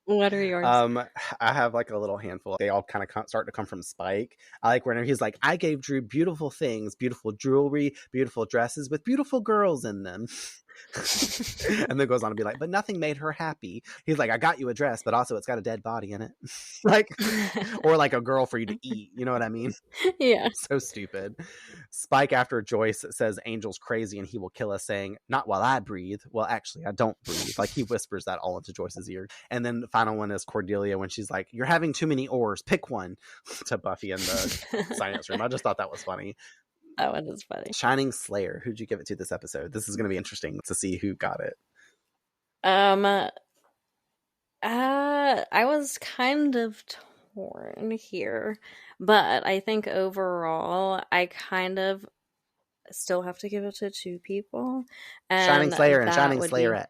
What are yours? I have like a little handful. They all kind of start to come from Spike. I like whenever he's like, I gave Drew beautiful things, beautiful jewelry, beautiful dresses with beautiful girls in them. And then goes on to be like, but nothing made her happy. He's like, I got you a dress, but also it's got a dead body in it. Like, or like a girl for you to eat. You know what I mean? Yeah. So stupid. Spike, after Joyce says Angel's crazy and he will kill us, saying, not while I breathe. Well, actually, I don't breathe. Like, he whispers that all into Joyce's ear. And then the final one is Cordelia when she's like, you're having too many oars. Pick one, to Buffy in the science room. I just thought that was funny. That one is funny. Shining Slayer. Who'd you give it to this episode? This is going to be interesting to see who got it. I was kind of torn here, but I think overall I kind of still have to give it to two people. And Shining Slayer and Shining Slayerette.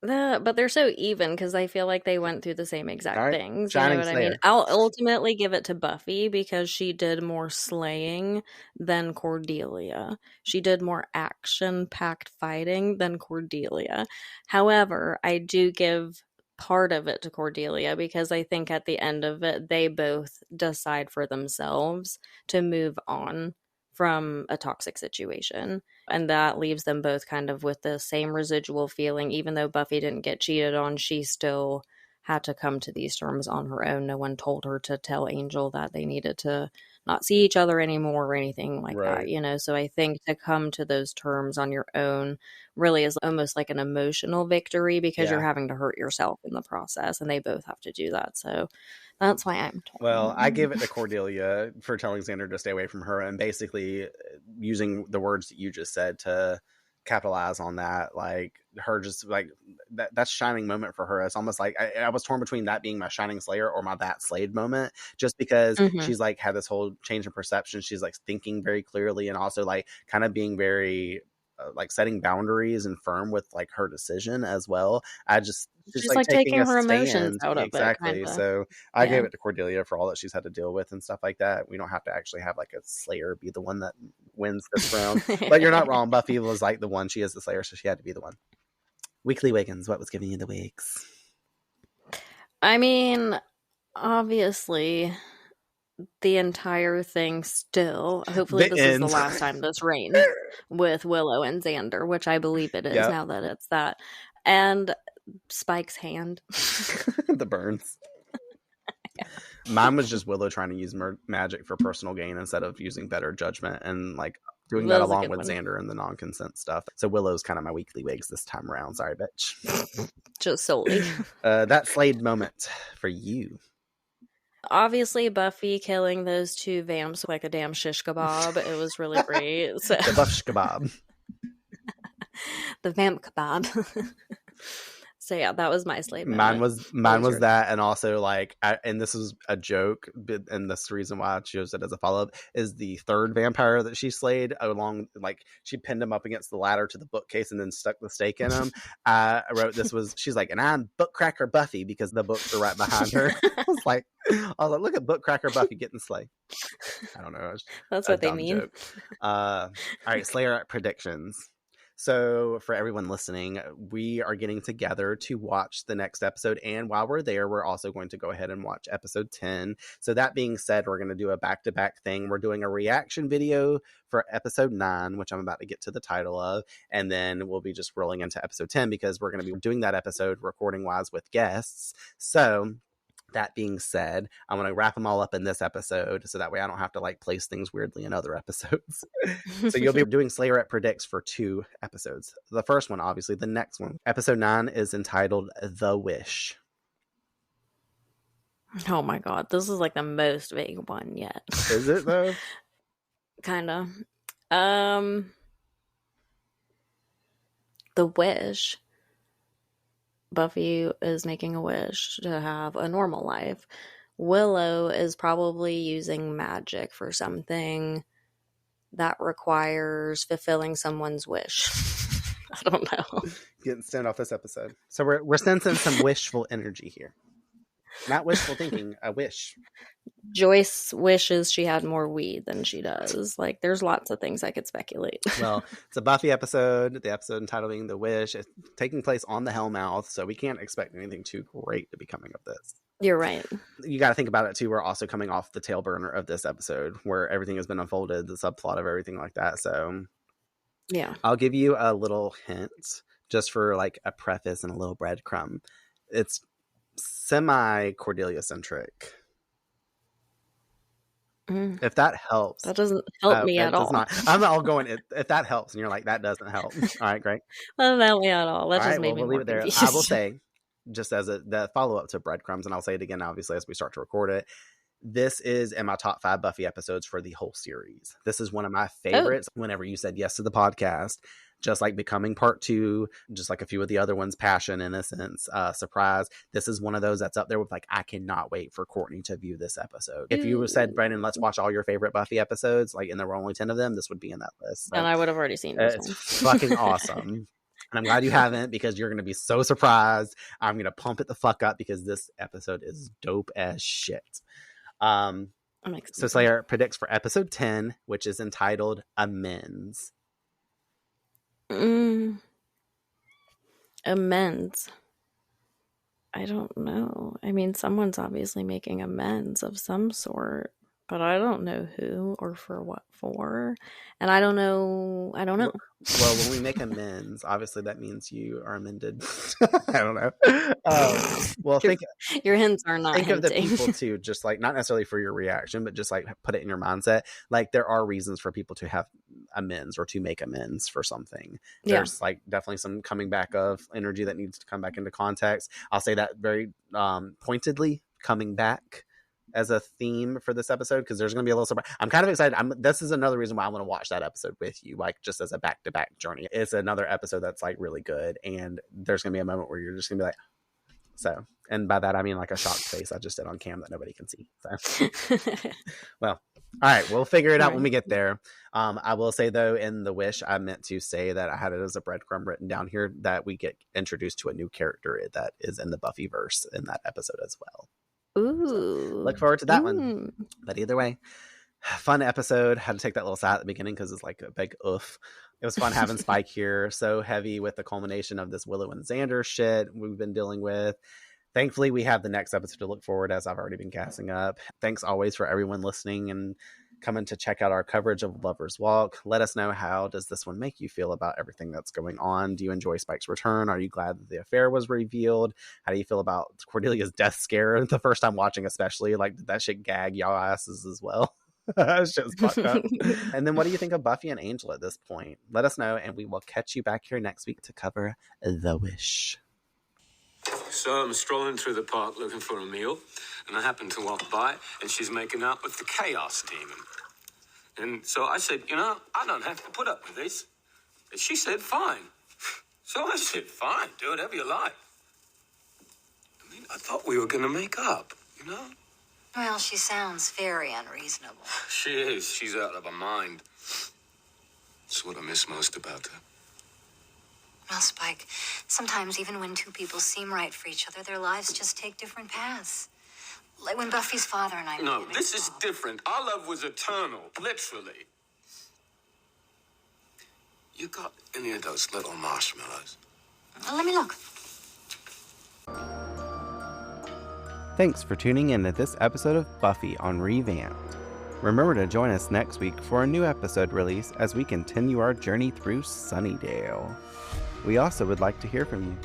But they're so even because I feel like they went through the same exact things. You Shining know what Slayer. I mean? I'll ultimately give it to Buffy because she did more slaying than Cordelia. She did more action-packed fighting than Cordelia. However, I do give part of it to Cordelia because I think at the end of it, they both decide for themselves to move on from a toxic situation. And that leaves them both kind of with the same residual feeling. Even though Buffy didn't get cheated on, she still had to come to these terms on her own. No one told her to tell Angel that they needed to not see each other anymore or anything like that, you know? So I think to come to those terms on your own really is almost like an emotional victory because you're having to hurt yourself in the process, and they both have to do that. So that's why I'm torn. Well, I give it to Cordelia for telling Xander to stay away from her and basically using the words that you just said to capitalize on that. Like, her just like that's shining moment for her. It's almost like I was torn between that being my Shining Slayer or my that slayed moment, just because she's like had this whole change in perception. She's like thinking very clearly and also like kind of being very like setting boundaries and firm with like her decision as well. She's like taking her emotions out of exactly. it. So I gave it to Cordelia for all that she's had to deal with and stuff like that. We don't have to actually have like a Slayer be the one that wins this round. But you're not wrong. Buffy was like the one. She is the Slayer, so she had to be the one. Weekly Wiggins, what was giving you the wigs? I mean, obviously, the entire thing still, hopefully this is the last time this rains with Willow and Xander, which I believe it is now that it's that. And Spike's hand. The burns. Mine was just Willow trying to use magic for personal gain instead of using better judgment and like doing that along with Xander and the non-consent stuff. So Willow's kind of my weekly wigs this time around. Sorry, bitch. Just solely. That slayed moment for you. Obviously, Buffy killing those two vamps like a damn shish kebab. It was really great. So. The buff kebab. The vamp kebab. So yeah, that was my slave Mine moment. was that, and also like, and this is a joke, and this reason why I chose it as a follow up is the third vampire that she slayed along, like she pinned him up against the ladder to the bookcase and then stuck the stake in him. I wrote she's like, and I'm Bookcracker Buffy because the books are right behind her. I was like, look at Bookcracker Buffy getting slayed. I don't know. That's what they mean. Joke. All right, Slayer predictions. So for everyone listening, we are getting together to watch the next episode. And while we're there, we're also going to go ahead and watch episode 10. So that being said, we're going to do a back-to-back thing. We're doing a reaction video for episode 9, which I'm about to get to the title of. And then we'll be just rolling into episode 10 because we're going to be doing that episode recording-wise with guests. So that being said, I'm going to wrap them all up in this episode so that way I don't have to like place things weirdly in other episodes. So you'll be doing Slayerette Predicts for 2 episodes. The first one, obviously, the next one. Episode 9 is entitled The Wish. Oh my god, this is like the most vague one yet. Is it though? Kinda. The Wish. Buffy is making a wish to have a normal life. Willow is probably using magic for something that requires fulfilling someone's wish. I don't know. Getting sent off this episode. So we're sensing some wishful energy here. Not wishful thinking, a wish. Joyce wishes she had more weed than she does. Like, there's lots of things I could speculate. Well, it's a Buffy episode. The episode entitled being The Wish. It's taking place on the Hellmouth, so we can't expect anything too great to be coming of this. You're right. You got to think about it, too. We're also coming off the tail burner of this episode, where everything has been unfolded, the subplot of everything like that. So, yeah. I'll give you a little hint, just for, like, a preface and a little breadcrumb. It's semi-Cordelia centric. If that helps. That doesn't help me at all. I'm all going, if that helps, and you're like, that doesn't help. All right, great. That doesn't help me at all. That just made me we'll more leave it there. confused. I will say, just as the follow-up to breadcrumbs, and I'll say it again, obviously, as we start to record it, this is in my top 5 Buffy episodes for the whole series. This is one of my favorites. Whenever you said yes to the podcast, just like Becoming Part 2, just like a few of the other ones, Passion, Innocence, Surprise. This is one of those that's up there with like, I cannot wait for Courtney to view this episode. If you said, Brandon, let's watch all your favorite Buffy episodes, like, and there were only 10 of them, this would be in that list. So, and I would have already seen this one. It's fucking awesome. And I'm glad you haven't, because you're going to be so surprised. I'm going to pump it the fuck up because this episode is dope as shit. So Slayer predicts for episode 10, which is entitled Amends. Amends. I don't know. I mean, someone's obviously making amends of some sort, but I don't know who or for what for. And I don't know. Well, when we make amends, obviously that means you are amended. I don't know. Well, your hints are not think hinting. Of the people too, just like, not necessarily for your reaction, but just like put it in your mindset. Like, there are reasons for people to have amends or to make amends for something. There's like definitely some coming back of energy that needs to come back into context. I'll say that very pointedly, coming back as a theme for this episode, because there's going to be a little surprise. I'm kind of excited. This is another reason why I want to watch that episode with you, like just as a back-to-back journey. It's another episode that's like really good, and there's going to be a moment where you're just going to be like, so, and by that I mean like a shocked face I just did on cam that nobody can see. So, well, all right, we'll figure it out when we get there. I will say though, in The Wish, I meant to say that I had it as a breadcrumb written down here that we get introduced to a new character that is in the Buffyverse in that episode as well. Ooh. So look forward to that one. But either way, fun episode. Had to take that little sigh at the beginning because it's like a big oof. It was fun having Spike here. So heavy with the culmination of this Willow and Xander shit we've been dealing with. Thankfully, we have the next episode to look forward, as I've already been gassing up. Thanks always for everyone listening and coming to check out our coverage of Lover's Walk. Let us know, how does this one make you feel about everything that's going on? Do you enjoy Spike's return? Are you glad that the affair was revealed? How do you feel about Cordelia's death scare the first time watching, especially? Like, did that shit gag y'all asses as well? That shit was fucked up. And then what do you think of Buffy and Angel at this point? Let us know, and we will catch you back here next week to cover The Wish. So I'm strolling through the park looking for a meal, and I happen to walk by, and she's making out with the Chaos Demon. And so I said, I don't have to put up with this. And she said, fine. So I said, fine, do whatever you like. I thought we were gonna make up, you know? Well, she sounds very unreasonable. She is. She's out of her mind. That's what I miss most about her. Well, Spike, sometimes even when two people seem right for each other, their lives just take different paths. Like when Buffy's father and I... No, this is different. Our love was eternal, literally. You got any of those little marshmallows? Let me look. Thanks for tuning in to this episode of Buffy on Revamped. Remember to join us next week for a new episode release as we continue our journey through Sunnydale. We also would like to hear from you,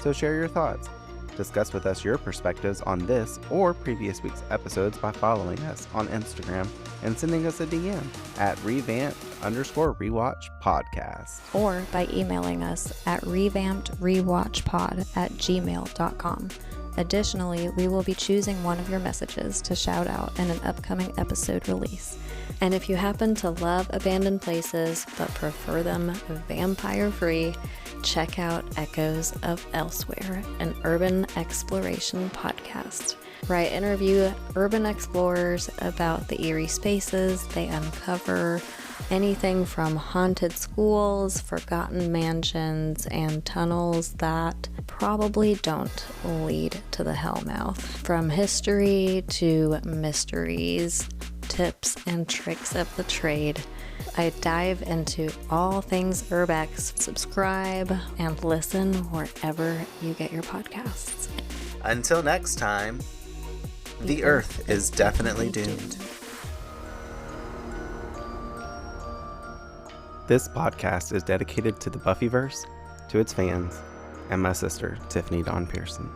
so share your thoughts. Discuss with us your perspectives on this or previous week's episodes by following us on Instagram and sending us a DM at revamped_rewatchpodcast. Or by emailing us at revampedrewatchpod@gmail.com. Additionally, we will be choosing one of your messages to shout out in an upcoming episode release. And if you happen to love abandoned places but prefer them vampire-free, check out Echoes of Elsewhere, an urban exploration podcast, where I interview urban explorers about the eerie spaces they uncover, anything from haunted schools, forgotten mansions, and tunnels that probably don't lead to the Hellmouth. From history to mysteries, tips and tricks of the trade, I dive into all things Urbex. Subscribe and listen wherever you get your podcasts. Until next time, the Earth is definitely doomed. This podcast is dedicated to the Buffyverse, to its fans, and my sister, Tiffany Dawn Pearson.